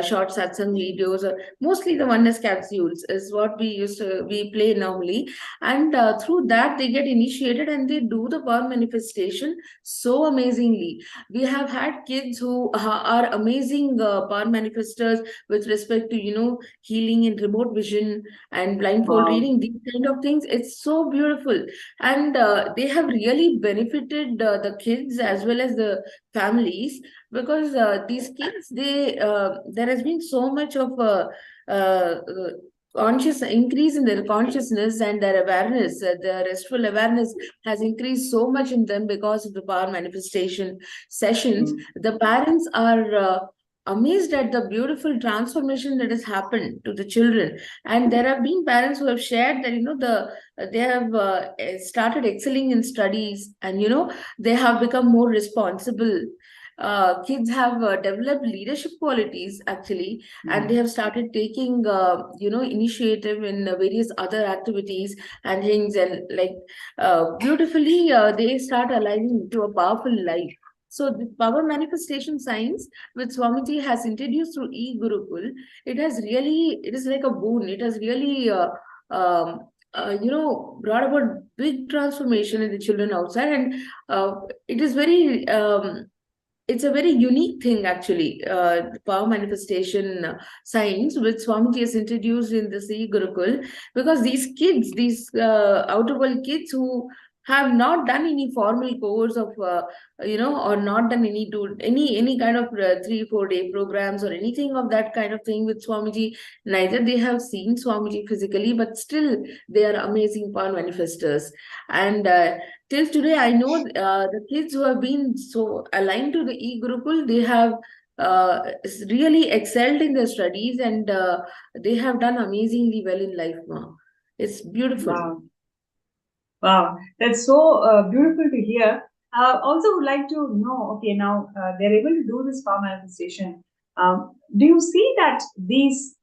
short satsang videos, or mostly the oneness capsules is what we play normally, and through that they get initiated and they do the power manifestation so amazingly. We have had kids who are amazing power manifestors with respect to healing in remote vision and blindfold Wow. reading, these kind of things. It's so beautiful, and they have really benefited the kids as well as the families, because these kids, there has been so much of uh, conscious increase in their consciousness and their awareness. The restful awareness has increased so much in them because of the power manifestation sessions. The parents are amazed at the beautiful transformation that has happened to the children, and there have been parents who have shared that they have started excelling in studies, and they have become more responsible. Kids have developed leadership qualities actually, and they have started taking initiative in various other activities and things, and like beautifully they start aligning to a powerful life. So the power manifestation science which Swamiji has introduced through e-Gurukul, it is like a boon. It has really brought about big transformation in the children outside, and it is very it's a very unique thing actually, the power manifestation science which Swamiji has introduced in the Sea Gurukul, because these kids, these outer world kids who have not done any formal course of or not done any kind of 3-4 day programs or anything of that kind of thing with Swamiji, neither they have seen Swamiji physically, but still they are amazing power manifestors. And till today, I know the kids who have been so aligned to the e-Gurukul, they have really excelled in their studies, and they have done amazingly well in life now. It's beautiful. Wow. Wow, that's so beautiful to hear. Also, would like to know, okay, now they're able to do this power manifestation. Do you see that these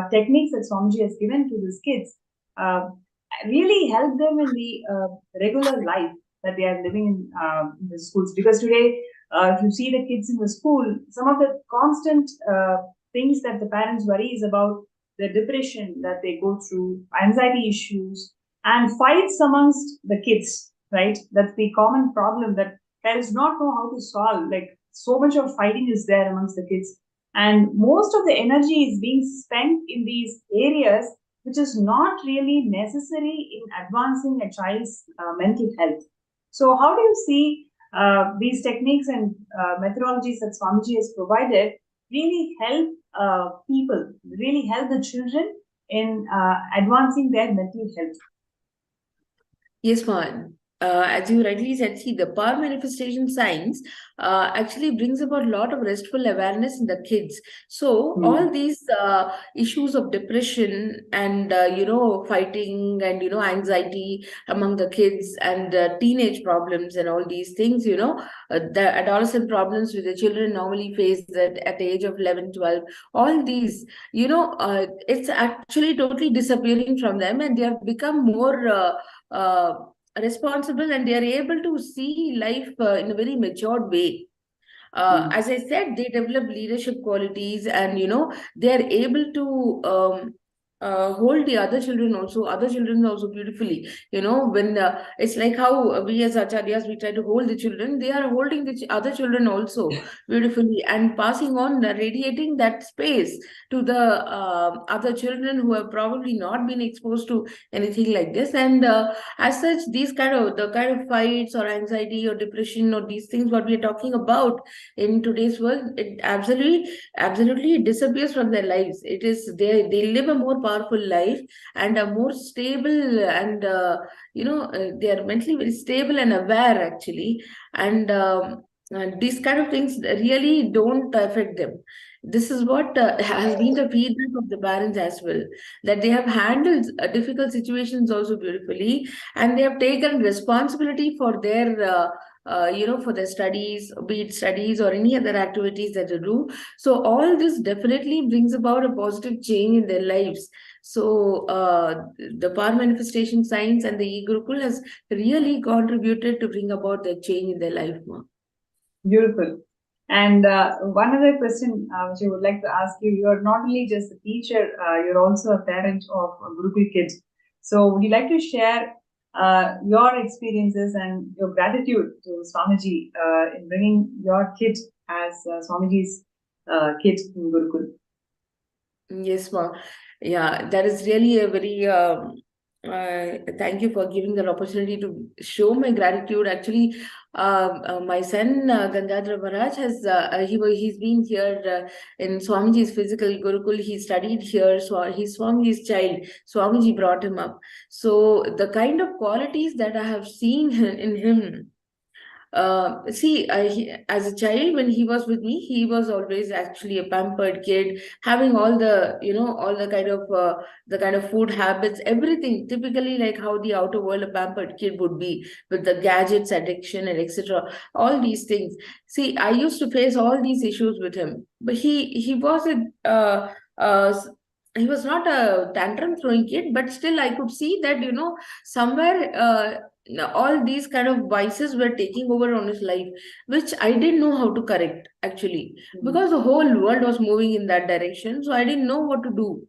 techniques that Swamiji has given to these kids really help them in the regular life that they are living in the schools? Because today, if you see the kids in the school, some of the constant things that the parents worry is about the depression that they go through, anxiety issues, and fights amongst the kids, right? That's the common problem that parents not know how to solve. Like, so much of fighting is there amongst the kids, and most of the energy is being spent in these areas, which is not really necessary in advancing a child's mental health. So how do you see these techniques and methodologies that Swamiji has provided really help people, really help the children in advancing their mental health? Yes, ma'am. As you rightly said, see, the power manifestation science actually brings about a lot of restful awareness in the kids. So all these issues of depression and fighting and anxiety among the kids, and teenage problems and all these things, the adolescent problems which the children normally face at the age of 11, 12, all these, it's actually totally disappearing from them, and they have become more responsible, and they are able to see life in a very matured way. As I said, they develop leadership qualities, and they are able to hold the other children also beautifully. When it's like how we as acharyas, we try to hold the children, they are holding the other children also beautifully, and passing on, radiating that space to the other children who have probably not been exposed to anything like this. And as such, the kind of fights or anxiety or depression or these things what we are talking about in today's world, it absolutely disappears from their lives. It is they live a more powerful life and a more stable, and they are mentally very stable and aware actually, and these kind of things really don't affect them. This is what has been the feedback of the parents as well, that they have handled difficult situations also beautifully, and they have taken responsibility for their for their studies, be it studies or any other activities that they do. So all this definitely brings about a positive change in their lives. So the power manifestation science and the e-Gurukul has really contributed to bring about the change in their life, Ma. Beautiful. And one other question which I would like to ask you: you're not only just a teacher, you're also a parent of a Gurukul kid. So would you like to share your experiences and your gratitude to Swamiji in bringing your kid as Swamiji's kid in Gurukul? Yes, Ma. Yeah, that is really a very thank you for giving that opportunity to show my gratitude. Actually, my son Gangadhara Maharaj has he's been here in Swamiji's physical Gurukul. He studied here, so he's Swamiji's child. Swamiji brought him up. So the kind of qualities that I have seen in him. As a child, when he was with me, he was always actually a pampered kid, having all the, all the kind of food habits, everything typically like how the outer world a pampered kid would be, with the gadgets addiction and etc. All these things. See, I used to face all these issues with him, but he was he was not a tantrum throwing kid, but still I could see that somewhere. All these kind of vices were taking over on his life, which I didn't know how to correct actually, because the whole world was moving in that direction. So I didn't know what to do.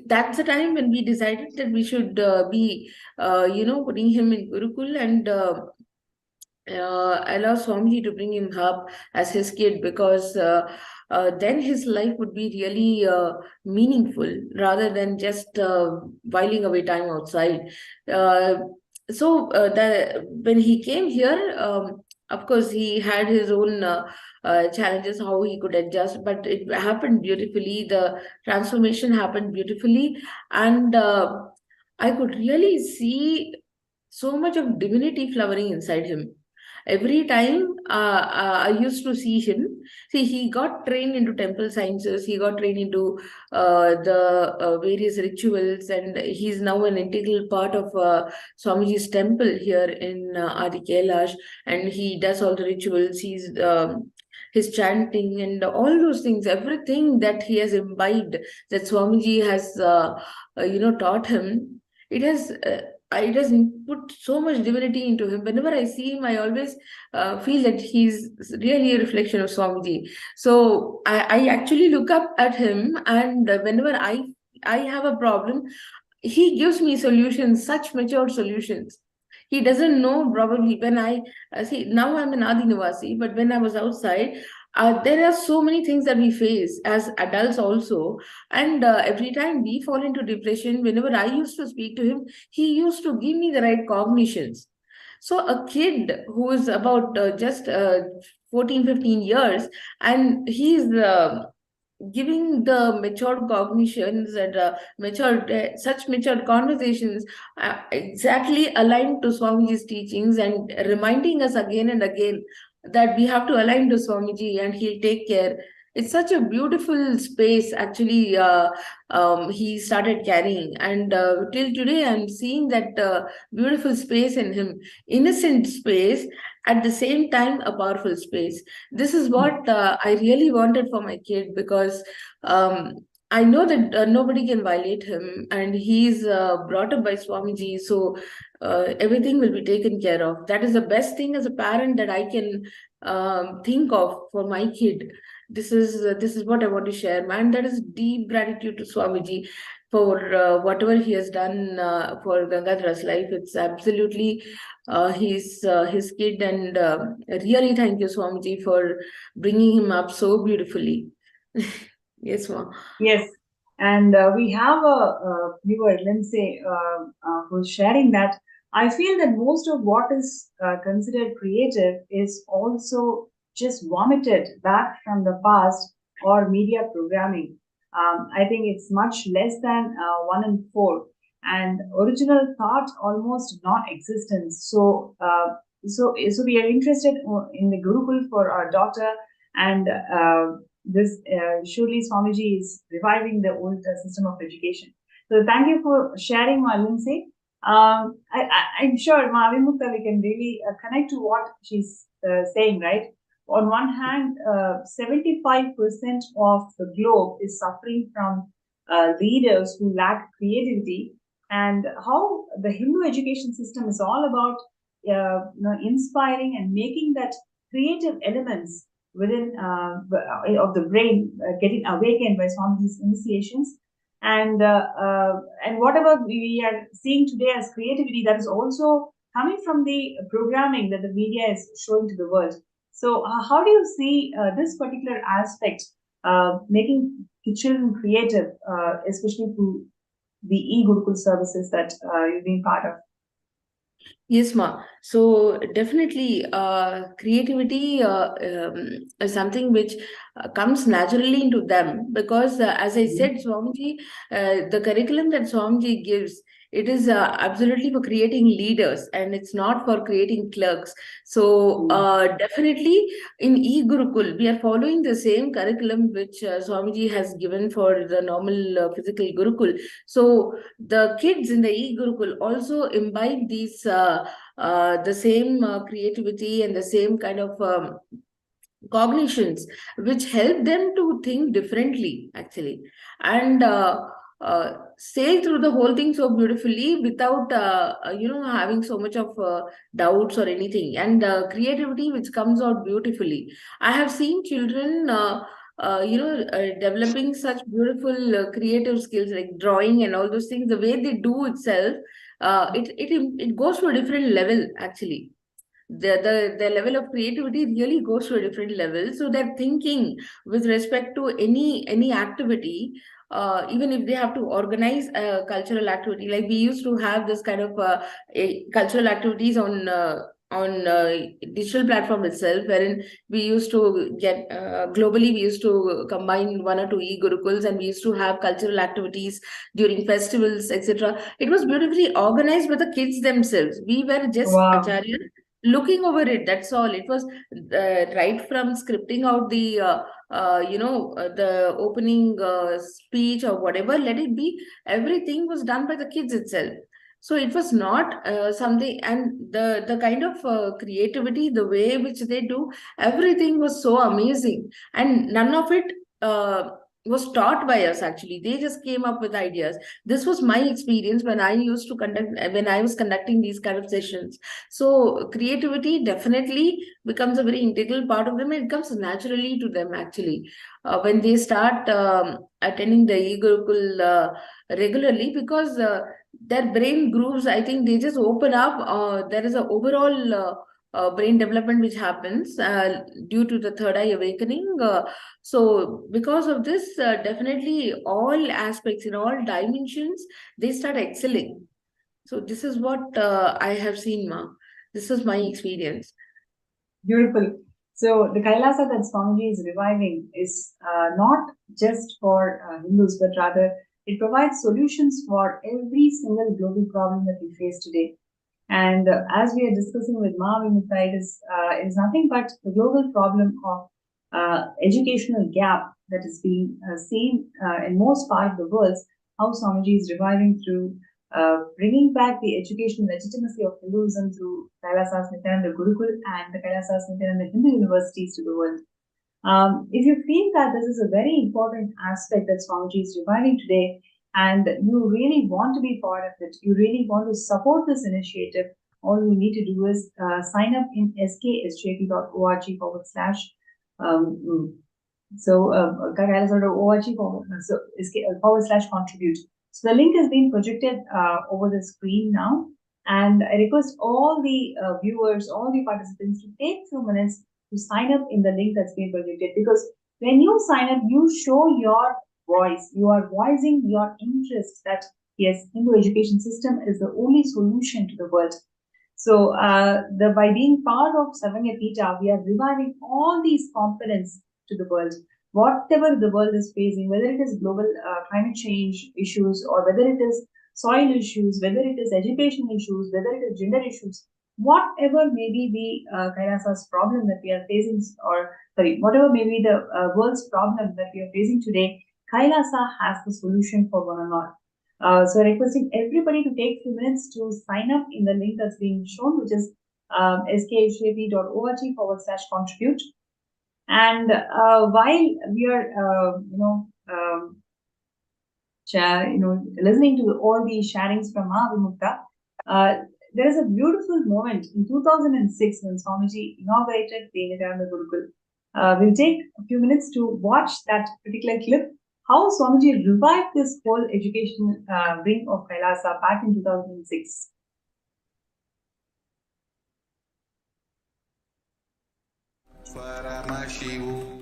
That's the time when we decided that we should be, putting him in Gurukul and allow Swamiji to bring him up as his kid, because then his life would be really meaningful rather than just whiling away time outside. When he came here, of course, he had his own challenges, how he could adjust, but it happened beautifully. The transformation happened beautifully, and I could really see so much of divinity flowering inside him. Every time I used to see him, see, he got trained into temple sciences, he got trained into the various rituals, and he's now an integral part of Swamiji's temple here in Adi Kailash, and he does all the rituals, his chanting and all those things, everything that he has imbibed, that Swamiji has, taught him, it has. It has put so much divinity into him. Whenever I see him, I always feel that he's really a reflection of Swamiji. So I actually look up at him, and whenever I have a problem, he gives me solutions, such mature solutions. He doesn't know probably when I see, now I'm an Adi Nivasi, but when I was outside, there are so many things that we face as adults also, and every time we fall into depression, whenever I used to speak to him, he used to give me the right cognitions. So a kid who is about just 14, 15 years, and he's giving the matured cognitions and such matured conversations exactly aligned to Swamiji's teachings, and reminding us again and again that we have to align to Swamiji and he'll take care. It's such a beautiful space actually he started carrying, and till today I'm seeing that beautiful space in him, innocent space, at the same time a powerful space. This is what I really wanted for my kid, because I know that nobody can violate him, and he's brought up by Swamiji, so everything will be taken care of. That is the best thing as a parent that I can think of for my kid. This is what I want to share, man. That is deep gratitude to Swamiji for whatever he has done for Gangadhara's life. It's absolutely his kid, and really thank you, Swamiji, for bringing him up so beautifully. Yes, ma'am. Yes, and we have a viewer, Lindsay, who's sharing that. I feel that most of what is considered creative is also just vomited back from the past or media programming. I think it's much less than 1 in 4, and original thought almost non-existent. So we are interested in the Gurukul for our daughter, and this surely Swamiji is reviving the old system of education. So thank you for sharing, Ma Lindsay. I'm sure, Ma Avimukta, we can really connect to what she's saying, right? On one hand, 75% of the globe is suffering from leaders who lack creativity, and how the Hindu education system is all about inspiring and making that creative elements within of the brain getting awakened by some of these initiations, and whatever we are seeing today as creativity, that is also coming from the programming that the media is showing to the world. So how do you see this particular aspect, making children creative, especially through the e-Gurukul services that you've been part of? Yes, ma. So definitely, creativity is something which comes naturally into them, because, as I said, Swamiji, the curriculum that Swamiji gives, it is absolutely for creating leaders, and it's not for creating clerks. So definitely in e-Gurukul, we are following the same curriculum which Swamiji has given for the normal physical Gurukul. So the kids in the e-Gurukul also imbibe these the same creativity and the same kind of cognitions, which help them to think differently, actually, and sail through the whole thing so beautifully without having so much of doubts or anything, and creativity which comes out beautifully. I have seen children developing such beautiful creative skills like drawing and all those things. The way they do itself, it goes to a different level, actually. The level of creativity really goes to a different level. So they're thinking with respect to any activity, even if they have to organize a cultural activity. Like we used to have this kind of cultural activities on digital platform itself, wherein we used to get globally, we used to combine 1 or 2 e-Gurukuls, and we used to have cultural activities during festivals, etc. It was beautifully organized by the kids themselves. We were just Acharya looking over it, that's all. It was right from scripting out the the opening speech or whatever, let it be, everything was done by the kids itself. So it was not something, and the kind of creativity, the way which they do, everything was so amazing, and none of it was taught by us, actually. They just came up with ideas. This was my experience when I was conducting these kind of sessions. So creativity definitely becomes a very integral part of them, and it comes naturally to them, actually, when they start attending the e-Gurukul regularly, because their brain grooves, I think, they just open up. There is an overall brain development which happens due to the third eye awakening. So because of this, definitely all aspects, in all dimensions, they start excelling. So this is what I have seen, ma. This is my experience. Beautiful. So the Kailasa that Swamiji is reviving is not just for Hindus, but rather it provides solutions for every single global problem that we face today. And as we are discussing with Ma Avimukta, it is nothing but the global problem of educational gap that is being seen in most part of the world, how Swamiji is reviving through bringing back the educational legitimacy of Hinduism through KAILASA's Nithyananda Gurukul and the KAILASA's Nithyananda Hindu universities to the world. If you feel that this is a very important aspect that Swamiji is reviving today, and you really want to be part of it, you really want to support this initiative, all you need to do is sign up in sksjp.org /contribute. So the link has been projected over the screen now, and I request all the viewers, all the participants to take 2 minutes to sign up in the link that's been projected, because when you sign up, you show your voice, you are voicing your interest that yes, Hindu education system is the only solution to the world. So by being part of Savanya Pita, we are reviving all these components to the world. Whatever the world is facing, whether it is global climate change issues, or whether it is soil issues, whether it is education issues, whether it is gender issues, whatever may be the Kailasa's problem that we are facing, whatever may be the world's problem that we are facing today, Kailasa has the solution for one and all. So requesting everybody to take 2 minutes to sign up in the link that's being shown, which is skhap.org/contribute. And while we are, listening to all the sharings from Mahavimukta, there is a beautiful moment in 2006 when Swamiji inaugurated the Nithyananda Gurukul. We'll take a few minutes to watch that particular clip, how Swamiji revived this whole education wing of Kailasa back in 2006. Paramashivoham.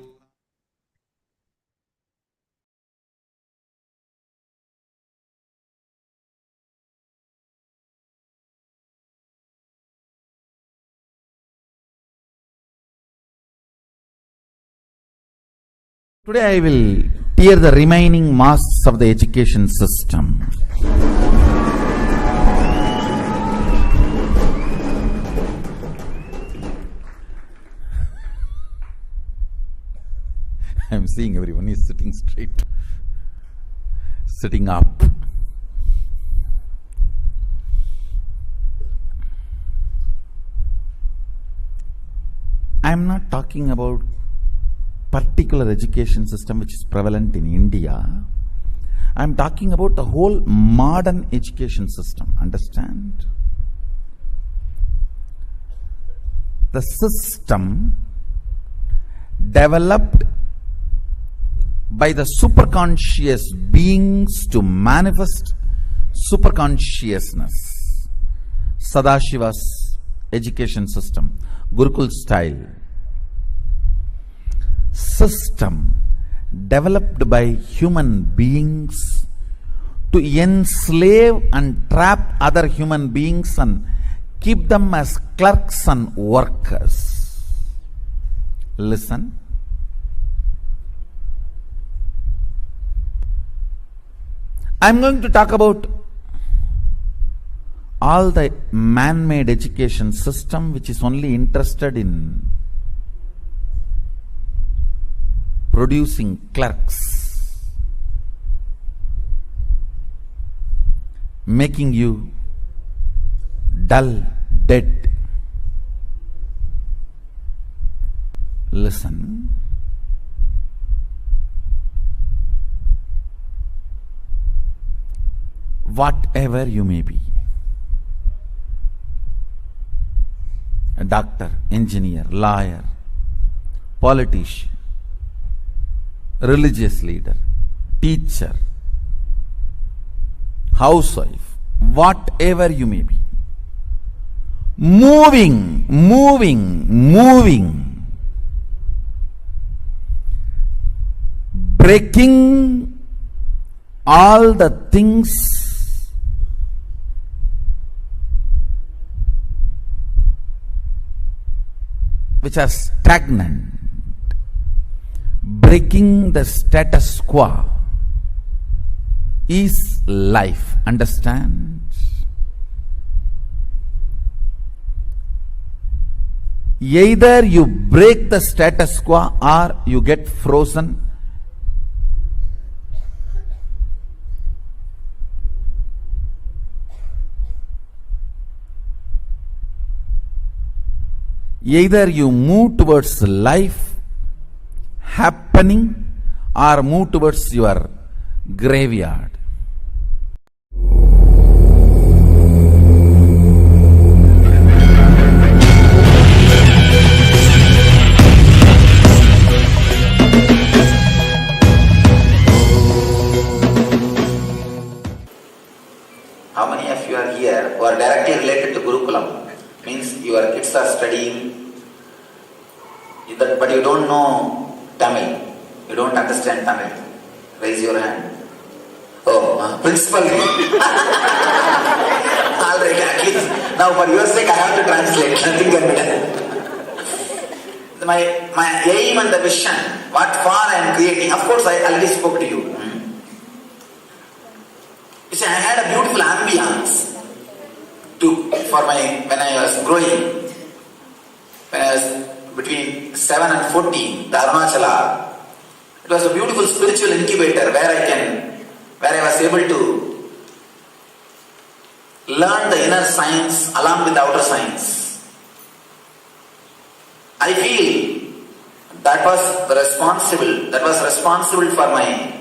Today I will tear the remaining masks of the education system. I am seeing everyone is sitting straight, sitting up. I am not talking about particular education system which is prevalent in India. I am talking about the whole modern education system. Understand? The system developed by the superconscious beings to manifest superconsciousness. Sadashiva's education system, Gurukul style. System developed by human beings to enslave and trap other human beings and keep them as clerks and workers. Listen. I am going to talk about all the man-made education system which is only interested in producing clerks, making you dull, dead. Listen. Whatever you may be, a doctor, engineer, lawyer, politician, religious leader, teacher, housewife, whatever you may be, moving, breaking all the things which are stagnant, breaking the status quo is life. Understand? Either you break the status quo or you get frozen. Either you move towards life happening or move towards your graveyard. How many of you are here who are directly related to Gurukulam? Means your kids are studying, but you don't know Tamil. You don't understand Tamil. Raise your hand. Oh, principal. All right, at least. Now for your sake I have to translate. Nothing can be done. My aim and the vision, what for I am creating, of course I already spoke to you. You see, I had a beautiful ambience to when I was growing, when I was between 7 and 14, the Arunachala, it was a beautiful spiritual incubator where I was able to learn the inner science along with the outer science. I feel that was responsible for my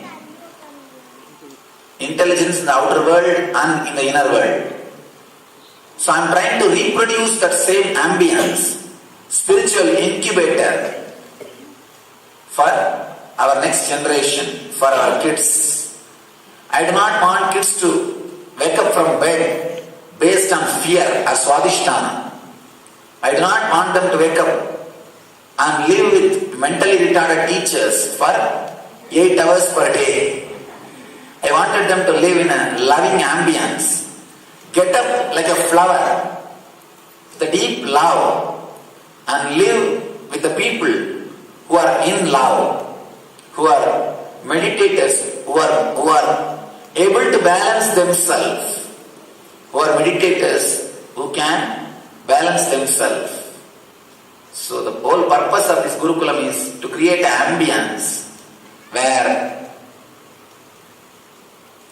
intelligence in the outer world and in the inner world. So I am trying to reproduce that same ambience, spiritual incubator for our next generation, for our kids. I do not want kids to wake up from bed based on fear or swadhisthana. I do not want them to wake up and live with mentally retarded teachers for 8 hours per day. I wanted them to live in a loving ambience. Get up like a flower, the deep love, and live with the people who are in love, who are meditators, who are able to balance themselves, who are meditators who can balance themselves. So the whole purpose of this Gurukulam is to create an ambience where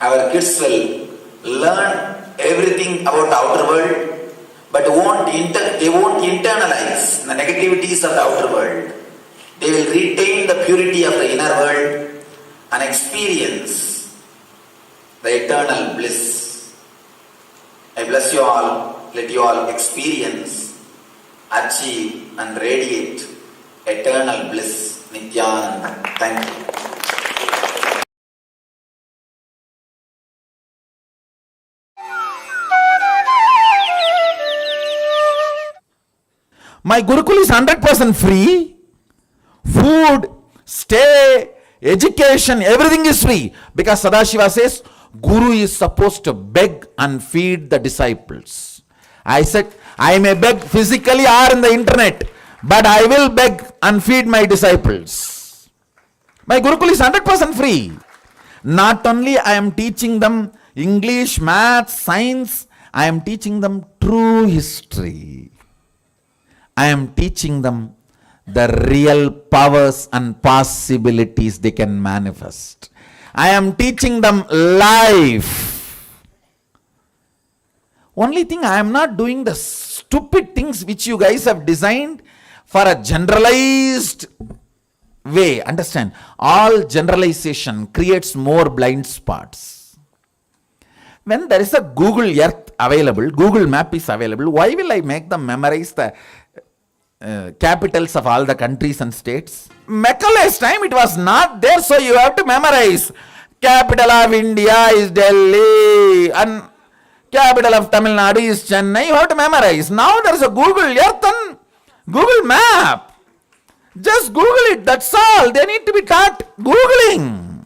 our kids will learn everything about the outer world, but they won't internalize the negativities of the outer world. They will retain the purity of the inner world and experience the eternal bliss. I bless you all. Let you all experience, achieve and radiate eternal bliss. Nithyananda. Thank you. My Gurukul is 100% free. Food, stay, education, everything is free. Because Sadashiva says, Guru is supposed to beg and feed the disciples. I said, I may beg physically or in the internet, but I will beg and feed my disciples. My Gurukul is 100% free. Not only I am teaching them English, maths, science, I am teaching them true history. I am teaching them the real powers and possibilities they can manifest. I am teaching them life. Only thing, I am not doing the stupid things which you guys have designed for a generalized way. Understand? All generalization creates more blind spots. When there is a Google Earth available, Google Map is available, why will I make them memorize the capitals of all the countries and states? Macaulay's time it was not there, so you have to memorize. Capital of India is Delhi and capital of Tamil Nadu is Chennai. You have to memorize. Now there is a Google Earth and Google Map. Just Google it, that's all. They need to be taught Googling.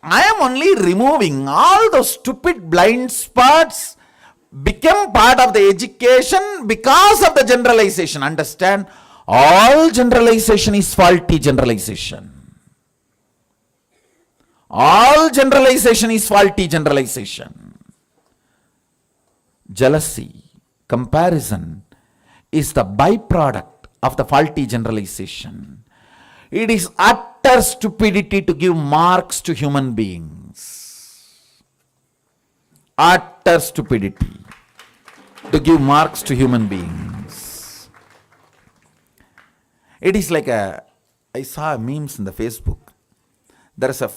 I am only removing all those stupid blind spots become part of the education because of the generalization. Understand? All generalization is faulty generalization. All generalization is faulty generalization. Jealousy, comparison is the byproduct of the faulty generalization. It is utter stupidity to give marks to human beings. Utter stupidity to give marks to human beings. It is like I saw memes in the Facebook. There is a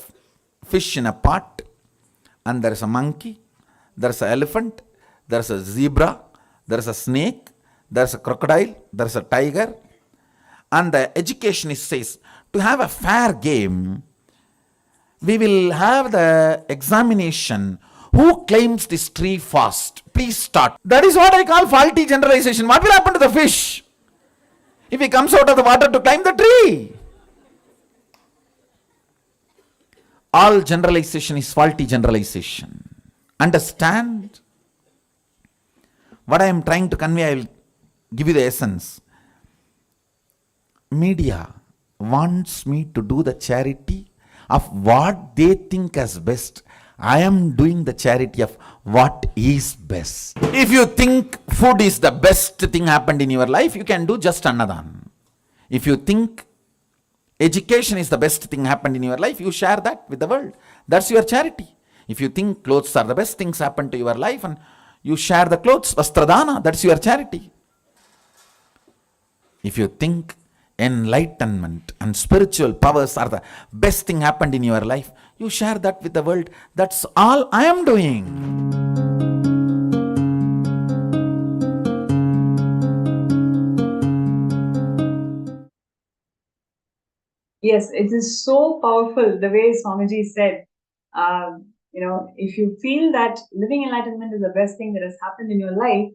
fish in a pot, and there is a monkey, there is an elephant, there is a zebra, there is a snake, there is a crocodile, there is a tiger. And the educationist says, to have a fair game, we will have the examination. Who claims this tree first? Please start. That is what I call faulty generalization. What will happen to the fish if he comes out of the water to climb the tree? All generalization is faulty generalization. Understand? What I am trying to convey, I will give you the essence. Media wants me to do the charity of what they think as best. I am doing the charity of what is best. If you think food is the best thing happened in your life, you can do just annadan. If you think education is the best thing happened in your life, you share that with the world. That's your charity. If you think clothes are the best things happened to your life and you share the clothes, vastradana, that's your charity. If you think enlightenment and spiritual powers are the best thing happened in your life, you share that with the world. That's all I am doing. Yes, it is so powerful the way Swamiji said, if you feel that living enlightenment is the best thing that has happened in your life,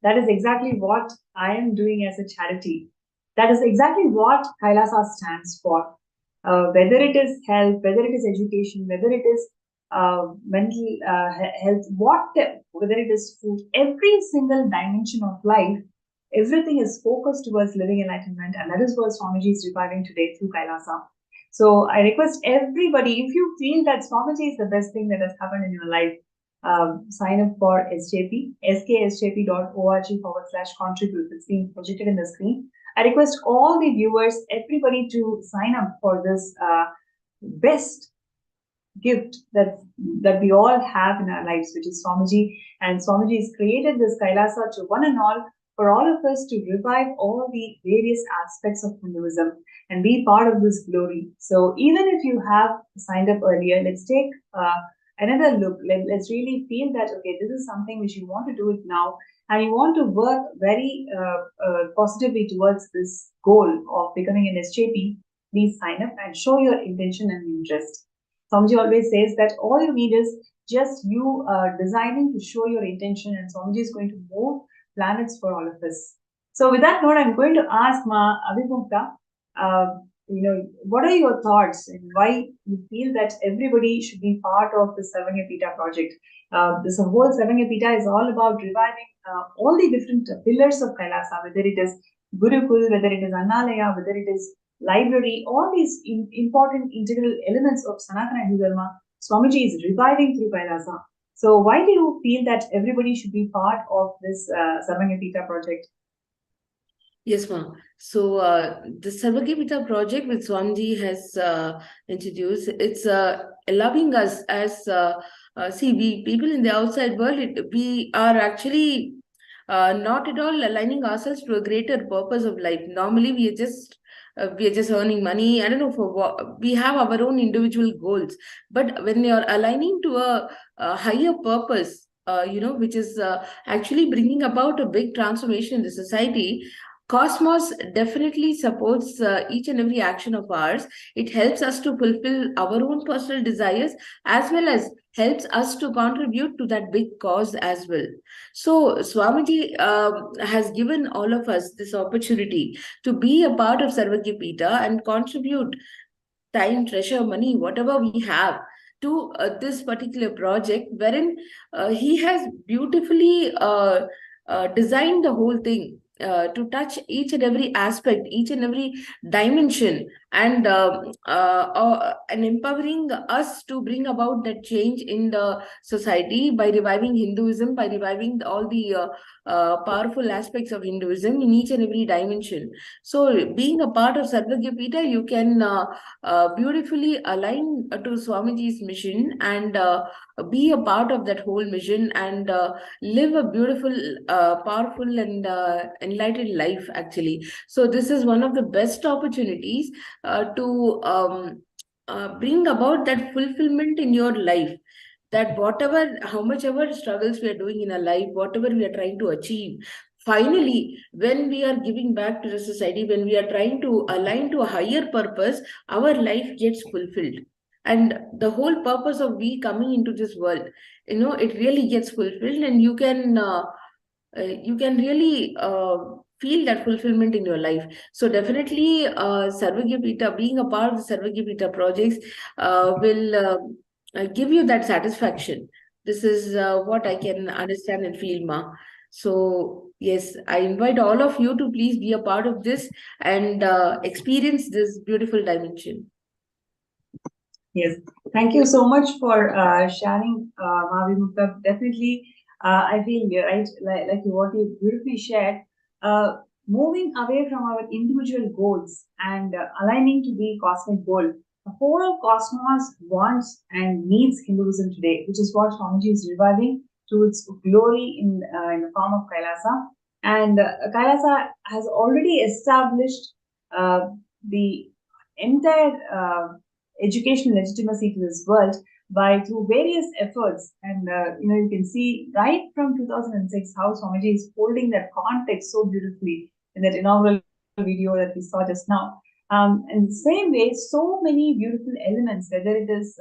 that is exactly what I am doing as a charity. That is exactly what KAILASA stands for. Whether it is health, whether it is education, whether it is mental health, whether it is food, every single dimension of life, everything is focused towards living enlightenment, and that is what Swamiji is reviving today through KAILASA. So I request everybody, if you feel that Swamiji is the best thing that has happened in your life, sign up for SJP, skSJP.org/contribute. It's being projected in the screen. I request all the viewers, everybody to sign up for this best gift that we all have in our lives, which is Swamiji. And Swamiji has created this KAILASA to one and all, for all of us to revive all the various aspects of Hinduism and be part of this glory. So even if you have signed up earlier, let's take another look. Let's really feel that, okay, this is something which you want to do it now, and you want to work very positively towards this goal of becoming an SJP. Please sign up and show your intention and interest. Swamiji always says that all you need is just you designing to show your intention, and Swamiji is going to move planets for all of us. So with that note, I'm going to ask Ma Abhimukta, what are your thoughts and why you feel that everybody should be part of the Sarvanya Pita project? This whole Sarvanya Pita is all about reviving all the different pillars of KAILASA, whether it is Gurukul, whether it is Annalaya, whether it is library, all these important integral elements of Sanatana Hindu Dharma, Swamiji is reviving through KAILASA. So why do you feel that everybody should be part of this Sarvanya Pita project? Yes, ma'am. So the Sarvanya Pita project which Swamiji has introduced, it's allowing us as we people in the outside world, we are actually not at all aligning ourselves to a greater purpose of life. Normally, we are just earning money. I don't know for what, we have our own individual goals. But when you're aligning to a higher purpose, which is actually bringing about a big transformation in the society, Cosmos definitely supports each and every action of ours. It helps us to fulfill our own personal desires, as well as helps us to contribute to that big cause as well. So Swamiji has given all of us this opportunity to be a part of Sarvanya Pita and contribute time, treasure, money, whatever we have to this particular project, wherein he has beautifully designed the whole thing to touch each and every aspect, each and every dimension, and empowering us to bring about that change in the society by reviving Hinduism, by reviving all the powerful aspects of Hinduism in each and every dimension. So being a part of Sarvanya Pita, you can beautifully align to Swamiji's mission and be a part of that whole mission and live a beautiful, powerful and enlightened life actually. So this is one of the best opportunities to bring about that fulfillment in your life, that how much ever struggles we are doing in our life, whatever we are trying to achieve, finally, when we are giving back to the society, when we are trying to align to a higher purpose, our life gets fulfilled. And the whole purpose of we coming into this world, it really gets fulfilled, and you can really feel that fulfillment in your life. So definitely Sarvanya Pita, being a part of the Sarvanya Pita projects will give you that satisfaction. This is what I can understand and feel, Ma. So yes, I invite all of you to please be a part of this and experience this beautiful dimension. Yes, thank you so much for sharing, Mavi Mukta. Definitely, I feel you're right, like what you beautifully shared. Uh, Moving away from our individual goals and aligning to the cosmic goal, the whole cosmos wants and needs Hinduism today, which is what Swamiji is reviving to its glory in the form of Kailasa. And Kailasa has already established the entire educational legitimacy to this world by through various efforts. And you can see right from 2006 how Swamiji is holding that context so beautifully in that inaugural video that we saw just now. In the same way, so many beautiful elements, whether it is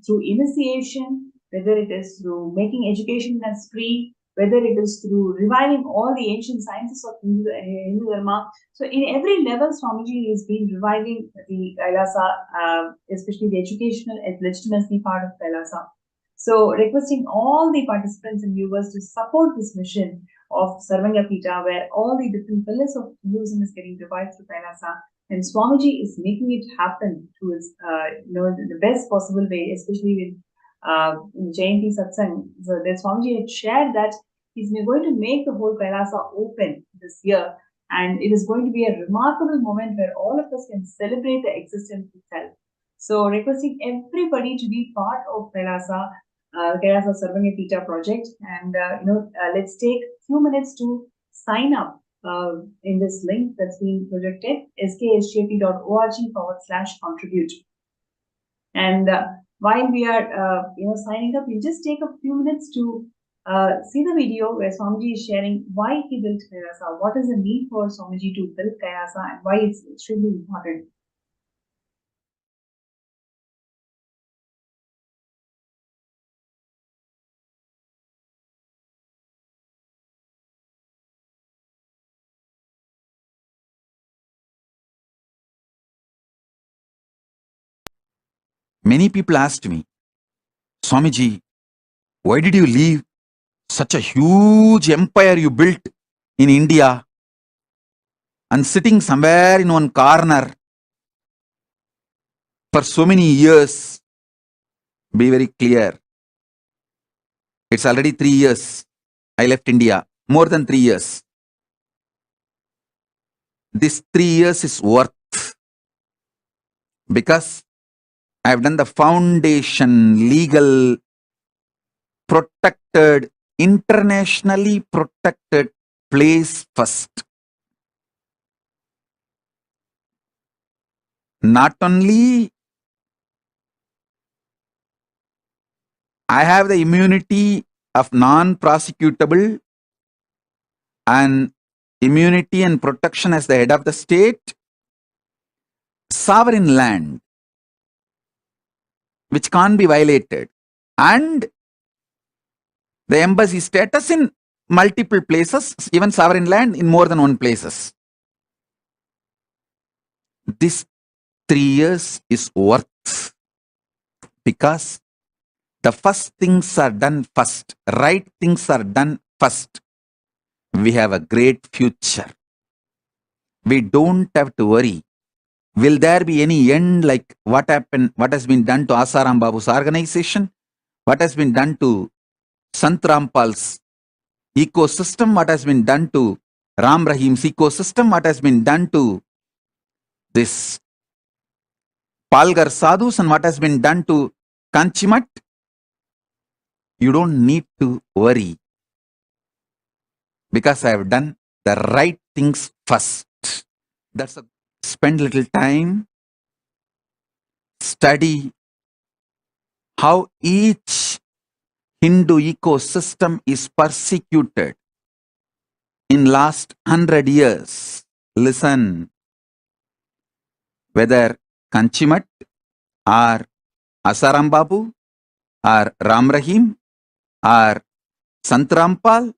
through initiation, whether it is through making education as free, whether it is through reviving all the ancient sciences of Hindu Dharma. So in every level, Swamiji has been reviving the Kailasa, especially the educational and legitimacy part of Kailasa. So requesting all the participants and viewers to support this mission of Sarvanga Pita, where all the different pillars of Hinduism is getting revived through Kailasa. And Swamiji is making it happen to his, the best possible way, especially with in Jayanti Satsang. So that Swamiji had shared that he's going to make the whole Kailasa open this year. And it is going to be a remarkable moment where all of us can celebrate the existence itself. So requesting everybody to be part of Kailasa, Kailasa Sarvanya Pita project. And, let's take a few minutes to sign up in this link that's been projected, skshjp.org/contribute. And while we are, signing up, we'll just take a few minutes to see the video where Swamiji is sharing why he built Kailasa, what is the need for Swamiji to build Kailasa, and why it's extremely important. Many people asked me, Swamiji, why did you leave such a huge empire you built in India and sitting somewhere in one corner for so many years? Be very clear. It's already 3 years. I left India. More than 3 years. This 3 years is worth because I've done the foundation, legal, protected, internationally protected place first. Not only I have the immunity of non-prosecutable and immunity and protection as the head of the state, sovereign land, which can't be violated, and the embassy status in multiple places, even sovereign land in more than one places. This 3 years is worth because the first things are done first, right things are done first. We have a great future. We don't have to worry. Will there be any end like what happened, what has been done to Asaram Babu's organization? What has been done to Sant Rampal's ecosystem? What has been done to Ram Rahim's ecosystem? What has been done to this Palgar Sadhus and what has been done to Kanchimat? You don't need to worry because I have done the right things first. That's a spend little time, study how each Hindu ecosystem is persecuted in last 100 years. Listen, whether Kanchimat or Asaram Babu or Ram Rahim or Sant Rampal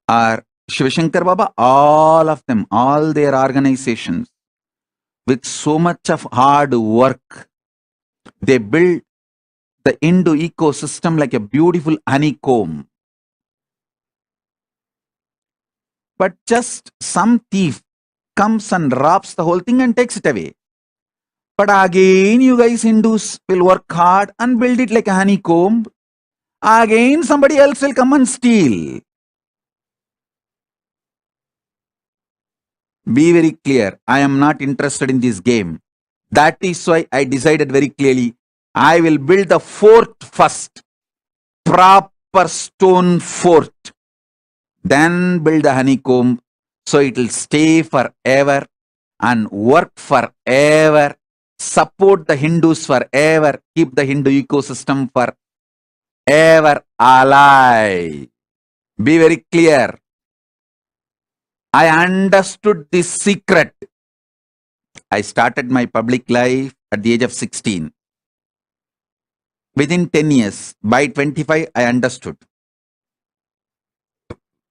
or Shivashankar Baba, all of them, all their organizations, with so much of hard work, they build the Hindu ecosystem like a beautiful honeycomb. But just some thief comes and robs the whole thing and takes it away. But again, you guys Hindus will work hard and build it like a honeycomb. Again, somebody else will come and steal. Be very clear. I am not interested in this game. That is why I decided very clearly, I will build the fort first. Proper stone fort. Then build the honeycomb so it will stay forever and work forever. Support the Hindus forever. Keep the Hindu ecosystem forever alive. Be very clear. I understood this secret. I started my public life at the age of 16. Within 10 years, by 25, I understood.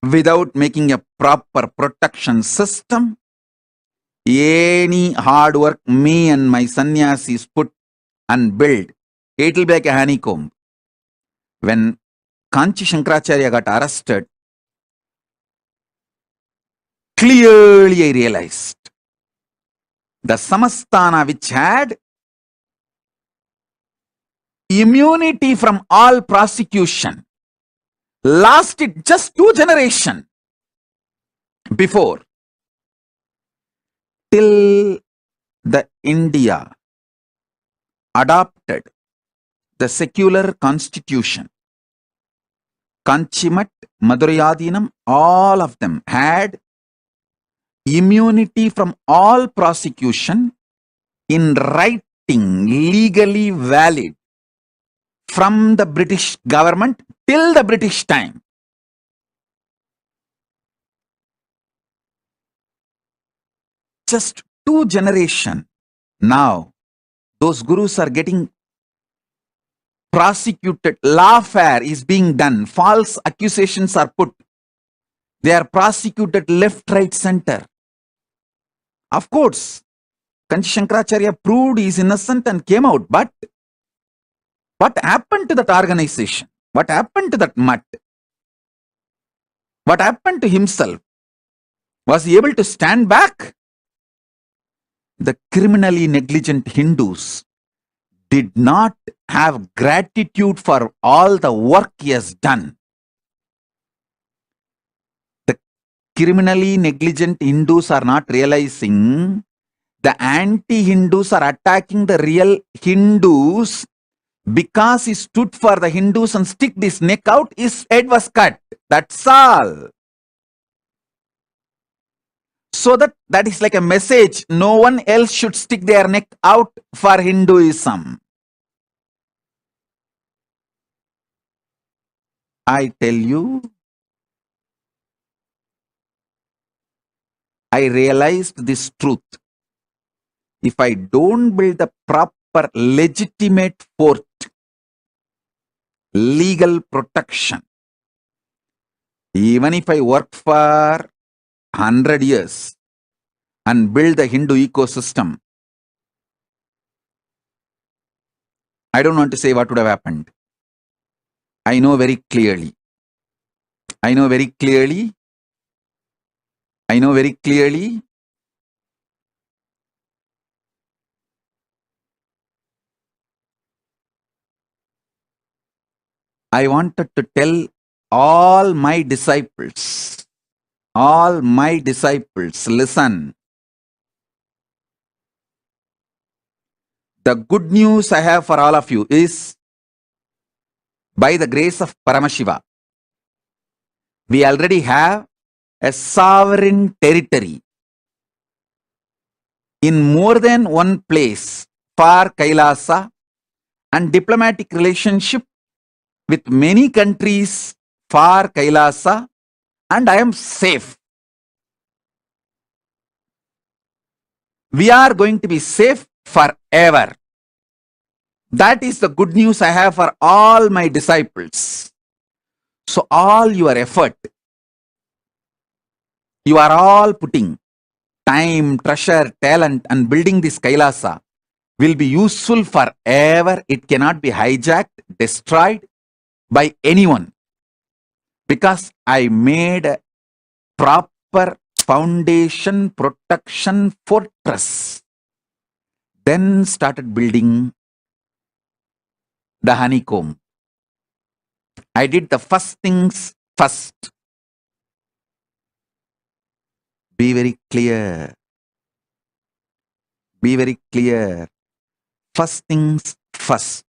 Without making a proper protection system, any hard work me and my sannyasis put and build, it will be like a honeycomb. When Kanchi Shankaracharya got arrested, clearly I realized the Samasthana which had immunity from all prosecution lasted just 2 generations before, till the India adopted the secular constitution. Kanchimat, Madurayadinam, all of them had immunity from all prosecution in writing, legally valid, from the British government till the British time. Just 2 generations. Now, those gurus are getting prosecuted. Lawfare is being done. False accusations are put. They are prosecuted left, right, center. Of course, Kanchi Shankaracharya proved he is innocent and came out. But what happened to that organization? What happened to that mutt? What happened to himself? Was he able to stand back? The criminally negligent Hindus did not have gratitude for all the work he has done. The criminally negligent Hindus are not realizing the anti-Hindus are attacking the real Hindus because he stood for the Hindus and stick his neck out, his head was cut. That's all. So that is like a message. No one else should stick their neck out for Hinduism. I tell you, I realized this truth. If I don't build the proper legitimate fort, legal protection, even if I work for 100 years and build the Hindu ecosystem, I don't want to say what would have happened. I know very clearly. I know very clearly. I know very clearly. I wanted to tell all my disciples, listen. The good news I have for all of you is, by the grace of Paramashiva, we already have a sovereign territory in more than one place for KAILASA and diplomatic relationship with many countries for KAILASA, and I am safe. We are going to be safe forever. That is the good news I have for all my disciples. So all your effort, you are all putting time, treasure, talent and building this KAILASA will be useful forever. It cannot be hijacked, destroyed by anyone, because I made a proper foundation protection fortress. then started building the honeycomb. I did the first things first. Be very clear. Be very clear. First things first.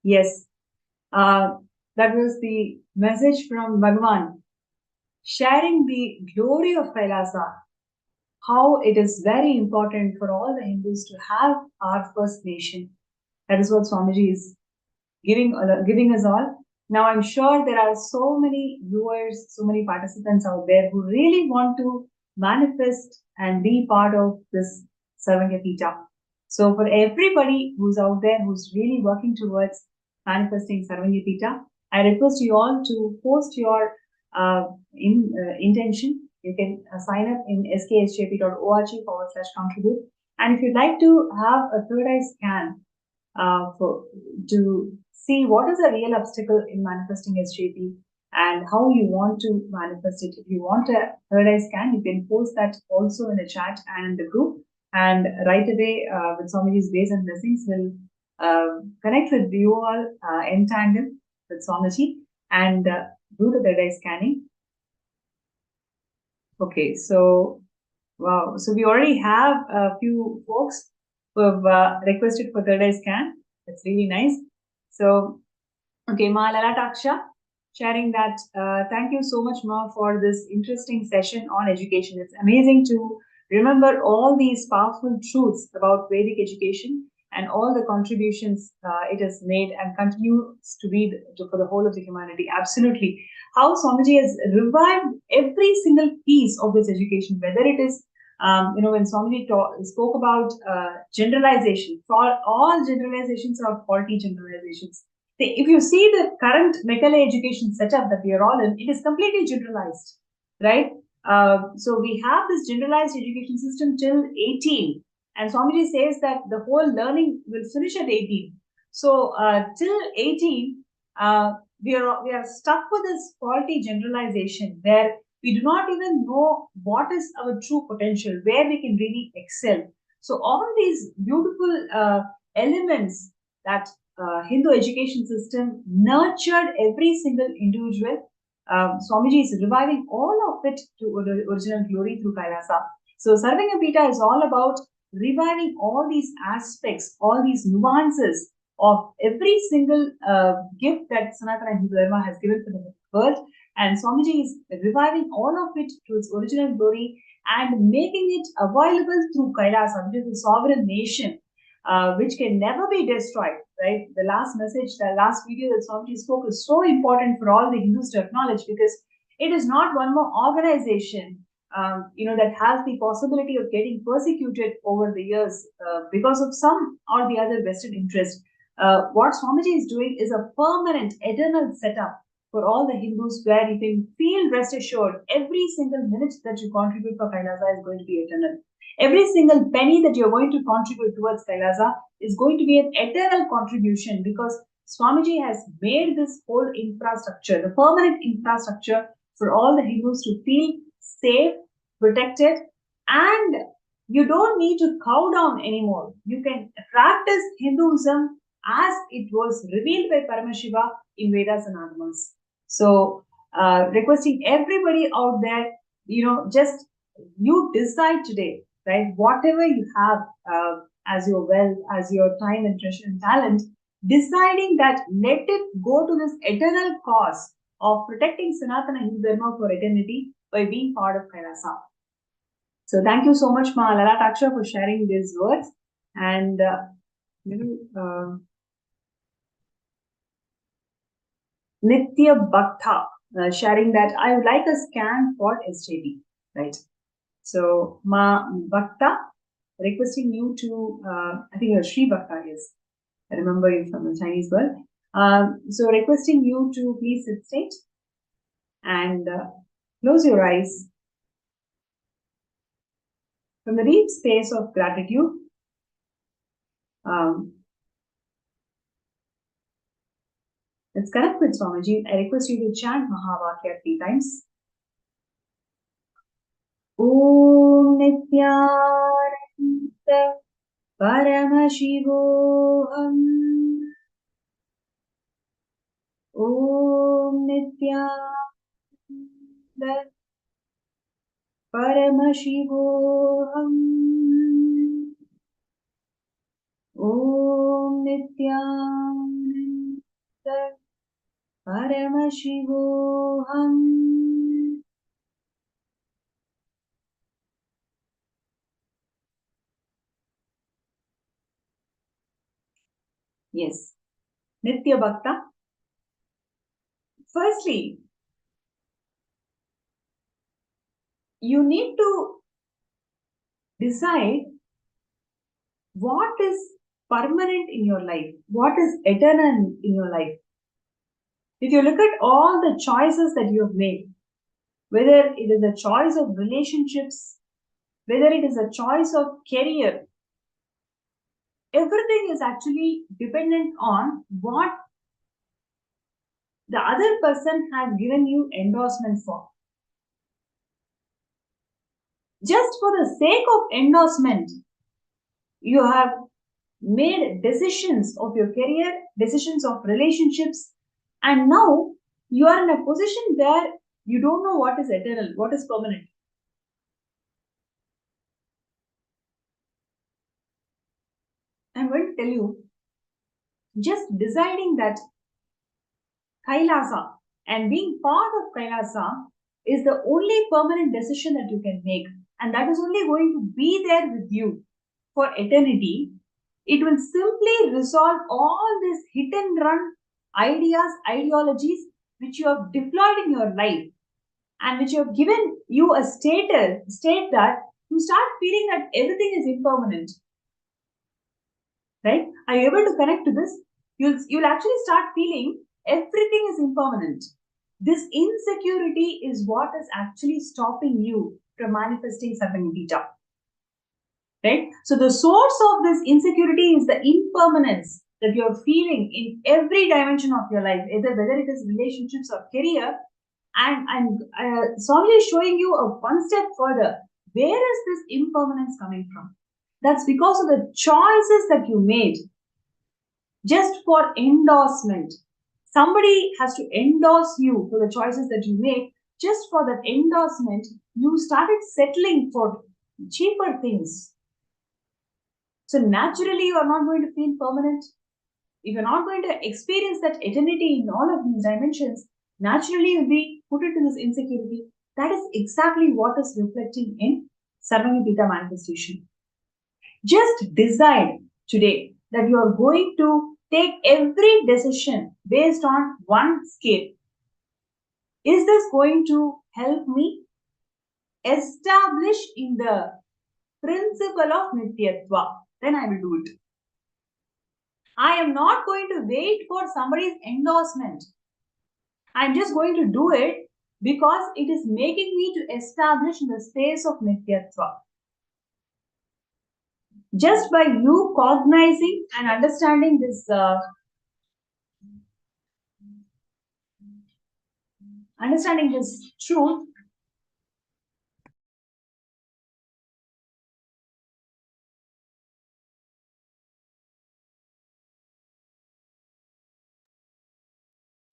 Yes, that was the message from Bhagavan, sharing the glory of Kailasa, how it is very important for all the Hindus to have our First Nation. That is what Swamiji is giving us all. Now, I'm sure there are so many viewers, so many participants out there who really want to manifest and be part of this Sarvanya Pita. So, for everybody who's out there who's really working towards manifesting Sarvanya Pita, I request you all to post your intention. You can sign up in skhjp.org/contribute. And if you'd like to have a third eye scan to see what is the real obstacle in manifesting SJP and how you want to manifest it. If you want a third eye scan, you can post that also in the chat and in the group. And right away, with Swamiji's grace and blessings, we'll connect with you all in tandem with Swamiji and do the third eye scanning. Okay, so wow, so we already have a few folks who have requested for third eye scan. That's really nice. So, okay, Ma Lalataksha, sharing that. Thank you so much, Ma, for this interesting session on education. It's amazing to remember all these powerful truths about Vedic education and all the contributions it has made and continues to be for the whole of the humanity. Absolutely. How Swamiji has revived every single piece of this education, whether it is when Swamiji spoke about generalization, for all generalizations are faulty generalizations. If you see the current Mekale education setup that we are all in, it is completely generalized, right? So we have this generalized education system till 18, and Swamiji says that the whole learning will finish at 18. So till 18, we are stuck with this faulty generalization where we do not even know what is our true potential, where we can really excel. So all these beautiful elements that Hindu education system nurtured every single individual, Swamiji is reviving all of it to the original glory through Kailasa. So Sarvanya Pita is all about reviving all these aspects, all these nuances of every single gift that Sanatana Hindu Dharma has given to the world. And Swamiji is reviving all of it to its original glory and making it available through Kailasa, which is a sovereign nation, which can never be destroyed, right? The last message, the last video that Swamiji spoke is so important for all the Hindus to acknowledge, because it is not one more organization, that has the possibility of getting persecuted over the years because of some or the other vested interest. What Swamiji is doing is a permanent, eternal setup for all the Hindus, where you can feel rest assured every single minute that you contribute for Kailasa is going to be eternal. Every single penny that you're going to contribute towards Kailasa is going to be an eternal contribution, because Swamiji has made this whole infrastructure, the permanent infrastructure for all the Hindus to feel safe, protected, and you don't need to cow down anymore. You can practice Hinduism as it was revealed by Paramashiva in Vedas and Agamas. So, requesting everybody out there, just you decide today, right? Whatever you have as your wealth, as your time and treasure and talent, deciding that let it go to this eternal cause of protecting Sanatana Hindu Dharma for eternity by being part of Kailasa. So thank you so much, Ma Lalataksha, for sharing these words. And Nitya Bhakta sharing that I would like a scan for SJP, right? So Ma Bhakta, requesting you to, I think Sri Bhakta is, I remember you from the Chinese world. So requesting you to please sit straight and close your eyes. From the deep space of gratitude, Let's connect with Swamiji. I request you to chant Mahavakya 3 times. Om Nithyananda Paramashivoham. Om Nithyananda Paramashivoham. Om Nithyananda Paramashivoham. Yes, Nitya Bhakta. Firstly, you need to decide what is permanent in your life, what is eternal in your life. If you look at all the choices that you have made, whether it is a choice of relationships, whether it is a choice of career, everything is actually dependent on what the other person has given you endorsement for. Just for the sake of endorsement, you have made decisions of your career, decisions of relationships, and now you are in a position where you don't know what is eternal, what is permanent. I'm going to tell you, just deciding that KAILASA and being part of KAILASA is the only permanent decision that you can make, and that is only going to be there with you for eternity. It will simply resolve all these hit and run ideas, ideologies which you have deployed in your life and which have given you a state that you start feeling that everything is impermanent. Right? Are you able to connect to this? You'll actually start feeling everything is impermanent. This insecurity is what is actually stopping you from manifesting Samadhi. Right? So the source of this insecurity is the impermanence that you're feeling in every dimension of your life, whether it is relationships or career. And Swami is showing you one step further. Where is this impermanence coming from? That's because of the choices that you made just for endorsement. Somebody has to endorse you for the choices that you make. Just for that endorsement, you started settling for cheaper things. So naturally, you are not going to feel permanent. If you're not going to experience that eternity in all of these dimensions, naturally you'll be put into this insecurity. That is exactly what is reflecting in Sarvamipita manifestation. Just decide today that you are going to take every decision based on one scale. Is this going to help me establish in the principle of Nityatva? Then I will do it. I am not going to wait for somebody's endorsement. I'm just going to do it because it is making me to establish in the space of Nityatva. Just by you cognizing and understanding this truth,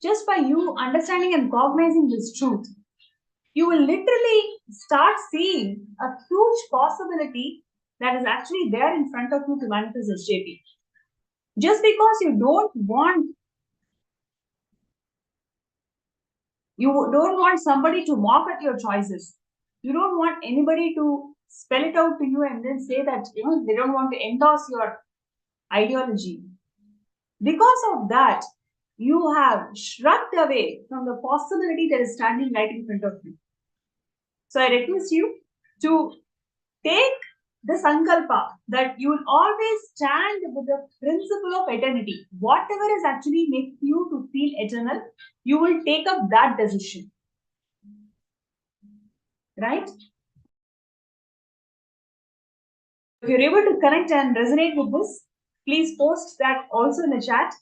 just by you understanding and cognizing this truth, you will literally start seeing a huge possibility that is actually there in front of you to manifest as JP. Just because you don't want somebody to mock at your choices. You don't want anybody to spell it out to you and then say that they don't want to endorse your ideology. Because of that, you have shrugged away from the possibility that is standing right in front of you. So I request you to take the sankalpa that you will always stand with the principle of eternity. Whatever is actually making you to feel eternal, you will take up that decision. Right? If you're able to connect and resonate with this, please post that also in the chat.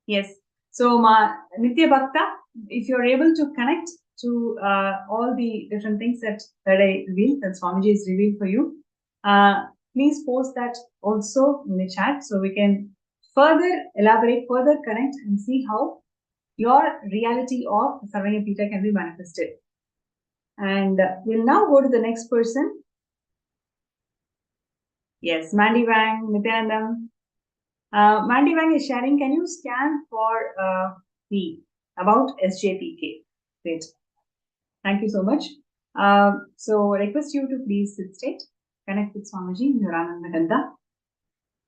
Yes. So, Nitya Bhakta, if you're able to connect to all the different things that I revealed, that Swamiji is revealed for you, please post that also in the chat so we can further elaborate, further connect and see how your reality of Sarvanyapita can be manifested. And we'll now go to the next person. Yes, Mandy Wang, Nithyanandam. Mandy Wang is sharing, can you scan for the about SJPK? Great. Thank you so much. So I request you to please sit straight, connect with Swamiji in your Ananda Gandha.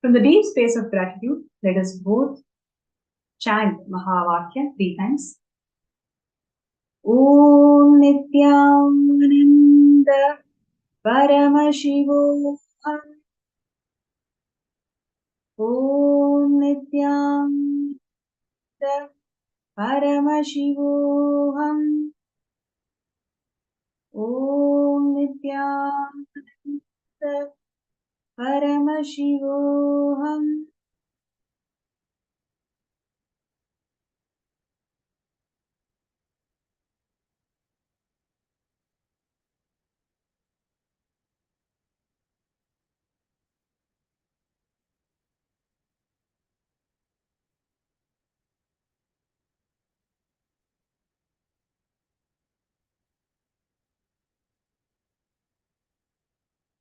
From the deep space of gratitude, let us both chant Mahavakya 3 times. Om Nithyananda Paramashivoham. Om Nithyananda Paramashivoham. Om Nithyananda Paramashivoham.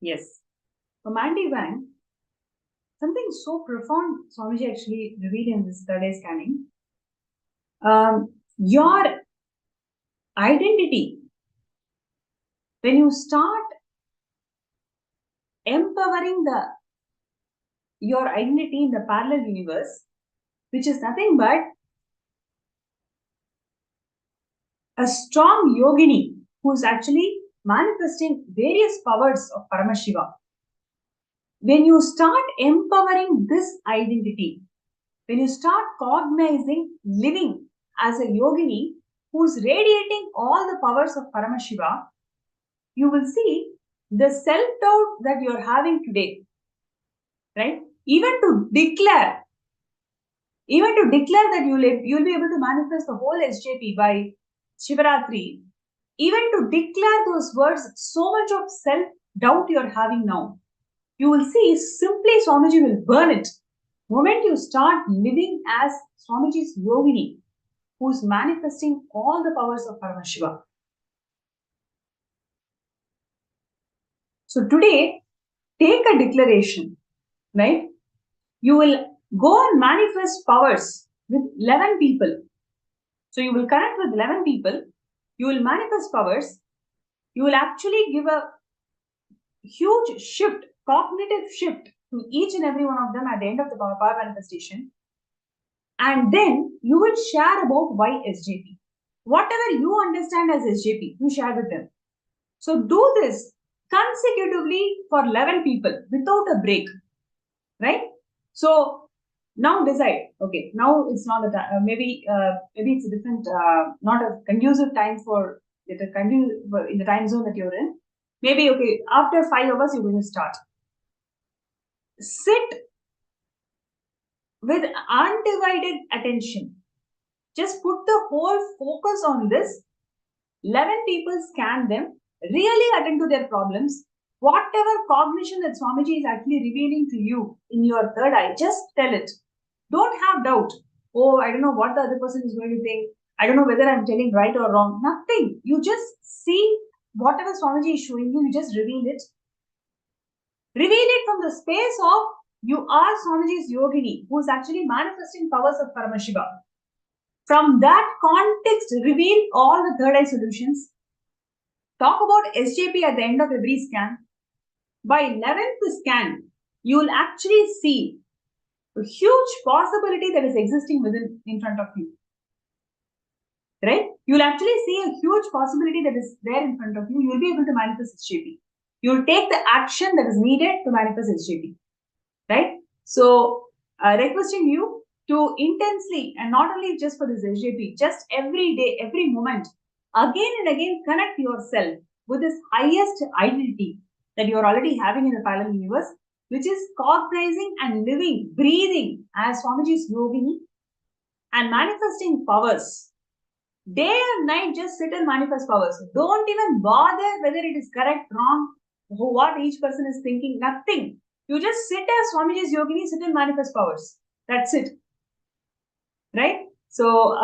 Yes. For Mandy Wang, something so profound Swamiji actually revealed in this third eye scanning. Your identity, when you start empowering your identity in the parallel universe, which is nothing but a strong yogini who is actually manifesting various powers of Paramashiva. When you start empowering this identity, when you start cognizing living as a yogini who's radiating all the powers of Paramashiva, you will see the self-doubt that you're having today, right? Even to declare that you'll be able to manifest the whole SJP by Shivaratri, even to declare those words, so much of self-doubt you're having now, you will see simply Swamiji will burn it. The moment you start living as Swamiji's yogini, who's manifesting all the powers of Paramashiva. So today, take a declaration, right? You will go and manifest powers with 11 people. So you will connect with 11 people, you will manifest powers, you will actually give a huge shift, cognitive shift to each and every one of them at the end of the power manifestation. And then you will share about why SJP. Whatever you understand as SJP, you share with them. So do this consecutively for 11 people without a break, right? So now decide, okay, now it's not the time, maybe it's a different, not a conducive time for in the time zone that you're in. Maybe, okay, after 5 hours, you're going to start. Sit with undivided attention. Just put the whole focus on this. 11 people scan them, really attend to their problems. Whatever cognition that Swamiji is actually revealing to you in your third eye, just tell it. Don't have doubt. Oh, I don't know what the other person is going to think. I don't know whether I'm telling right or wrong. Nothing. You just see whatever Swamiji is showing you, you just reveal it. Reveal it from the space of you are Swamiji's yogini, who is actually manifesting powers of Paramashiva. From that context, reveal all the third eye solutions. Talk about SJP at the end of every scan. By 11th scan, you will actually see a huge possibility that is existing in front of you. Right? You will actually see a huge possibility that is there in front of you. You will be able to manifest SJP. You will take the action that is needed to manifest SJP. Right? So, requesting you to intensely, and not only just for this SJP, just every day, every moment, again and again connect yourself with this highest identity that you are already having in the parallel universe, which is cognizing and living, breathing as Swamiji's yogini, and manifesting powers. Day and night, just sit and manifest powers. Don't even bother whether it is correct, wrong, what each person is thinking, nothing. You just sit as Swamiji's yogini, sit and manifest powers. That's it. Right? So,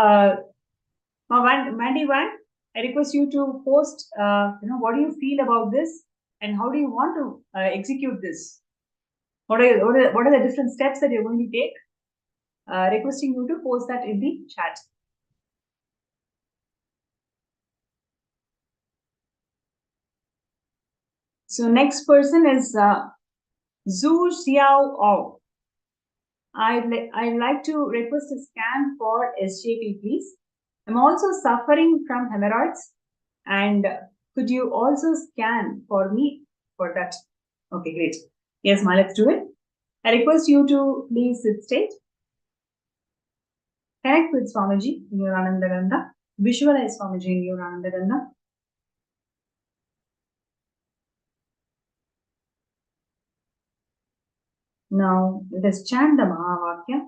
Mandy Van, I request you to post, what do you feel about this and how do you want to execute this? What are the different steps that you're going to take? Requesting you to post that in the chat. So next person is Zhu Xiao Ao. I'd like to request a scan for SJP, please. I'm also suffering from hemorrhoids, and could you also scan for me for that? Okay, great. Yes, Ma, let's do it. I request you to please sit straight. Connect with Swamiji in your Ananda Ganda. Visualize Swamiji in your Ananda Ganda. Now, let us chant the Mahavakya.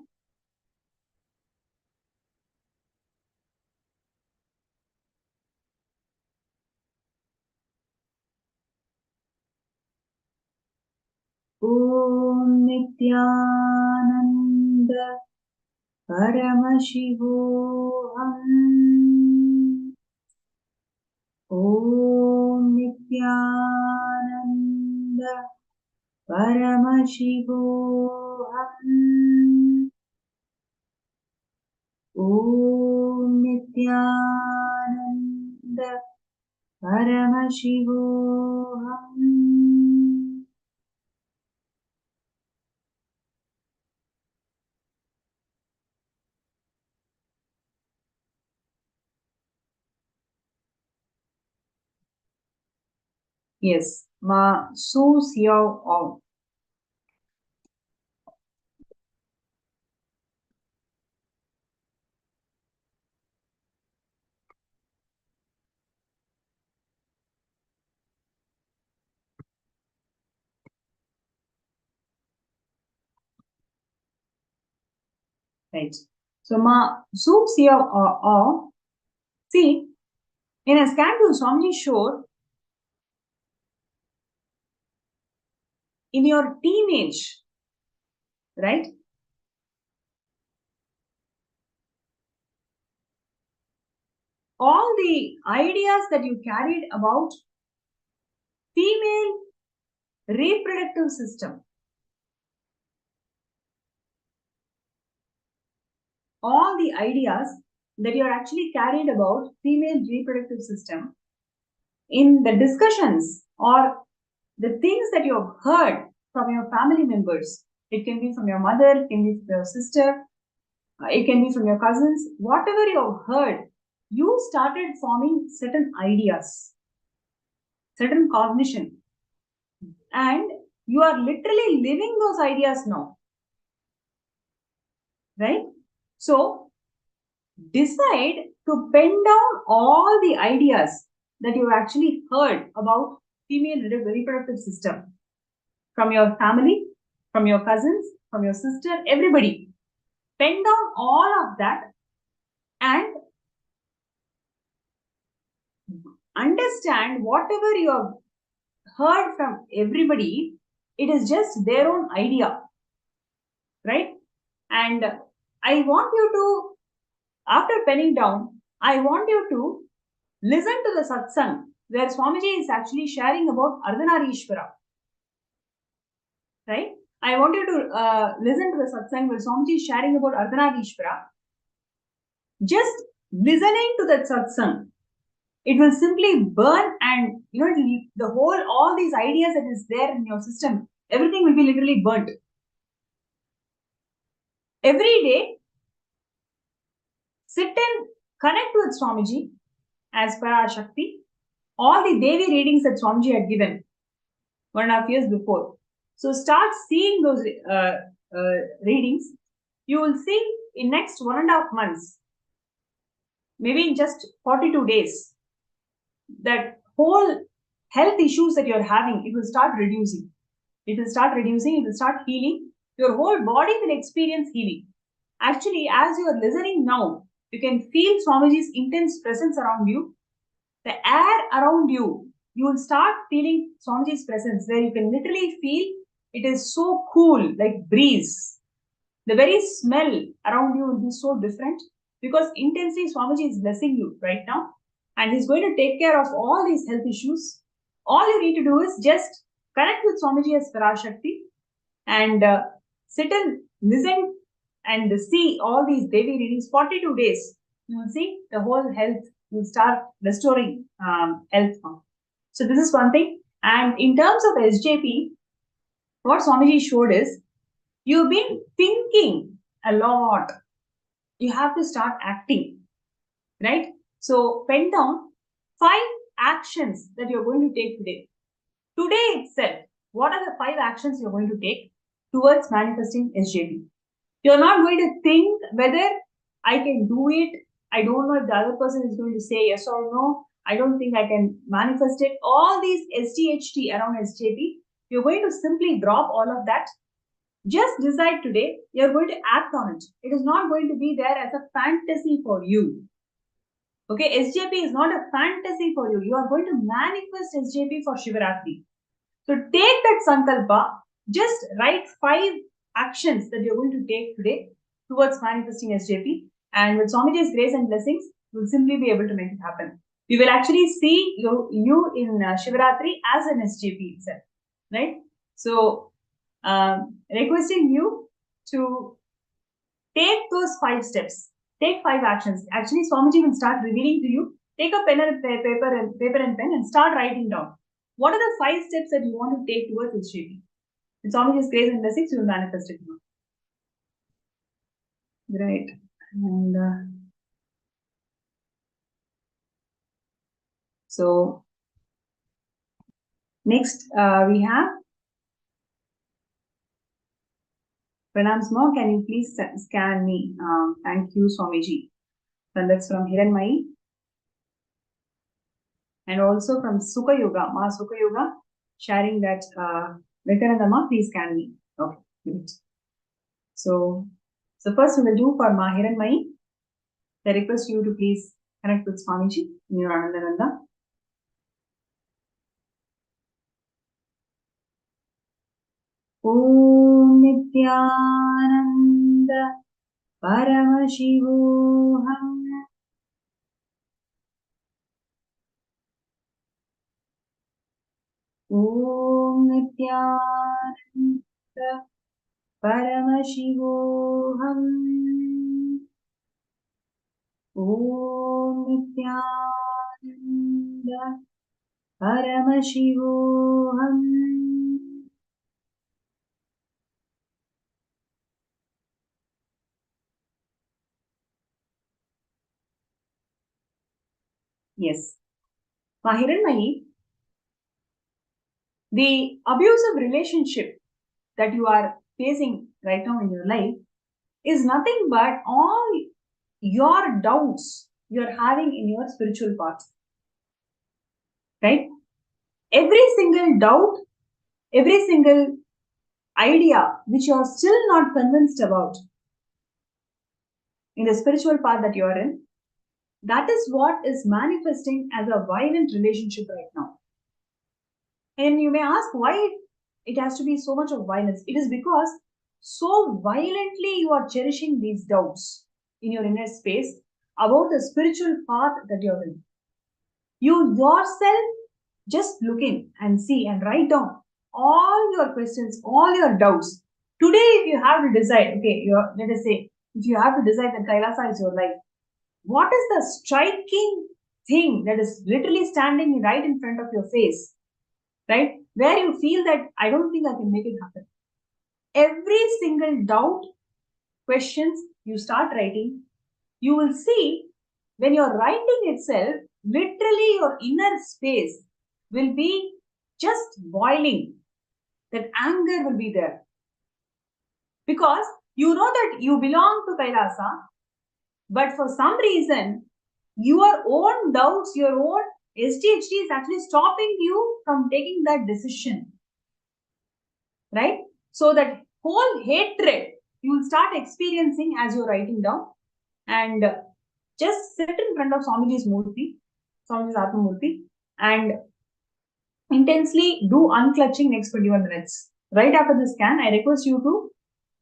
Om Nithyananda Paramashivoham. Om Nithyananda Paramashivoham. Om Nithyananda Paramashivoham. Yes, Ma Su Xiao Ao. Right. So, Ma Su Xiao Ao. See, in a scan to Swamiji showed, in your teenage, right? All the ideas that you carried about female reproductive system, all the ideas that you are actually carried about female reproductive system, in the discussions or the things that you have heard from your family members, it can be from your mother, it can be from your sister, it can be from your cousins, whatever you have heard, you started forming certain ideas, certain cognition, and you are literally living those ideas now, right? So decide to pen down all the ideas that you actually heard about female reproductive system from your family, from your cousins, from your sister, everybody. Pen down all of that and understand whatever you have heard from everybody, it is just their own idea, right? And I want you to, after penning down, I want you to listen to the satsang where Swamiji is actually sharing about Ardhanarishvara, right? I want you to listen to the satsang where Swamiji is sharing about Ardhanarishvara. Just listening to that satsang, it will simply burn, and the whole, all these ideas that is there in your system, everything will be literally burnt. Every day, sit and connect with Swamiji as per our Shakti. All the Devi readings that Swamiji had given 1.5 years before. So start seeing those readings. You will see in next 1.5 months, maybe in just 42 days, that whole health issues that you're having, it will start reducing. It will start reducing, it will start healing. Your whole body will experience healing. Actually, as you are listening now, you can feel Swamiji's intense presence around you. The air around you, you will start feeling Swamiji's presence, where you can literally feel it is so cool, like breeze. The very smell around you will be so different, because intensely Swamiji is blessing you right now, and he's going to take care of all these health issues. All you need to do is just connect with Swamiji as Parashakti and sit and listen and see all these Devi readings. 42 days, you will see the whole health will start restoring health now. So this is one thing. And in terms of SJP, what Swamiji showed is, you've been thinking a lot. You have to start acting, right? So pen down 5 actions that you're going to take today. Today itself, what are the 5 actions you're going to take towards manifesting SJP? You're not going to think whether I can do it. I don't know if the other person is going to say yes or no. I don't think I can manifest it. All these SDHT around SJP, you're going to simply drop all of that. Just decide today, you're going to act on it. It is not going to be there as a fantasy for you. Okay, SJP is not a fantasy for you. You are going to manifest SJP for Shivaratri. So take that sankalpa, just write 5 actions that you're going to take today towards manifesting SJP. And with Swamiji's grace and blessings, you'll simply be able to make it happen. We will actually see you in Shivaratri as an SJP itself, right? So, requesting you to take those 5 steps, take 5 actions. Actually, Swamiji will start revealing to you. Take a pen and paper and pen and start writing down. What are the 5 steps that you want to take towards SJP? With Swamiji's grace and blessings, you will manifest it now. Great. And so next we have Pranam Smo, can you please scan me? Thank you, Swamiji. And that's from Hiranmai. And also from Sukha Yoga, Ma Sukha Yoga, sharing that Nithyananda, please scan me. Okay, great. So first we will do for Ma Hiranmai. I request you to please connect with Swamiji in your Anandananda. Om Nithyananda Paramashivoham. Om Nithyananda Paramashivoham. Om Nithyananda Paramashivoham. Yes. Hiranmai, the abusive relationship that you are facing right now in your life is nothing but all your doubts you're having in your spiritual path. Right? Every single doubt, every single idea which you are still not convinced about in the spiritual path that you are in, that is what is manifesting as a violent relationship right now. And you may ask why it has to be so much of violence. It is because so violently you are cherishing these doubts in your inner space about the spiritual path that you're in. You yourself just look in and see and write down all your questions, all your doubts. Today, if you have to decide, okay, let us say, if you have to decide that Kailasa is your life, what is the striking thing that is literally standing right in front of your face, right? Where you feel that I don't think I can make it happen. Every single doubt, questions you start writing, you will see when you're writing itself, literally your inner space will be just boiling. That anger will be there. Because you know that you belong to Kailasa, but for some reason, your own doubts, your own SDHT is actually stopping you from taking that decision. Right? So that whole hatred you will start experiencing as you're writing down, and just sit in front of Swamiji's Murthy, Swamiji's Atma Murthy, and intensely do unclutching next 21 minutes. Right after the scan, I request you to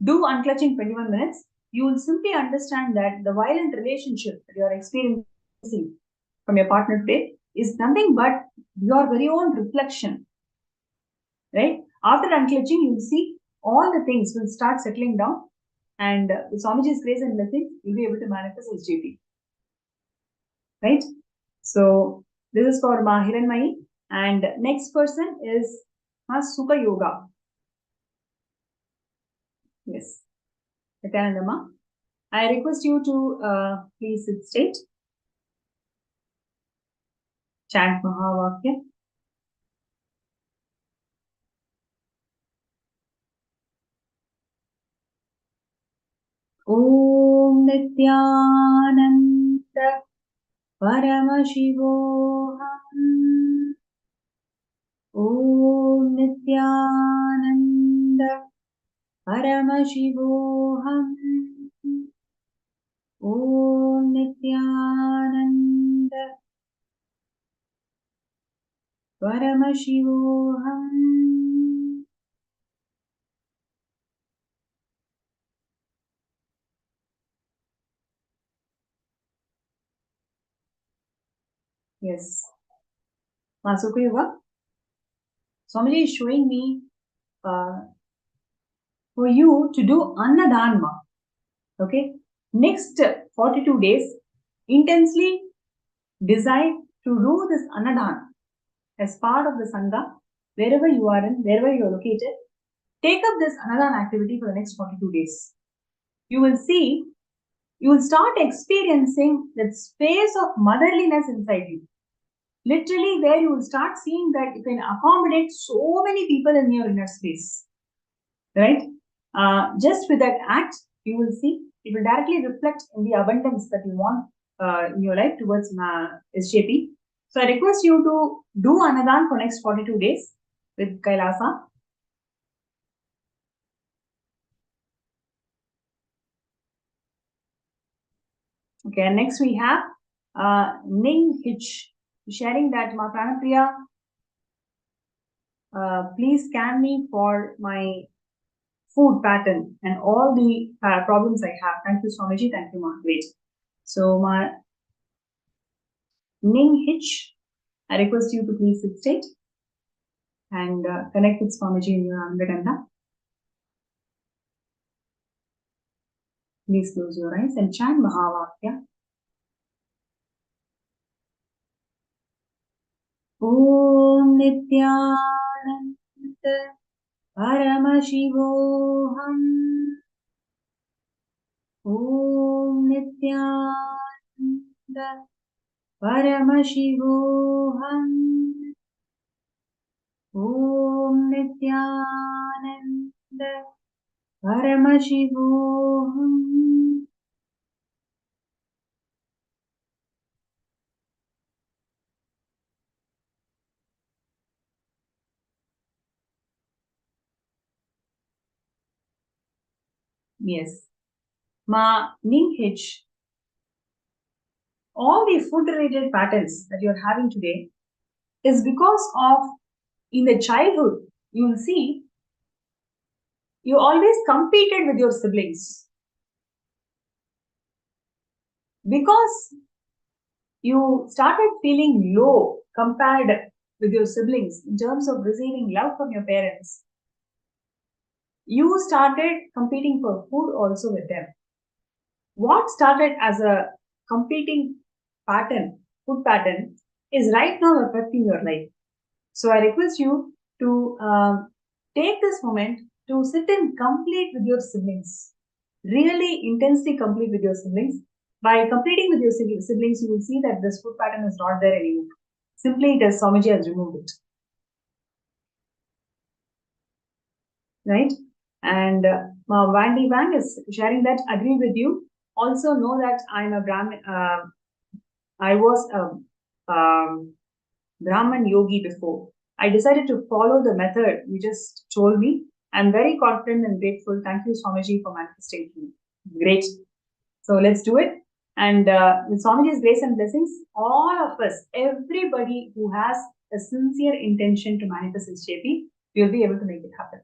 do unclutching 21 minutes. You will simply understand that the violent relationship that you are experiencing from your partner today is nothing but your very own reflection. Right? After unclutching, you will see all the things will start settling down, and with Swamiji's grace and blessing, you'll be able to manifest SJP. Right? So this is for Ma Hiranmayi, and next person is Ma Sukha Yoga. Yes, Nithyanandama. I request you to please sit straight. Chant Mahavakya. Om Nithyananda Paramashivoham. Om Nithyananda Paramashivoham. Om Nithyananda Paramashivoham. Yes. Ma Sukha Yoga. Swamiji is showing me for you to do Annadhanma. Okay. Next 42 days, intensely decide to do this Annadhan as part of the Sangha, wherever you are in, wherever you are located. Take up this Annadhan activity for the next 42 days. You will see, you will start experiencing that space of motherliness inside you. Literally, where you will start seeing that you can accommodate so many people in your inner space. Right? Just with that act, you will see it will directly reflect in the abundance that you want in your life towards SJP. So I request you to do Annadhan for next 42 days with KAILASA. Okay, and next we have Ning Hitch sharing that Ma Pranapriya, please scan me for my food pattern and all the problems I have. Thank you, Swamiji. Thank you, Ma. Great. So, Ma Ning Hitch, I request you to please sit straight and connect with Swamiji in your Angaganda. Please close your eyes and chant Mahavakya. Om Nithyananda Paramashivoham. Om Nithyananda Paramashivoham. Om Nithyananda Paramashivoham. Yes. Ma Ning Hitch, all the food related patterns that you're having today is because of in the childhood, you will see you always competed with your siblings. Because you started feeling low compared with your siblings in terms of receiving love from your parents, you started competing for food also with them. What started as a competing pattern, food pattern, is right now affecting your life. So I request you to take this moment to sit and complete with your siblings. Really intensely complete with your siblings. By completing with your siblings, you will see that this food pattern is not there anymore. Simply it has Swamiji has removed it. Right? And Vandy Wang is sharing that, agree with you. Also know that I'm a Brahmin, I was a Brahman yogi before. I decided to follow the method you just told me, I'm very confident and grateful. Thank you, Swamiji, for manifesting me. Great. So let's do it. And with Swamiji's grace and blessings, all of us, everybody who has a sincere intention to manifest his JP, we will be able to make it happen.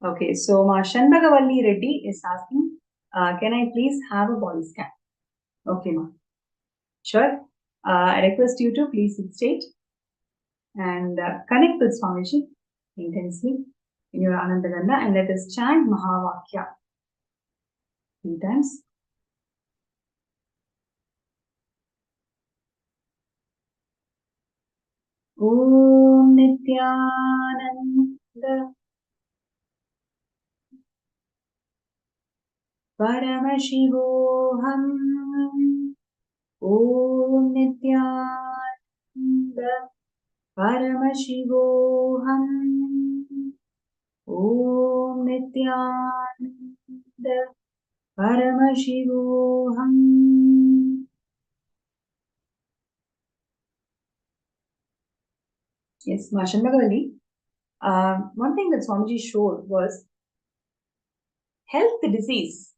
Okay, so Ma Shanbagavalli Reddy is asking, can I please have a body scan? Okay, Ma. Sure. I request you to please sit straight and connect with Swamiji intensely in your Anandaganda, and let us chant Mahavakya 3 times. Om Nithyananda Paramashivoham. Om Nithyananda Paramashivoham. Om Nithyananda Paramashivoham. Yes, Mashandagavali. One thing that Swamiji showed was health disease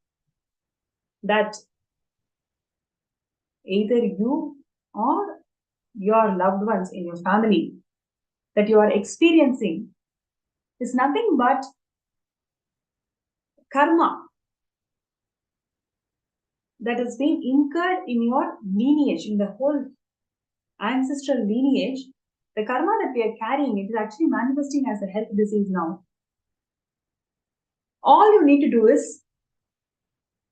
that either you or your loved ones in your family that you are experiencing is nothing but karma that has been incurred in your lineage, in the whole ancestral lineage. The karma that we are carrying, it is actually manifesting as a health disease now. All you need to do is,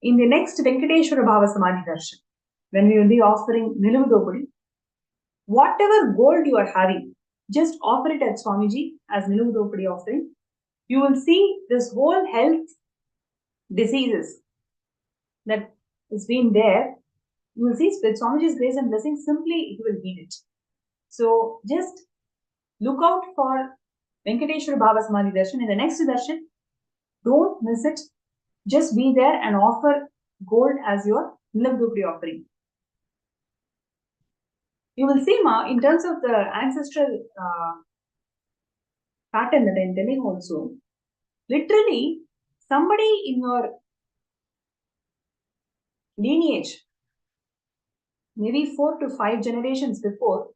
in the next Venkateshwara Bhava Samadhi Darshan, when we will be offering Niluvudopudi, whatever gold you are having, just offer it at Swamiji as Niluvudopudi offering. You will see this whole health diseases that has been there. You will see with Swamiji's grace and blessing, simply it will heal it. So just look out for Venkateshwara Bhava Samadhi Darshan. In the next darshan, don't miss it. Just be there and offer gold as your Niluvudopudi offering. You will see, Ma, in terms of the ancestral pattern that I am telling also, literally, somebody in your lineage, maybe 4 to 5 generations before,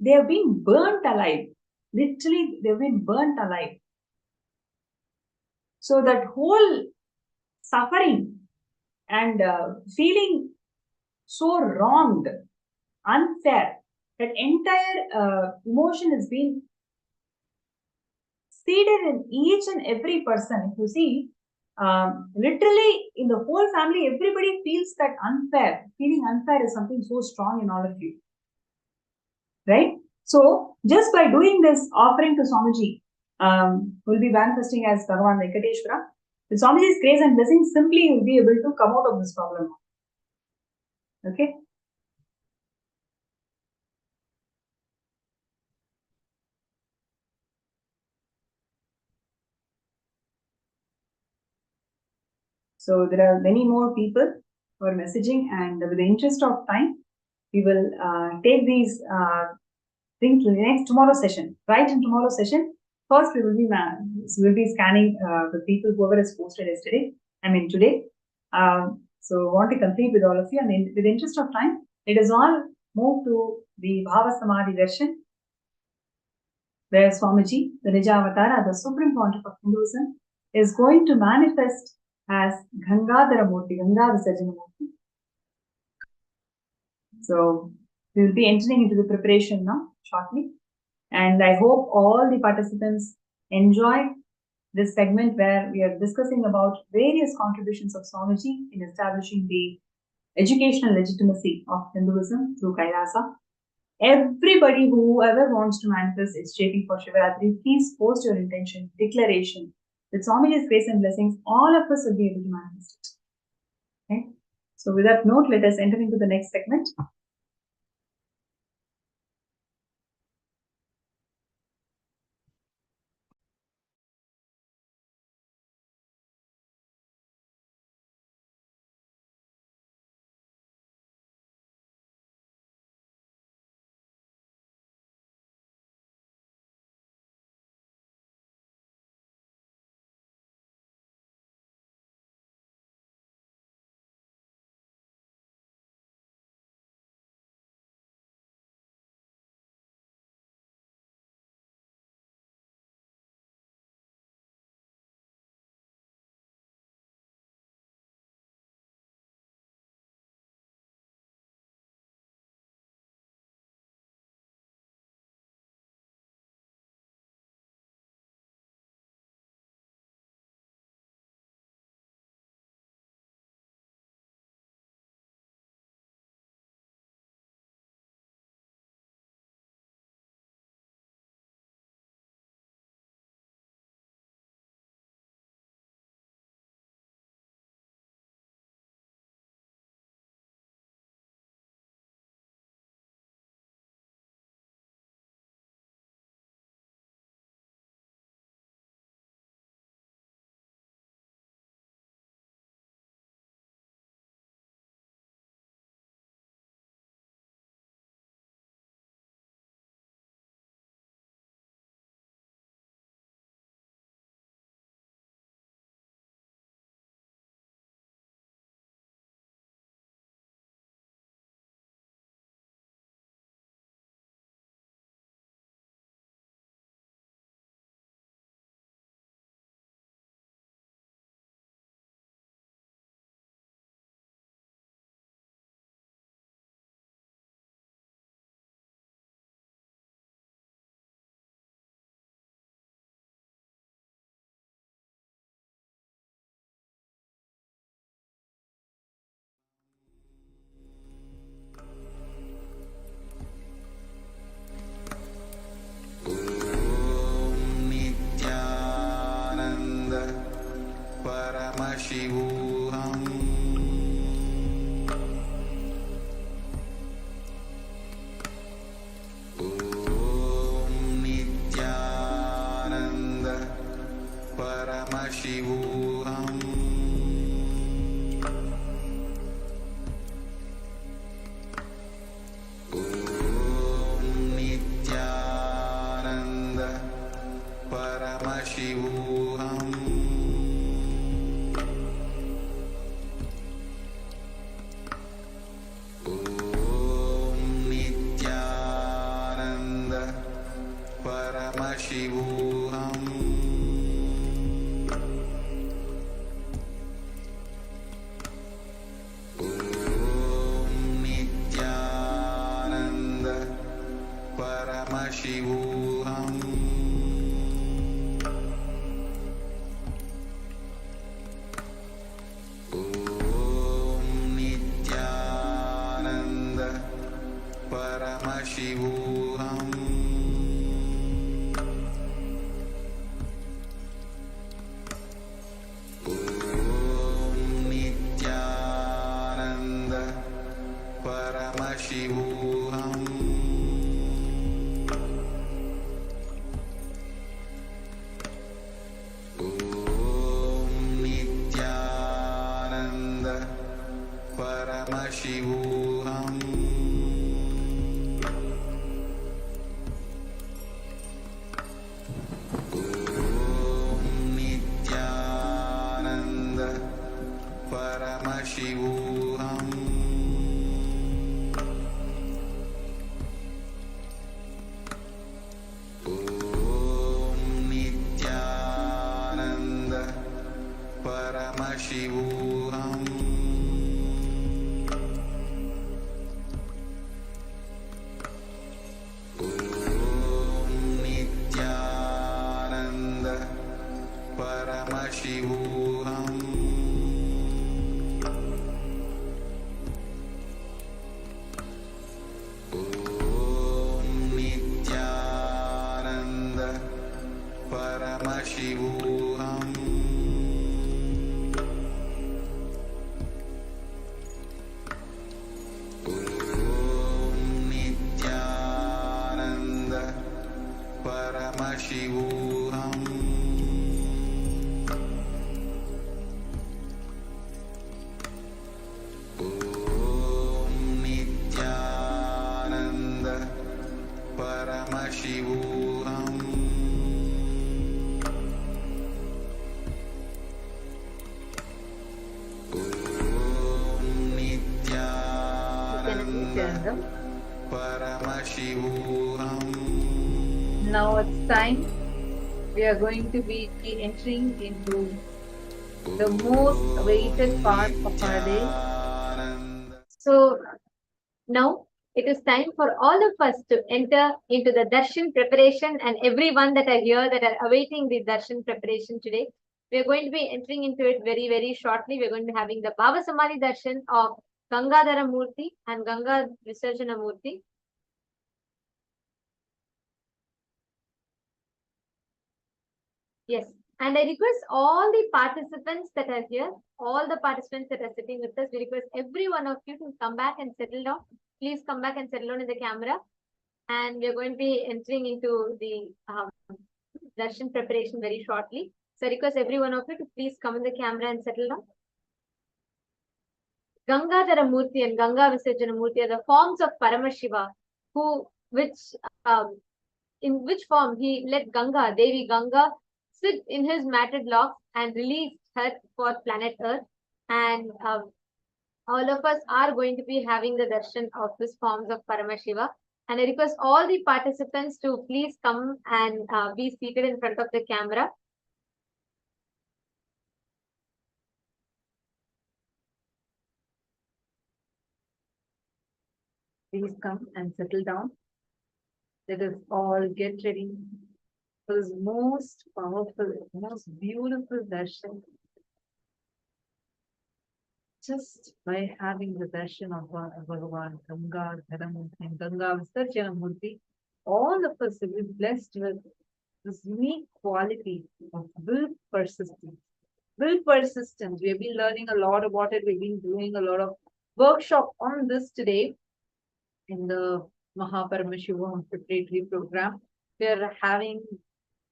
they have been burnt alive. Literally, they've been burnt alive. So that whole suffering and feeling so wronged, unfair, that entire emotion has been seeded in each and every person. If you see, literally in the whole family, everybody feels that unfair. Feeling unfair is something so strong in all of you. Right? So, just by doing this offering to Swamiji, will be manifesting as Bhagavan Venkateshwara. With Swamiji's grace and blessing, simply you will be able to come out of this problem. Okay? So there are many more people who are messaging, and with the interest of time, we will take these things to the next tomorrow session. Right in tomorrow session, first we will be scanning the people whoever is posted yesterday. I mean today. So want to complete with all of you, and with the interest of time, let us all move to the Bhava Samadhi Darshan, where Swamiji, the Nijavatara, the Supreme Pontiff of Hinduism, is going to manifest as Gangadhara Murthy, Ganga Visarjana Murthy. So we will be entering into the preparation now shortly, and I hope all the participants enjoy this segment where we are discussing about various contributions of Swamiji in establishing the educational legitimacy of Hinduism through KAILASA. Everybody, whoever wants to manifest SJP for Shivaratri, please post your intention, declaration. With Swamiji's grace and blessings, all of us will be able to manifest it. Okay? So with that note, let us enter into the next segment. Paramashivoham. Om Nithyananda Paramashivoham. Om Nithyananda Paramashivoham. Om Nithyananda Paramashivoham. Om Nithyananda Paramashivoham. Om Nithyananda Paramashivoham. Om Nithyananda Paramashivoham. Om Nithyananda Paramashivoham. Om Nithyananda Paramashivoham. Om Nithyananda Paramashivoham. Om Nithyananda Paramashivoham. Om Nithyananda Paramashivoham. Om Nithyananda Paramashivoham. Om Nithyananda Paramashivoham. Om Nithyananda Paramashivoham. Now it's time. We are going to be entering into the most awaited part of our day. So now it is time for all of us to enter into the Darshan preparation, and everyone that are here that are awaiting the Darshan preparation today. We are going to be entering into it very, very shortly. We are going to be having the Bhava Samadhi Darshan of Gangadhara Murthy and Ganga Visarjana Murthy. Yes, and I request all the participants that are here, all the participants that are sitting with us, we request every one of you to come back and settle down. Please come back and settle down in the camera. And we are going to be entering into the darshan preparation very shortly. So I request every one of you to please come in the camera and settle down. Gangadhara Murthy and Ganga Visarjana Murthy are the forms of Paramashiva, in which form he let Ganga, Devi Ganga, sit in his matted locks and released her for planet Earth. And all of us are going to be having the darshan of these forms of Paramashiva. And I request all the participants to please come and be seated in front of the camera. Please come and settle down. Let us all get ready for this most powerful, most beautiful darshan. Just by having the darshan of Bhagavan, Gangadhara and Ganga Visarjana Murthy, all of us will be blessed with this unique quality of will persistence. will persistence. We have been learning a lot about it. We've been doing a lot of workshop on this today in the Paramashivoham preparatory program. We are having,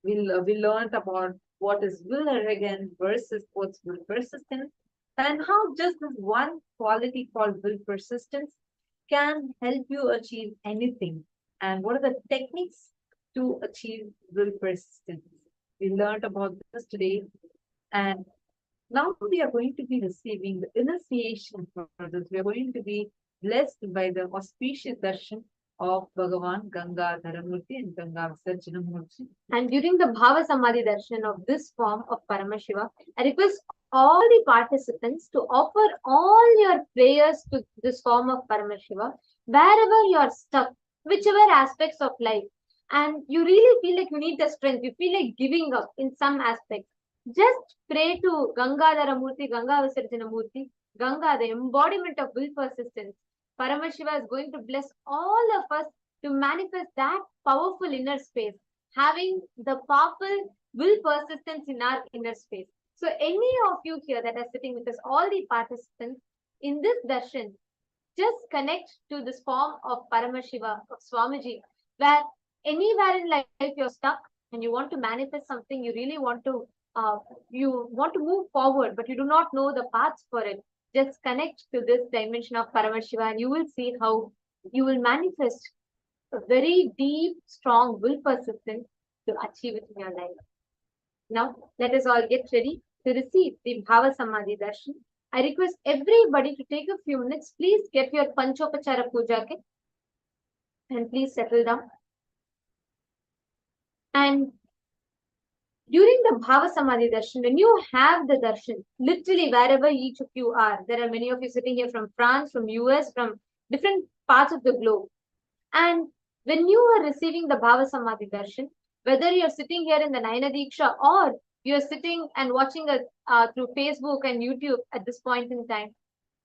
we learned about what is will arrogance versus what's will persistence, and how just this one quality called will persistence can help you achieve anything. And what are the techniques to achieve will persistence? We learned about this today, and now we are going to be receiving the initiation for this. We are going to be blessed by the auspicious darshan of Bhagavan Gangadhara Murthy and Ganga Visarjana Murthy. And during the Bhava Samadhi darshan of this form of Paramashiva, I request all the participants to offer all your prayers to this form of Paramashiva, wherever you are stuck, whichever aspects of life, and you really feel like you need the strength, you feel like giving up in some aspects. Just pray to Gangadhara Murthy, Ganga Visarjana Murthy, Ganga, the embodiment of will persistence. Paramashiva is going to bless all of us to manifest that powerful inner space, having the powerful will persistence in our inner space. So any of you here that are sitting with us, all the participants in this darshan, just connect to this form of Paramashiva, of Swamiji, where anywhere in life you're stuck and you want to manifest something, you really want to move forward, but you do not know the paths for it. Just connect to this dimension of Paramashiva and you will see how you will manifest a very deep, strong will persistence to achieve it in your life. Now, let us all get ready to receive the Bhava Samadhi Darshan. I request everybody to take a few minutes. Please get your Panchopachara Puja kit and please settle down. And during the Bhava Samadhi Darshan, when you have the darshan, literally wherever each of you are, there are many of you sitting here from France, from US, from different parts of the globe. And when you are receiving the Bhava Samadhi Darshan, whether you're sitting here in the Nayana Diksha or you're sitting and watching us through Facebook and YouTube at this point in time,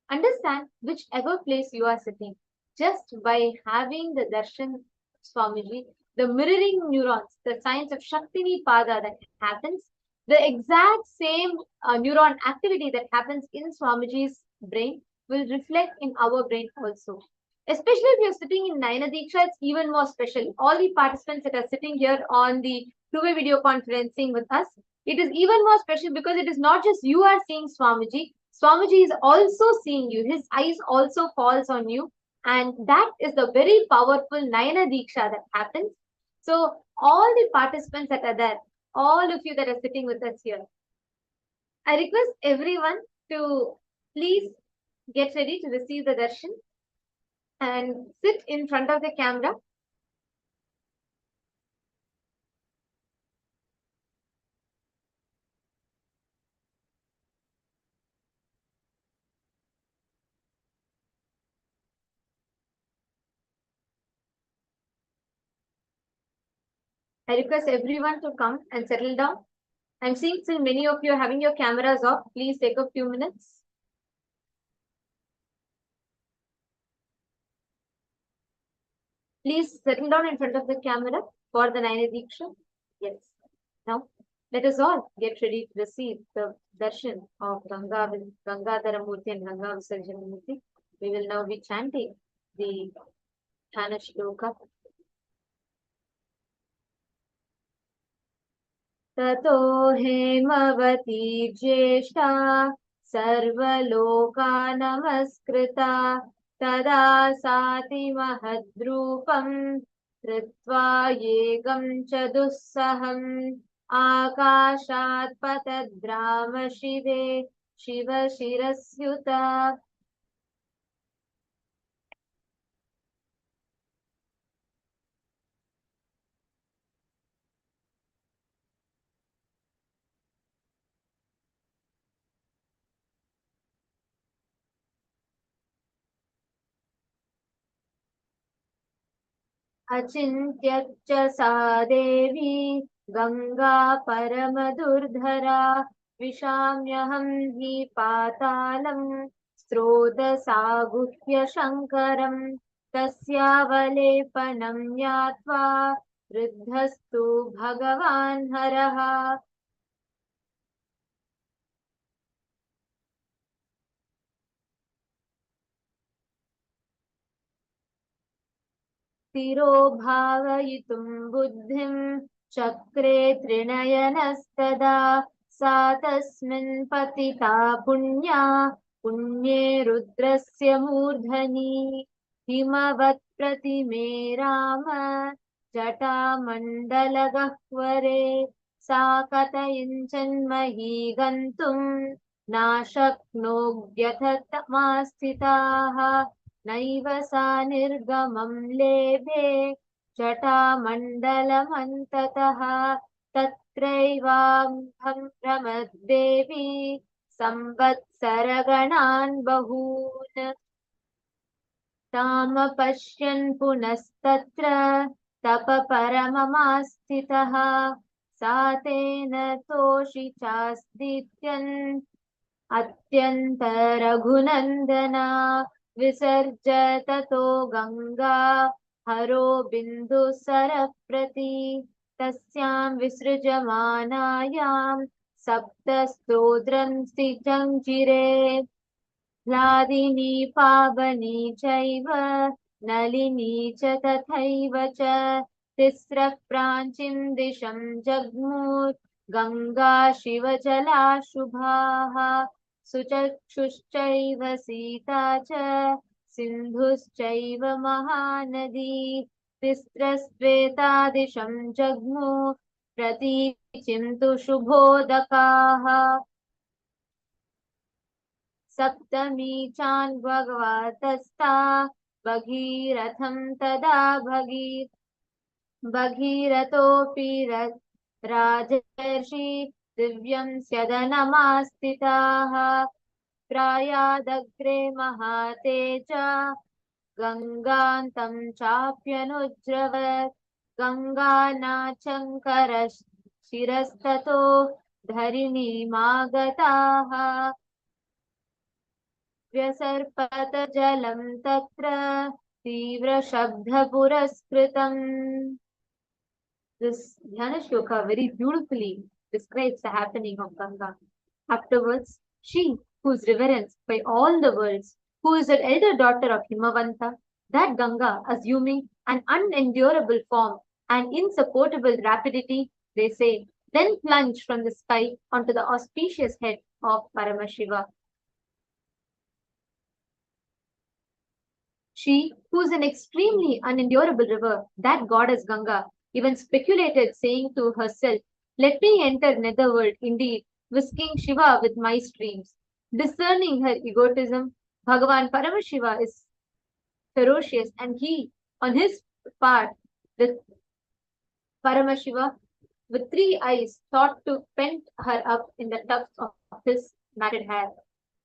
understand whichever place you are sitting, just by having the darshan Swamiji, the mirroring neurons, the science of Shakti Pada that happens, the exact same neuron activity that happens in Swamiji's brain will reflect in our brain also. Especially if you're sitting in Nayana Diksha, it's even more special. All the participants that are sitting here on the two-way video conferencing with us, it is even more special because it is not just you are seeing Swamiji. Swamiji is also seeing you. His eyes also falls on you. And that is the very powerful Nayana Diksha that happens. So all the participants that are there, all of you that are sitting with us here, I request everyone to please get ready to receive the darshan and sit in front of the camera. I request everyone to come and settle down. I'm seeing still many of you are having your cameras off. Please take a few minutes. Please settle down in front of the camera for the Nayana Diksha. Yes. Now, let us all get ready to receive the darshan of Gangadhara Murthy and Ganga Visarjana Murthy. We will now be chanting the Dhana Shloka. ततो हेमवती ज्येष्ठा सर्वलोका नमस्कृता तदा साति महद्रूपं धृत्वा येगं च दुस्सहम् आकाशात् पतद्राम शिवे शिव शिरस्युता. अचिन्त्यच्च सा देवी गंगा परमदुर्धरा विशाम्यहं हि पातालं स्रोतसागुह्य शङ्करं तस्यावलेपनं ज्ञात्वा वृद्धस्तु भगवान् हरः. स्थिरो भावयितुं बुद्धिं चक्रे त्रिनयनस्तदा सा तस्मिन् पतिता पुण्या पुण्ये रुद्रस्य मूर्धनि हिमवत् प्रतिमे राम जटामण्डलगह्वरे सा कथयिञ्चन्मही गन्तुं नाशक्नोद्यथ तमास्थिताः नैव सा निर्गमं लेभे जटामण्डलमन्ततः तत्रैवाम्भं भ्रमद्देवी संवत्सरगणान् बहून् तामपश्यन् पुनस्तत्र तपपरममास्थितः सा तेन तोषिचास्दित्यन् अत्यन्तरघुनन्दना विसर्ज ततो गङ्गा हरो बिन्दुसरप्रति तस्यां विसृजमानायां सप्तस्तोत्रं स्थितञ्चिरे ह्लादिनी पावनी चैव नलिनी च तथैव च तिस्रः प्राचीं दिशं जग्मुः गङ्गा शिवजला शुभाः सुचक्षुश्चैव सीता च सिन्धुश्चैव महानदी तिस्रस्त्वेतादिशं जग्मुः प्रतीचिं तु शुभोदकाः सप्तमी चान्भगवतस्था भगीरथं तदा भगीरथोऽपि राजर्षि दिव्यं स्यदनमास्थिताः प्रायादग्रे महातेजा गङ्गान्तं चाप्यनुज्रवत् गङ्गानाचङ्कर शिरस्ततो धरिणीमागताः व्यसर्पत जलं तत्र तीव्रशब्दपुरस्कृतम्. This Dhyana Shloka very beautifully describes the happening of Ganga. Afterwards, she, who is reverenced by all the worlds, who is the elder daughter of Himavanta, that Ganga, assuming an unendurable form and insupportable rapidity, they say, then plunged from the sky onto the auspicious head of Paramashiva. She, who is an extremely unendurable river, that goddess Ganga, even speculated, saying to herself, "Let me enter netherworld indeed, whisking Shiva with my streams." Discerning her egotism, Bhagavan Paramashiva is ferocious, and he, on his part, the Paramashiva, with 3 eyes, thought to pent her up in the tufts of his matted hair.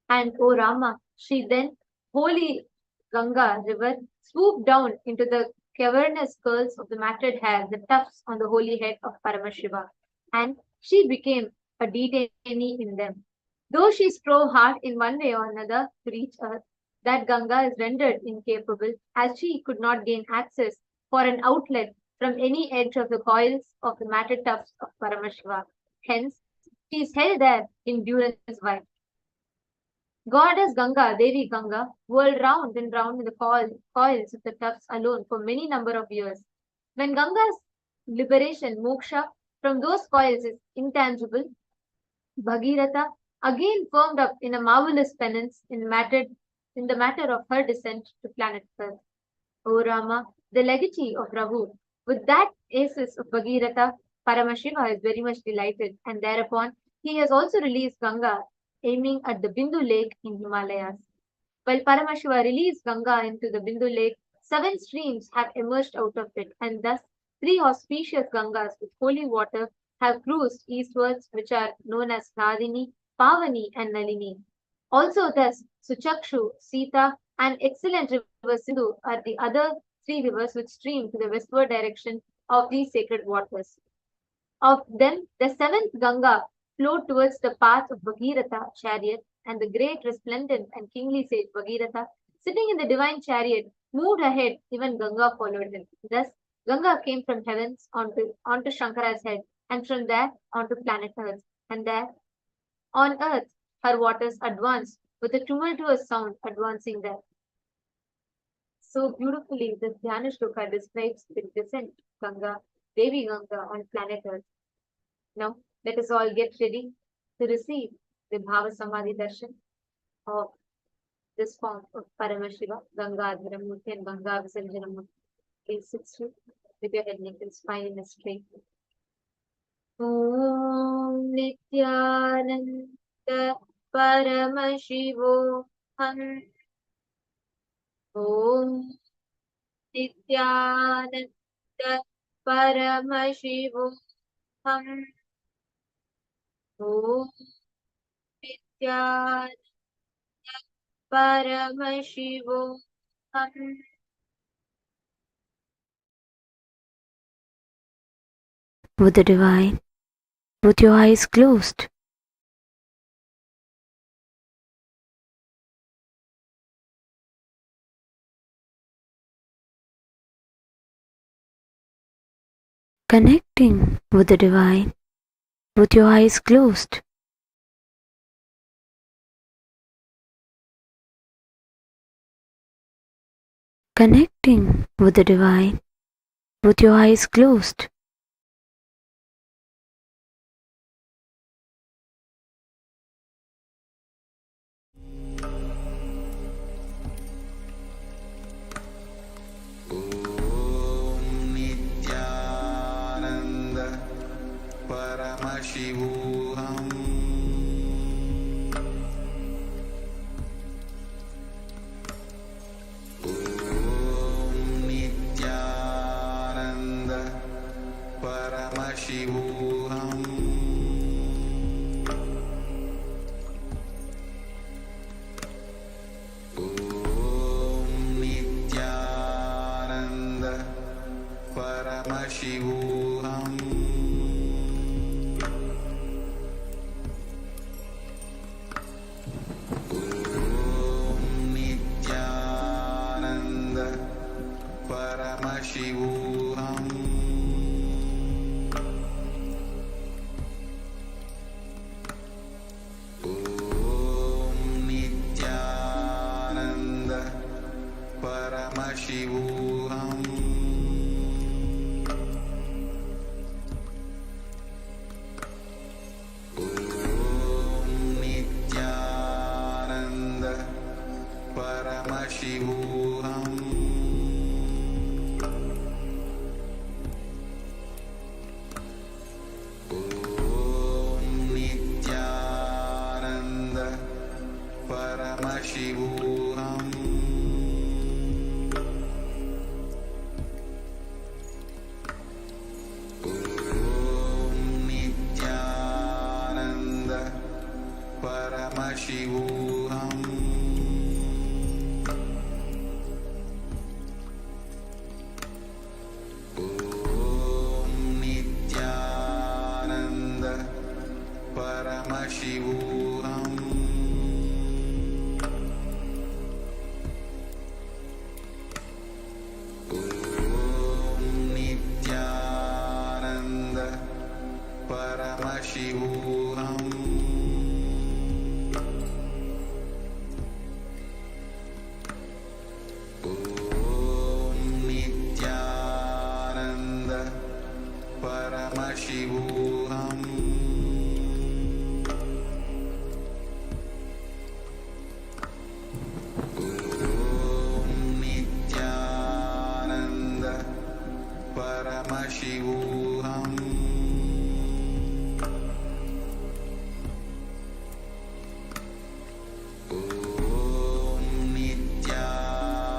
And, O Rama, she then, holy Ganga river, swooped down into the cavernous curls of the matted hair, the tufts on the holy head of Paramashiva, and she became a detainee in them. Though she strove hard in one way or another to reach earth, that Ganga is rendered incapable, as she could not gain access for an outlet from any edge of the coils of the matted tufts of Paramashiva. Hence, she is held there in durance vile. Goddess Ganga, Devi Ganga, whirled round and round in the coils of the tufts alone for many number of years. When Ganga's liberation, moksha, from those coils is intangible, Bhagirath again firmed up in a marvelous penance in the matter of her descent to planet Earth. O Rama, the legatee of Rahu, with that aces of Bhagirath, Paramashiva is very much delighted, and thereupon he has also released Ganga, aiming at the Bindu lake in Himalayas. While Paramashiva released Ganga into the Bindu lake, 7 streams have emerged out of it, and thus 3 auspicious Gangas with holy water have cruised eastwards, which are known as Hladini, Pavani, and Nalini. Also, thus, Suchakshu, Sita, and excellent river Sindhu are the other 3 rivers which stream to the westward direction of these sacred waters. Of them, the 7th Ganga flowed towards the path of Bhagirath chariot, and the great, resplendent, and kingly sage Bhagirath, sitting in the divine chariot, moved ahead, even Ganga followed him. Thus, Ganga came from heavens onto Shankara's head, and from there onto planet Earth, and there on Earth her waters advanced with a tumultuous sound advancing there. So beautifully, this Dhyana Shloka describes the descent of Ganga, Devi Ganga on planet Earth. Now, let us all get ready to receive the Bhava Samadhi Darshan of this form of Paramashiva, Gangadhara Murthy and Ganga Visanjana Murthy. Please sit still with your head, neck, and spine in a straight line. Om Nithyananda Paramashivoham. Om Nithyananda Paramashivoham. Om Nithyananda Paramashivoham. With the Divine, with your eyes closed. Connecting with the Divine, with your eyes closed. Connecting with the Divine, with your eyes closed. Nithyananda Paramashivoham. Nithyananda Paramashivoham. Nithyananda Paramashivoham. Nithyananda Paramashivoham. Nithyananda Paramashivoham. Nithyananda Paramashivoham. Nithyananda Paramashivoham. Nithyananda Paramashivoham. Nithyananda Paramashivoham. Nithyananda Paramashivoham. Nithyananda Paramashivoham. Nithyananda Paramashivoham.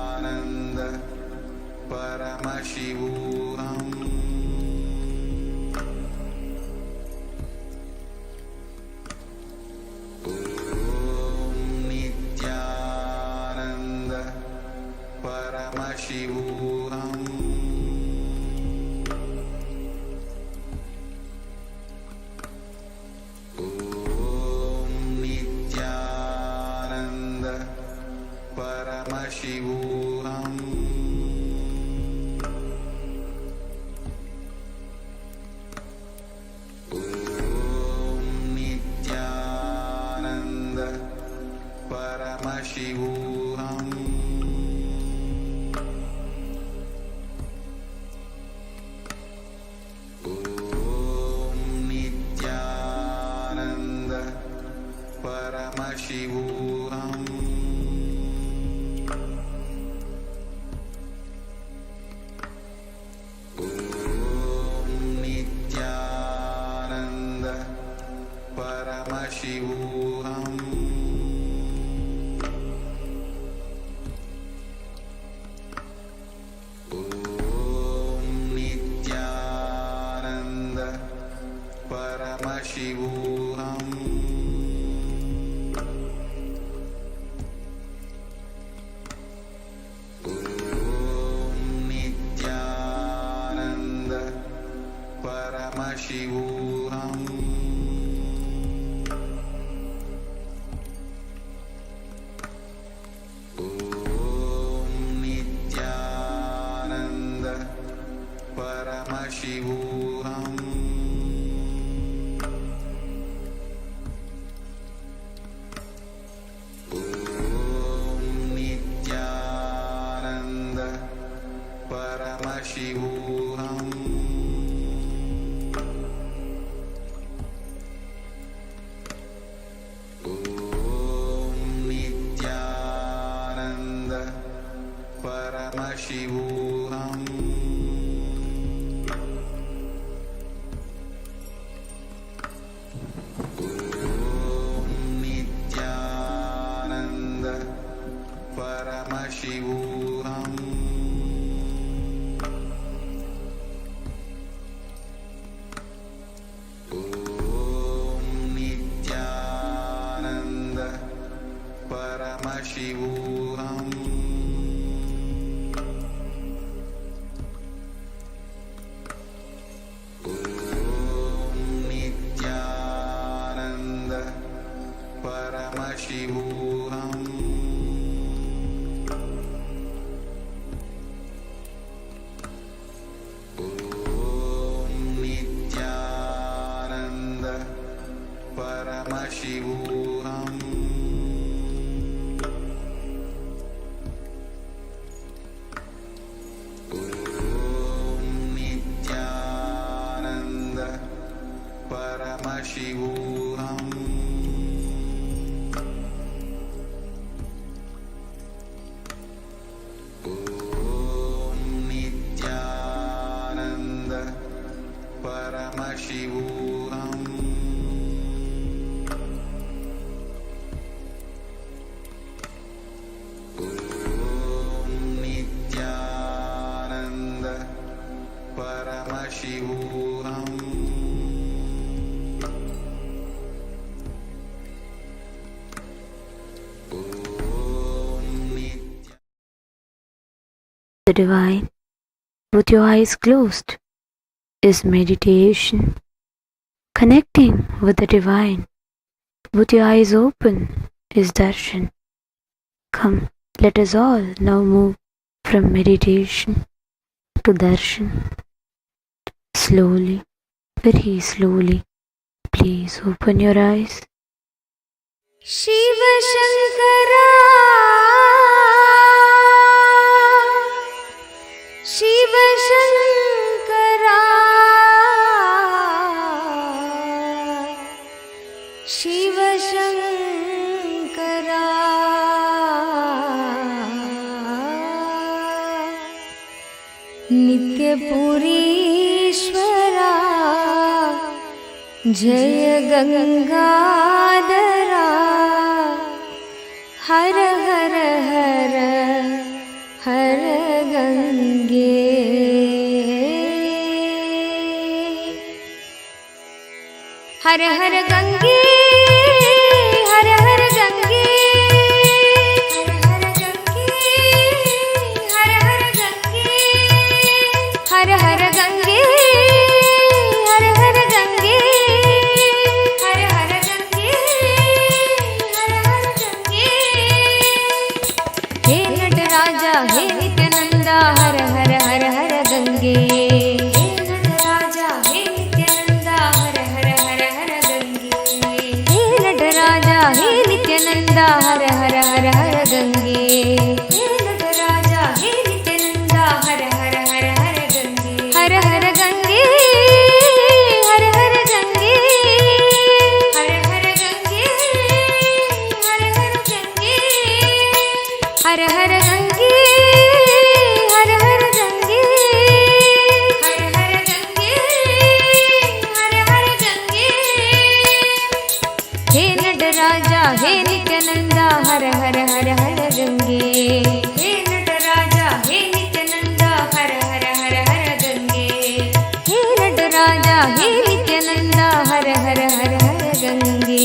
Nithyananda Paramashivoham. Nithyananda Paramashivoham. Nithyananda Paramashivoham. Nithyananda Paramashivoham. Paramashivoham. Om Nithyananda Paramashivoham. Om Nithyananda Paramashivoham. Om Nithyananda Paramashivoham. Om Nithyananda Paramashivoham. Om Nithyananda Paramashivoham. Om Nithyananda Paramashivoham. Om Nithyananda Paramashivoham. Om Nithyananda Paramashivoham. Om Nithyananda Paramashivoham. Om Nithyananda Paramashivoham. Om Nithyananda Paramashivoham. Om Nithyananda Paramashivoham. Om Nithyananda Paramashivoham. Om Nithyananda The divine, with your eyes closed, is meditation. Connecting with the divine, with your eyes open, is darshan. Come, let us all now move from meditation to darshan. Slowly, very slowly, please open your eyes. Shiva Shankara, Shiva Shankara, Shiva Shankara, Nitya Purishwara, Jaya Gangadhara, Har Har Har Har Gange, Har Har Gange, Har Har Gange, Har Har Gange, Har Har Gange, Har Har Gange, Har Har Gange, Har Har Gange, He Nataraja, He Nithyananda, Har Har Har Har Gange, He Nataraja, He Nithyananda, Har Har Har Har Gange, He Nataraja, He Nithyananda, Har Har Har Har Gange, He Nataraja, He Nithyananda, Har Har Har Har Gange, Har Har Gange, Har Har Gange, Har Har Gange, Nataraja ಹೇ ನಿತ್ಯಾನಂದ ಹರ ಹರ ಹರ ಹರ ಗಂಗೆ. ಹೇ ನಟರಾಜ ಹೇ ನಿತ್ಯಾನಂದ ಹರ ಹರ ಹರ ಹರ ಗಂಗೆ. ಹೇ ನಟರಾಜ ಹೇ ನಿತ್ಯಾನಂದ ಹರ ಹರ ಹರ ಹರ ಗಂಗೆ.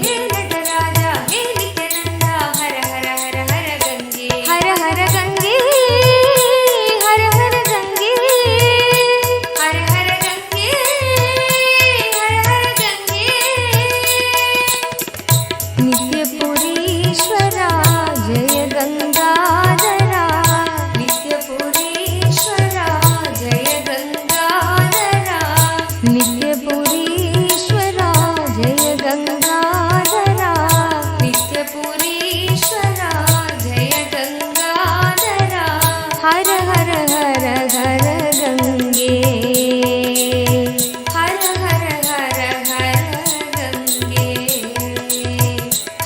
ಹೇ ನಟರಾಜ ಹೇ ನಿತ್ಯಾನಂದ ಹರ ಹರ ಹರ ಹರ ಗಂಗೆ. ಹರ ಹರ ಗಂಗೆ ಹರ ಹರ ಗಂಗೆ. ಹರ ಹರ ಗಂಗೆ ಹರ ಹರ ಗಂಗೆ. ನಿತ್ಯಪುರೀಶ್ವರ ಜಯ ಗಂಗಾಧರ. ನಿತ್ಯಪುರೀಶ್ವರ ಜಯ ಗಂಗಾಧರ. ನಿತ್ಯಪುರೀಶ್ವರ ಜಯ ಗಂಗಾಧರ. ನಿತ್ಯಪುರೀಶ್ವರ ಜಯ ಗಂಗಾಧರ. ಹರ ಹರ ಹರ ಹರ ಗಂಗೆ. ಹರ ಹರ ಹರ ಹರ ಗಂಗೆ.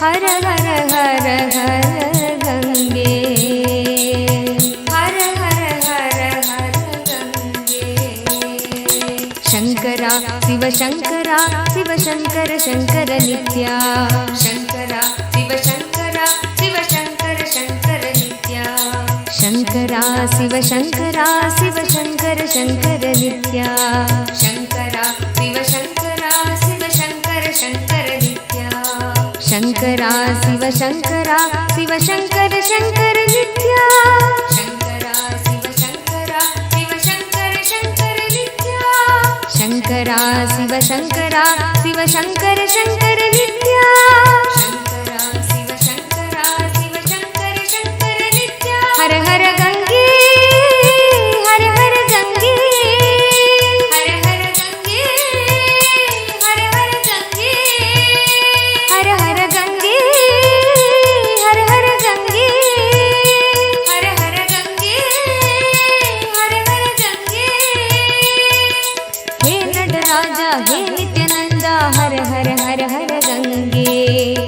ಹರ ಹರ ಹರ ಹರ ಗಂಗೆ. ಹರ ಹರ ಹರ ಹರ ಗಂಗೆ. ಶಂಕರ ಶಿವಶಂಕರ ಶಿವಶಂಕರ ಶಂಕರ ನಿತ್ಯ. ಶಂಕರ ಶಿವಶಂಕರ ಶಿವಶಂಕರ ಶಂಕರ ನಿತ್ಯ. ಶಂಕರ ಶಿವಶಂಕರ ಶಿವಶಂಕರ ಶಂಕರ ನಿತ್ಯ. ಶಂಕರ ಶಿವಶಂಕರ ಶಿವಶಂಕರ ಶಂಕರ ನಿತ್ಯ. ಶಂಕರ ಶಿವಶಂಕರ ಶಿವಶಂಕರ ಶಂಕರ ನಿತ್ಯ. ಶಂಕರ ಶಿವಶಂಕರ ಶಿವಶಂಕರ ಶಂಕರ ನಿತ್ಯ. ಶಂಕರ ಶಿವಶಂಕರ ಶಿವಶಂಕರ ಶಂಕರ ನಿತ್ಯ. ಶಂಕರ ಶಿವಶಂಕರ ಶಿವಶಂಕರ ಶಂಕರ ನಿತ್ಯ. ಹರ ಹರ ಗಂಗೆ ಹರ ಹರ ಗಂಗೆ. ಹರ ಹರ ಗಂಗೆ ಹರ ಹರ ಗಂಗೆ. ಹರ ಹರ ಗಂಗೆ ಹರ ಹರ ಗಂಗೆ. ಹರ ಹರ ಗಂಗೆ ಹರ ಹರ ಗಂಗೆ. ಹೇ ನಟರಾಜ ಹೇ ನಿತ್ಯಾನಂದ ಹರ ಹರ ಹರ ಹರ ಗಂಗೆ.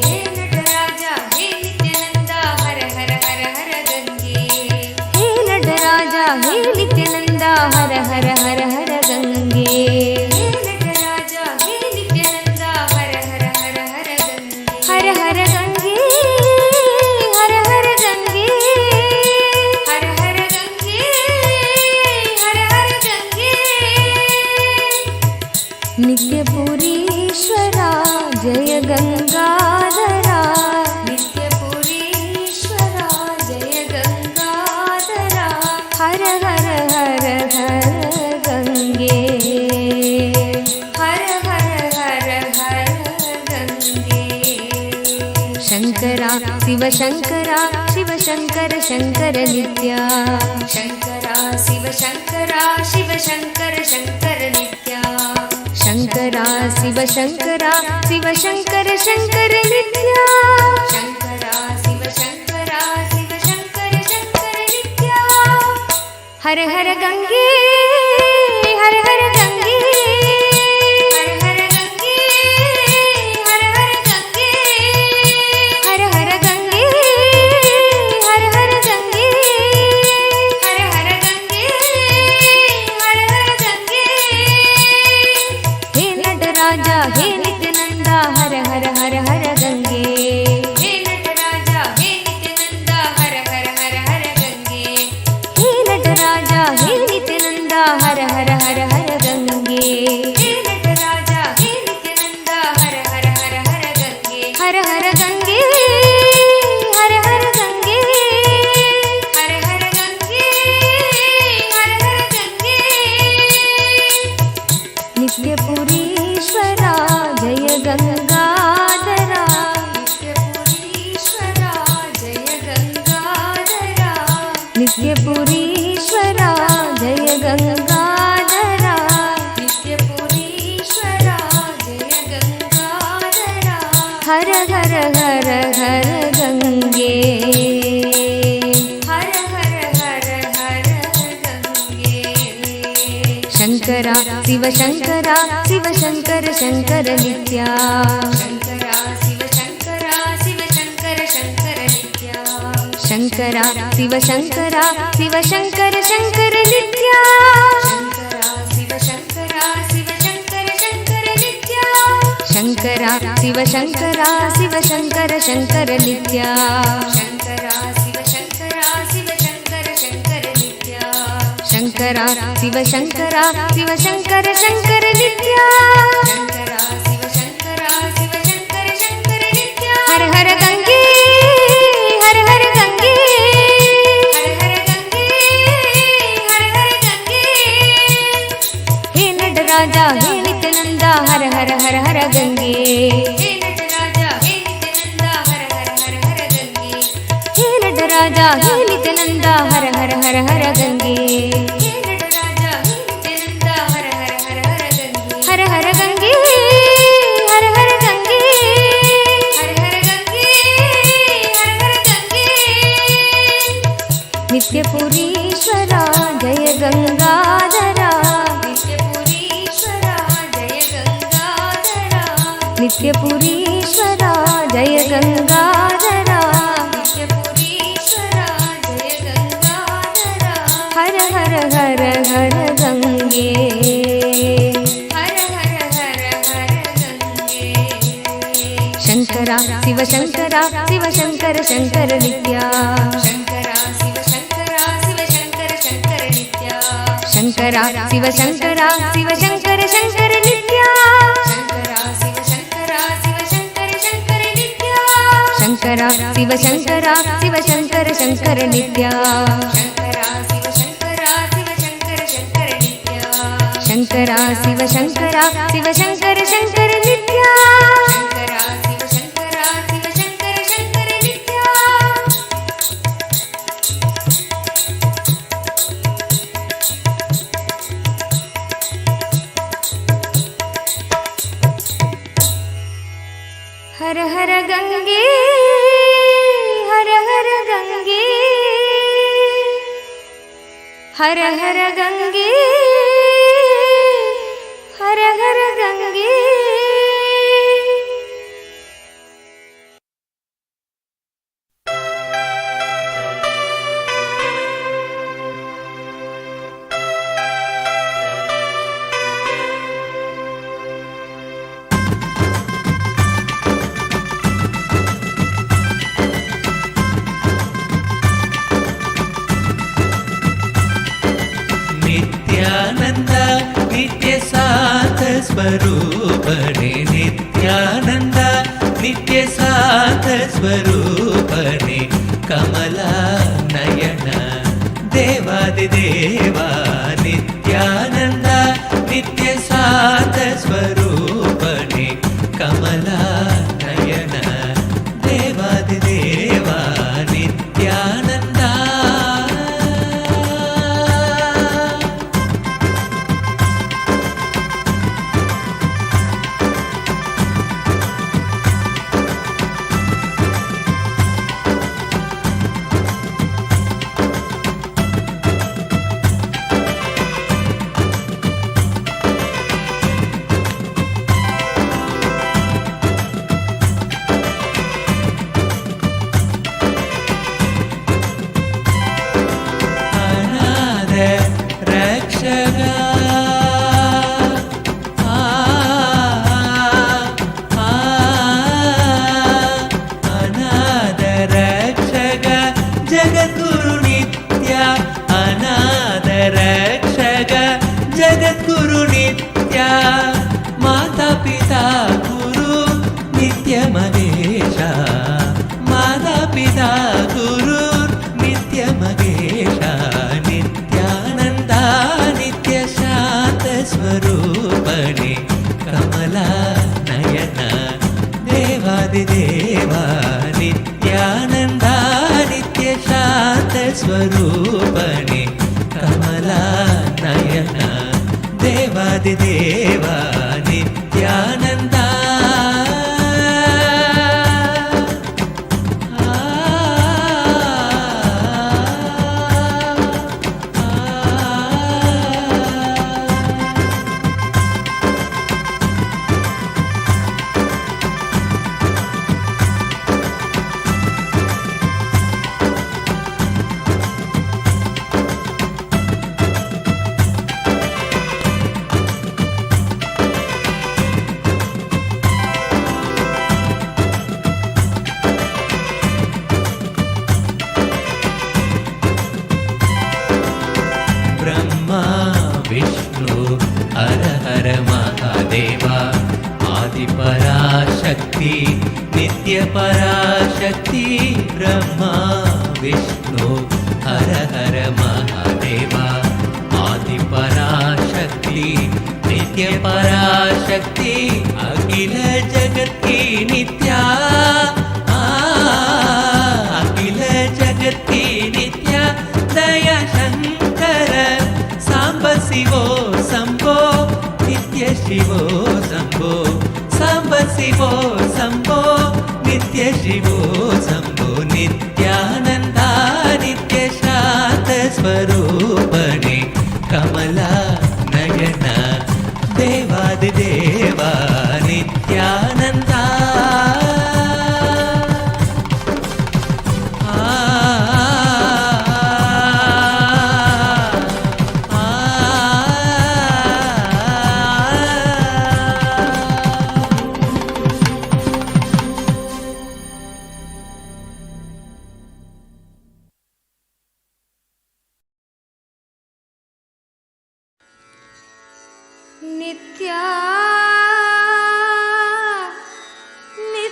ಹೇ ನಟರಾಜ ಹೇ ನಿತ್ಯಾನಂದ ಹರ ಹರ ಹರ ಹರ ಗಂಗೆ. ಹೇ ನಟರಾಜ ಹೇ ನಿತ್ಯಾನಂದ ಹರ ಹರ ಹರ ಹರ ಗಂಗೆ. ಹೇ ನಟರಾಜ ಹೇ ನಿತ್ಯಾನಂದ ಹರ ಹರ ಹರ ಹರ ಗಂಗೆ. ಹರ ಹರ ಗಂಗೆ ಹರ ಹರ ಗಂಗೆ. ಹರ ಹರ ಗಂಗೆ ಹರ ಹರ ಗಂಗೆ. ನಿತ್ಯಪುರೀಶ್ವರ ಜಯ ಗಂಗಾಧರ. ನಿತ್ಯಪುರೀಶ್ವರ ಜಯ ಗಂಗಾಧರ. ಹರ ಹರ ಹರ ಹರ ಗಂಗೆ. ಹರ ಹರ ಹರ ಹರ ಗಂಗೆ. ಶಂಕರ ಶಿವಶಂಕರ ಶಿವಶಂಕರ ಶಂಕರ ನಿತ್ಯ. ಶಂಕರ ಶಿವಶಂಕರ ಶಿವಶಂಕರ ಶಂಕರ ನಿತ್ಯ. ಶಂಕರ ಶಿವಶಂಕರ ಶಿವಶಂಕರ ಶಂಕರ ನಿತ್ಯ. ಶಂಕರ ಶಿವಶಂಕರ ಶಿವಶಂಕರ ಶಂಕರ ನಿತ್ಯ. ಹರ ಹರ ಗಂಗೆ ಹರ ಹರ ಗಂಗೆ. ಹರ ಹರ ಗಂಗೆ ಹರ ಹರ ಗಂಗೆ. ಹರ ಹರ ಗಂಗೆ ಹರ ಹರ ಗಂಗೆ. ಹರ ಹರ ಗಂಗೆ ಹರ ಹರ ಗಂಗೆ. ಹೇ ನಟರಾಜ ಹೇ ನಿತ್ಯಾನಂದ ಹರ ಹರ ಹರ ಹರ ಗಂಗೆ. ಹೇ ನಟರಾಜ ಹೇ ನಿತ್ಯಾನಂದ ಹರ ಹರ ಹರ ಹರ ಗಂಗೆ. ಹೇ ನಟರಾಜ ಹೇ ನಿತ್ಯಾನಂದ ಹರ ಹರ ಹರ ಹರ ಗಂಗೆ. ಹೇ ನಟರಾಜ ಹೇ ನಿತ್ಯಾನಂದ ಹರ ಹರ ಹರ ಹರ ಗಂಗೆ. ಹರ ಹರ ಗಂಗೆ ಹರ ಹರ ಗಂಗೆ. ಹರ ಹರ ಗಂಗೆ ಹರ ಹರ ಗಂಗೆ. ನಿತ್ಯಪುರೀಶ್ವರ ಜಯ ಗಂಗಾಧರ. ನಿತ್ಯಪುರೀಶ್ವರ ಜಯ ಗಂಗಾಧರ. ನಿತ್ಯಪುರೀಶ್ವರ ಜಯ ಗಂಗಾಧರ. ನಿತ್ಯಪುರೀಶ್ವರ ಜಯ ಗಂಗಾಧರ. ಹರ ಹರ ಹರ ಹರ ಗಂಗೆ. ಹರ ಹರ ಹರ ಹರ ಗಂಗೆ. ಶಂಕರ ಶಿವಶಂಕರ ಶಿವಶಂಕರ ಶಂಕರ ನಿತ್ಯ. ಶಂಕರ ಶಿವಶಂಕರ ಶಿವಶಂಕರ ಶಂಕರ ನಿತ್ಯ. ಶಂಕರ ಶಿವಶಂಕರ ಶಿವಶಂಕರ ಶಂಕರ ನಿತ್ಯ. ಶಂಕರ ಶಿವಶಂಕರ ಶಿವಶಂಕರ ಶಂಕರ ನಿತ್ಯ. ಶಂಕರ ಶಿವ ಶಂಕರ ಶಿವ ಶಂಕರ ಶಂಕರ ನಿತ್ಯ ಶಂಕರ ಶಿವ ಶಂಕರ ಶಿವ ಶಂಕರ ಶಂಕರ ನಿತ್ಯ ಶಂಕರ ಶಿವ ಶಂಕರ ಶಿವ ಶಂಕರ ಶಂಕರ ನಿತ್ಯ ಶಂಕರ ಶಿವ ಶಂಕರ ಶಿವ ಶಂಕರ ಶಂಕರ ನಿತ್ಯ ಹರ ಹರ ಗಂಗೆ ಹರ ಹರ ಗಂಗೆ ಹರ ಹರ ಗಂಗೆ ಹರ ಹರ ಗಂಗೆ ಹೇ ನಟರಾಜ ಹೇ ನಿತ್ಯಾನಂದ ಹರ ಹರ ಹರ ಹರ ಗಂಗೆ ಹೇ ನಟರಾಜ ಹೇ ನಿತ್ಯಾನಂದ ಹರ ಹರ ಹರ ಹರ ಗಂಗೆ ಹೇ ನಟರಾಜ ಹೇ ನಿತ್ಯಾನಂದ ಹರ ಹರ ಹರ ಹರ ಗಂಗೆ ಹೇ ನಟರಾಜ ಹೇ ನಿತ್ಯಾನಂದ ಹರ ಹರ ಹರ ಹರ ಗಂಗೆ ಹರ ಹರ ಗಂಗೆ ಹರ ಹರ ಗಂಗೆ ಹರ ಹರ ಗಂಗೆ ಹರ ಹರ ಗಂಗೆ ನಿತ್ಯಪುರೀಶ್ವರ ಜಯ ಗಂಗಾಧರ ನಿತ್ಯಪುರೀಶ್ವರ ಜಯ ಗಂಗಾಧರ ನಿತ್ಯಪುರೀಶ್ವರ ಜಯ ಗಂಗಾಧರ ನಿತ್ಯಪುರೀಶ್ವರ ಜಯ ಗಂಗಾಧರ ಹರ ಹರ ಹರ ಹರ ಗಂಗೆ ಹರ ಹರ ಹರ ಹರ ಗಂಗೆ ಶಂಕರ ಶಿವ ಶಂಕರ ಶಿವ ಶಂಕರ ಶಂಕರ ನಿತ್ಯ ಶಂಕರ ಶಿವ ಶಂಕರ ಶಿವ ಶಂಕರ ಶಂಕರ ನಿತ್ಯ ಶಂಕರ ಶಿವ ಶಂಕರ ಶಿವ ಶಂಕರ ಶಂಕರ ನಿತ್ಯ ಶಂಕರ ಶಿವ ಶಂಕರ ಶಿವ ಶಂಕರ ಶಂಕರ ನಿತ್ಯ ಶಂಕರ ಶಿವ ಶಂಕರ ಶಿವ ಶಂಕರ ಶಂಕರ ನಿತ್ಯ ಶಂಕರ ಶಿವ ಶಂಕರ ಶಿವ ಶಂಕರ ಶಂಕರ ನಿತ್ಯ ಶಂಕರ ಶಿವ ಶಂಕರ ಶಿವ ಶಂಕರ ಶಂಕರ ನಿತ್ಯ ಶಂಕರ ಶಿವ ಶಂಕರ ಶಿವ ಶಂಕರ ಶಂಕರ ನಿತ್ಯ ಹರ ಹರ ಗಂಗೆ ಹರ ಹರ ಗಂಗೆ ಹರ ಹರ ಗಂಗೆ ಹರ ಹರ ಗಂಗೆ ನಿತ್ಯಾನಂದ ನಿತ್ಯ ಸಾಧ ಸ್ವರೂಪಣೆ ನಿತ್ಯಾನಂದ ನಿತ್ಯ ಸಾಧ ಸ್ವರೂಪಣೆ ಕಮಲ ನಯನ ದೇವಾದಿ ದೇವ ನಿತ್ಯಾನಂದ ನಿತ್ಯ ಸಾಧ ಸ್ವರೂಪಣೆ ಕಮಲ ನಯನ ದೇವಾದಿ ದೇವ ನಿತ್ಯಾನಂದ ದೇವಾ ನಿತ್ಯಾನಂದ ನಿತ್ಯ ಶಾಂತ ಸ್ವರೂಪಣೆ ಕಮಲ ನಯನ ದೇವಾದಿ ದೇವ ನಿತ್ಯಾನಂದ पराशक्ति ब्रह्मा विष्णु हर हर महादेवा आदि पराशक्ति नित्य पराशक्ति अखिल जगत की नित्या अखिल जगत की नित्या दया शंकर सांब शिवो शंभो नित्य शिवो शंभो सांब शिवो शंभो नित्य शिवो शंभो नित्यानंदा नित्य शांत स्वरूपणे कमला नयन देवादिदेवा नित्यानंदा नित्या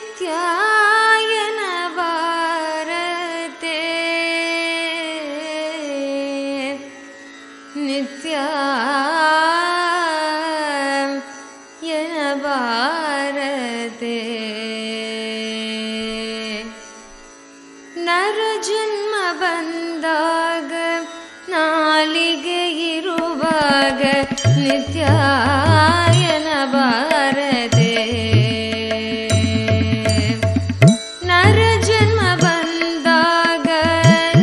नित्याय नवारते नित्याय नवारते नर जन्म ಬಂದಾಗ ನಾಲಿಗೆ ಇರುವಾಗ ನಿತ್ಯಾಯನ ಬಾರದೆ ನರ ಜನ್ಮ ಬಂದಾಗ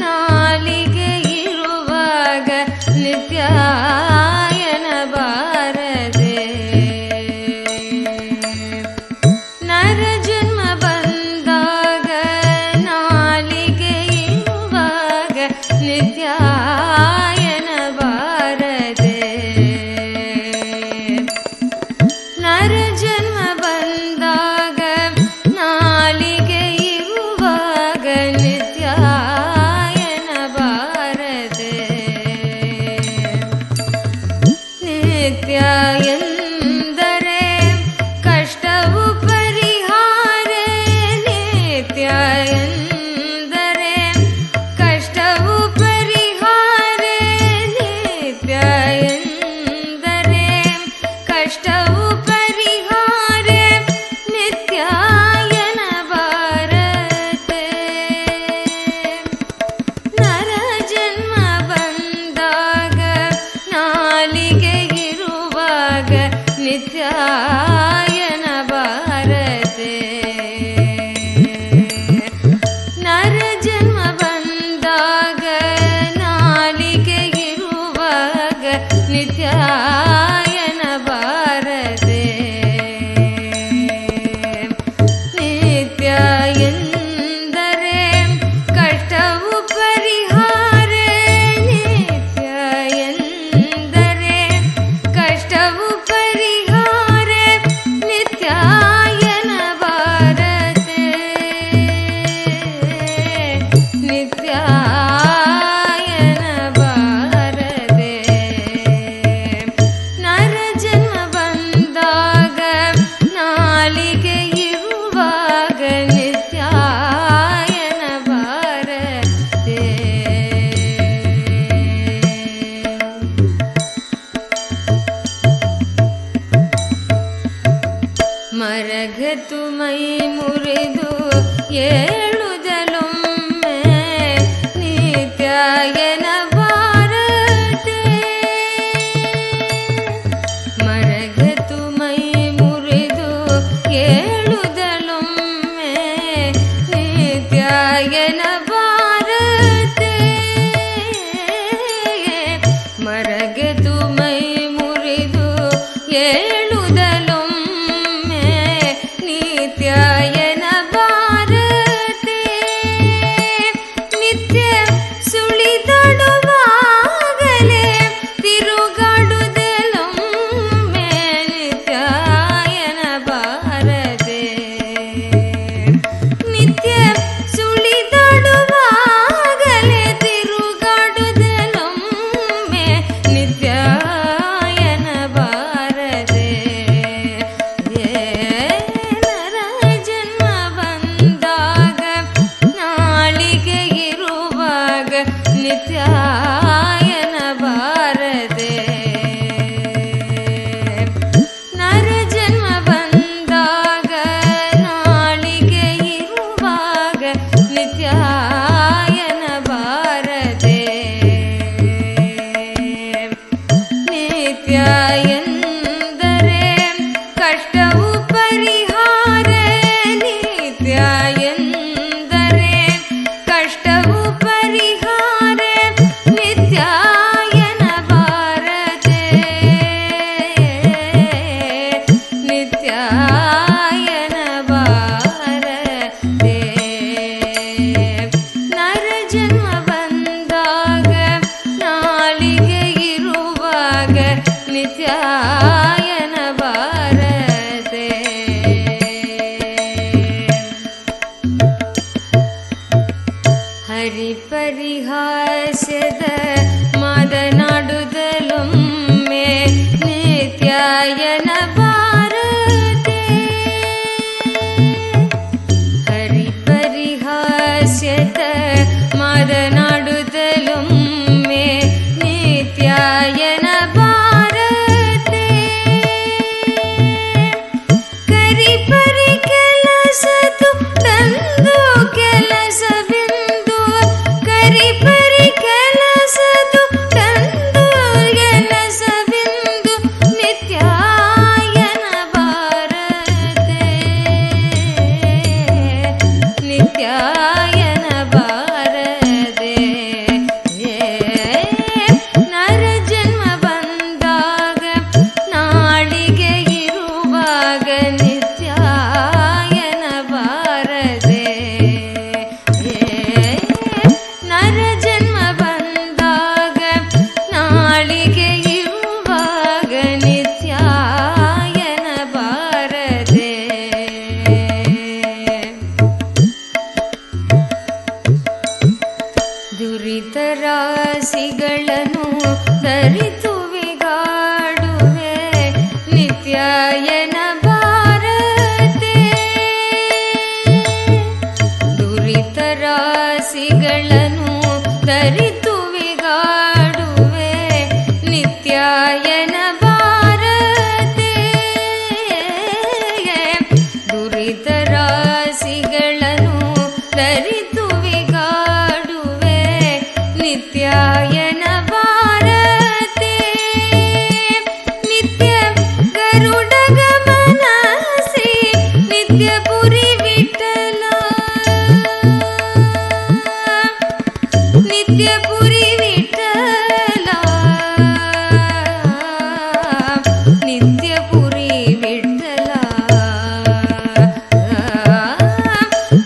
ನಾಲಿಗೆ ಇರುವಾಗ ನಿತ್ಯಾಯನ ಬಾರದೆ ನರ ಜನ್ಮ ಬಂದಾಗ ನಾಲಿಗೆ ಇರುವಾಗ ನಿತ್ಯಾಯನ ಬಾರದೆ ನರ ಜನ್ಮ ಬಂದಾಗ ನಾಲಿಗೆ ಇರುವಾಗ ನಿತ್ಯಾಯನ ಬಾರದೆ ನಿತ್ಯ ಎಂದರೆ ಕಷ್ಟವು ಪರಿಹಾರ ನಿತ್ಯ ಎಂದರೆ ಕಷ್ಟವು ಪರಿಹಾರ ನಿತ್ಯ ಎಂದರೆ ಕಷ್ಟವು ಪರಿಹಾರ ನಿತ್ಯಾಯನ ಬಾರತೆ ನರ ಜನ್ಮ ಬಂದಾಗ ನಾಲಿಗೆ ಇರುವಾಗ ನಿತ್ಯಾಯನ ಬಾರತೆ ನರ ಜನ್ಮ ಬಂದಾಗ ನಾಲಿಗೆ ಇರುವಾಗ ನಿತ್ಯಾಯನ ಬಾರದೆ ನಿತ್ಯ ಎಂದರೆ ಕಷ್ಟವು ಪರಿಹಾರ ನಿತ್ಯ ಎಂದರೆ ಕಷ್ಟವು ಪರಿಹಾರ ನಿತ್ಯಾಯನ ಬಾರದೆ ನಿತ್ಯಾಯನ ಬಾರದೆ ನರ ಜನ್ಮ ಬಂದಾಗ ನಾಲಿಗೆ ಇರುವಾಗ ನಿತ್ಯಾಯನ ಬಾರದೆ ಮರಗತು ಮೈ ಮುರಿದು ಏಳುದಲೊಮ್ಮೆ ನಿತ್ಯಾಯನ ಬಾರದೆ ಮರಗತು ಮೈ ಮುರಿದು ಏಳುದಲೊಮ್ಮೆ ನಿತ್ಯಾಯನ ಬಾರದೆ ಮರಗತು ಮೈ ಮುರಿದು ಏಳುದಲೊಮ್ಮೆ ನಿತ್ಯಾಯನ ಬಾರದೆ ನಿತ್ಯ ಸುಳಿದಾಡುವಾಗಲೇ ತಿರುಗಾಡುದಲೊಮ್ಮೆ ನಿತ್ಯಾಯನ ಬಾರದೆ ನಿತ್ಯ ಸುಳಿದಾಡುವಾಗಲೇ ಎಂದರೆ ಕಷ್ಟವು ಪರಿಹಾರ ನಿತ್ಯಾಯನ ಬಾರದೆ ನಿತ್ಯಾಯನ ಬಾರದೆ ನರ ಜನ್ಮ ಬಂದಾಗ ನಾಲಿಗೆ ಇರುವಾಗ ನಿತ್ಯಾಯನ ಬಾರದೆ ಹರಿ ಪರಿಹಾಸ್ಯದ ಮಾತನಾಡುದಲೊಮ್ಮೆ ನಿತ್ಯಾಯನ ಬಾರದೆ ಹರಿ ಪರಿಹಾಸ್ಯದ ಮಾತನಾಡುದಲೊಮ್ಮೆ ನಿತ್ಯಾಯನ ಬಾರದೆ ಕರಿ ಪರಿ ಕೆಲಸದು ತಂದು ಕೆಲಸವೆಂದು ಕರಿ ಪರಿ ಕೆಲಸದು ತಂದು ಕೆಲಸವೆಂದು ನಿತ್ಯಾಯನ ಬಾರದೆ ನಿತ್ಯಾಯನ ಬಾರದೆ ನರ ಜನ್ಮ ಬಂದಾಗ ನಾಳಿಗೆ ಇರುವಾಗ ನಿತ್ಯಾಯನ ಬಾರದೆ ನರ ಜನ್ಮ ಬಂದಾಗ ನಾಳಿಗೆ ಇರುವಾಗ ನಿತ್ಯಾಯನ ಬಾರದೆ ದುರಿತ ರಾಶಿಗಳನ್ನು ಧರಿತು ವಿಗಾಡುವೆ ನಿತ್ಯಾಯನ ಬಾರದೆ ದುರಿತ ರಾಶಿಗಳನ್ನು ಧರಿತು ವಿಗಾಡುವೆ ನಿತ್ಯಾಯನ ಬಾರದೆ ದುರಿತ ರಾಶಿಗಳನ್ನು ಧರಿತು ವಿಗಾಡುವೆ ನಿತ್ಯಾಯನ ಬಾರದೆ ನಿತ್ಯ ಗರುಡ ಗಮನಸಿ ನಿತ್ಯ ಪುರಿ ವಿಠಲ ನಿತ್ಯ ಪುರಿ ವಿಠಲ ನಿತ್ಯ ಪುರಿ ವಿಠಲ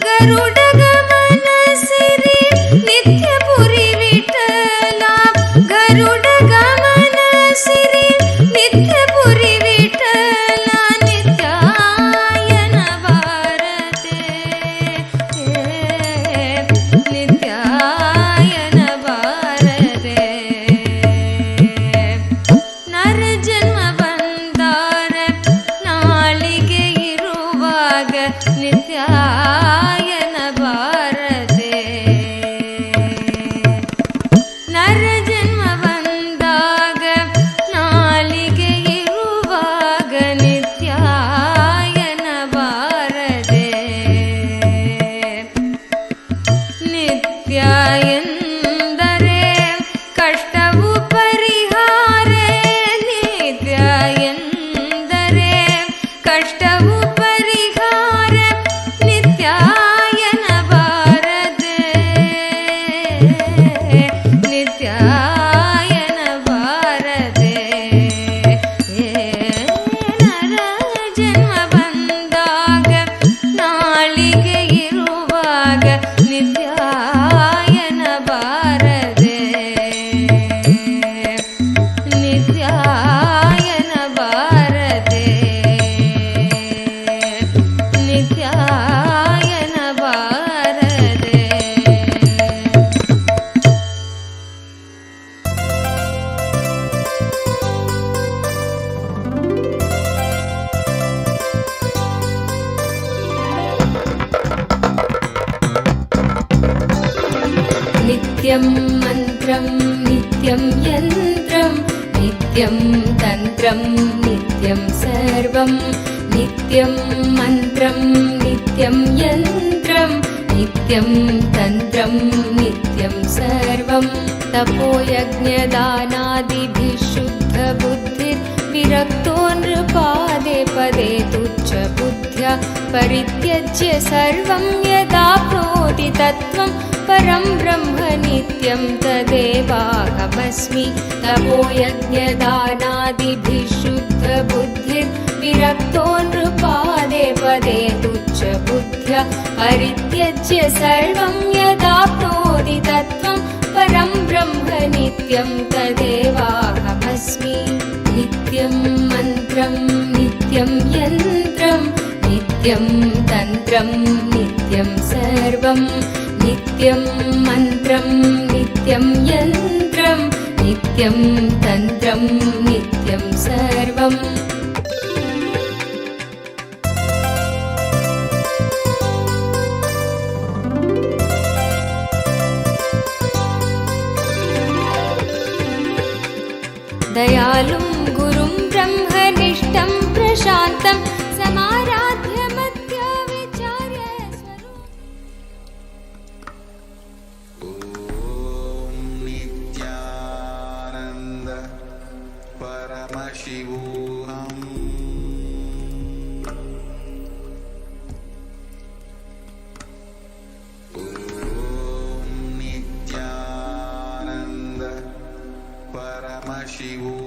ಗರುಡ ಗಮನ ಸಿರಿ ನಿತ್ಯ ಪುರಿ ವಿಠಲ ಗರುಡ ಗಮನ ಸಿರಿ ನಿತ್ಯ ಪುರಿ ವಿಠಲ ನಿತ್ಯಾಯನ ಬಾರದೆ ನಿತ್ಯಾಯನ ಬಾರದೆ ನರ ಜನ್ಮ ಬಂದಾರ ನಾಳಿಗೆ ಇರುವಾಗ ನಿತ್ಯಾಯನ ಬಾರದೆ ನರ ಜನ್ಮ ಬಂದಾಗ ನಾಳಿಗೆ ಇರುವಾಗ ನಿತ್ಯಾಯನ ಬಾರದೆ ನಿತ್ಯ ಎಂದರೆ ಕಷ್ಟವು ಪರಿಹಾರ ನಿತ್ಯ ಎಂದರೆ ಕಷ್ಟವು ಪರಿಹಾರ ನಿತ್ಯಾಯನ ಬಾರದೆ ನಿತ್ಯಾಯನ ಬಾರದೆ ನರ ಜನ್ಮ ಬಂದಾಗ ನಾಳಿಗೆ ಇರುವಾಗ ನಿತ್ಯಾಯನ ಬಾರದೆ ನಿತ್ಯಾಯನ ಬಾರದೆ ನಿತ್ಯಾಯನ ಬಾರದೆ नित्यं मन्त्रं नित्यं यन्त्रं नित्यं तन्त्रं नित्यं सर्वं नित्यं मन्त्रं नित्यं यन्त्रं नित्यं तन्त्रं नित्यं सर्वं तपोयज्ञदानादिभिः शुद्धबुद्धिर्विरक्तो नृपादे पदे तुच्छ बुद्ध्या परित्यज्य सर्वं यदाप्नोति तत्त्वं परं ब्रह्म नित्यं तदेवाहमस्मि। तपो यज्ञदानादिभिः शुद्धबुद्धिर्विरक्तो नृपादे पदे तुच्छबुद्ध्या परित्यज्य सर्वं यदाप्नोति तत्त्वं परं ब्रह्म नित्यं तदेवाहमस्मि। नित्यं मन्त्रं नित्यं यन्त्रं नित्यं तन्त्रं नित्यं सर्वं नित्यं मन्त्रं नित्यं यन्त्रं नित्यं तन्त्रं नित्यं सर्वम्। दयालुं गुरुं ब्रह्मनिष्ठं प्रशान्तं समाराध्य मध्य विचार्य नित्यानन्द परमशिवोऽहम्। नित्यानन्द परमशिवोऽहम्।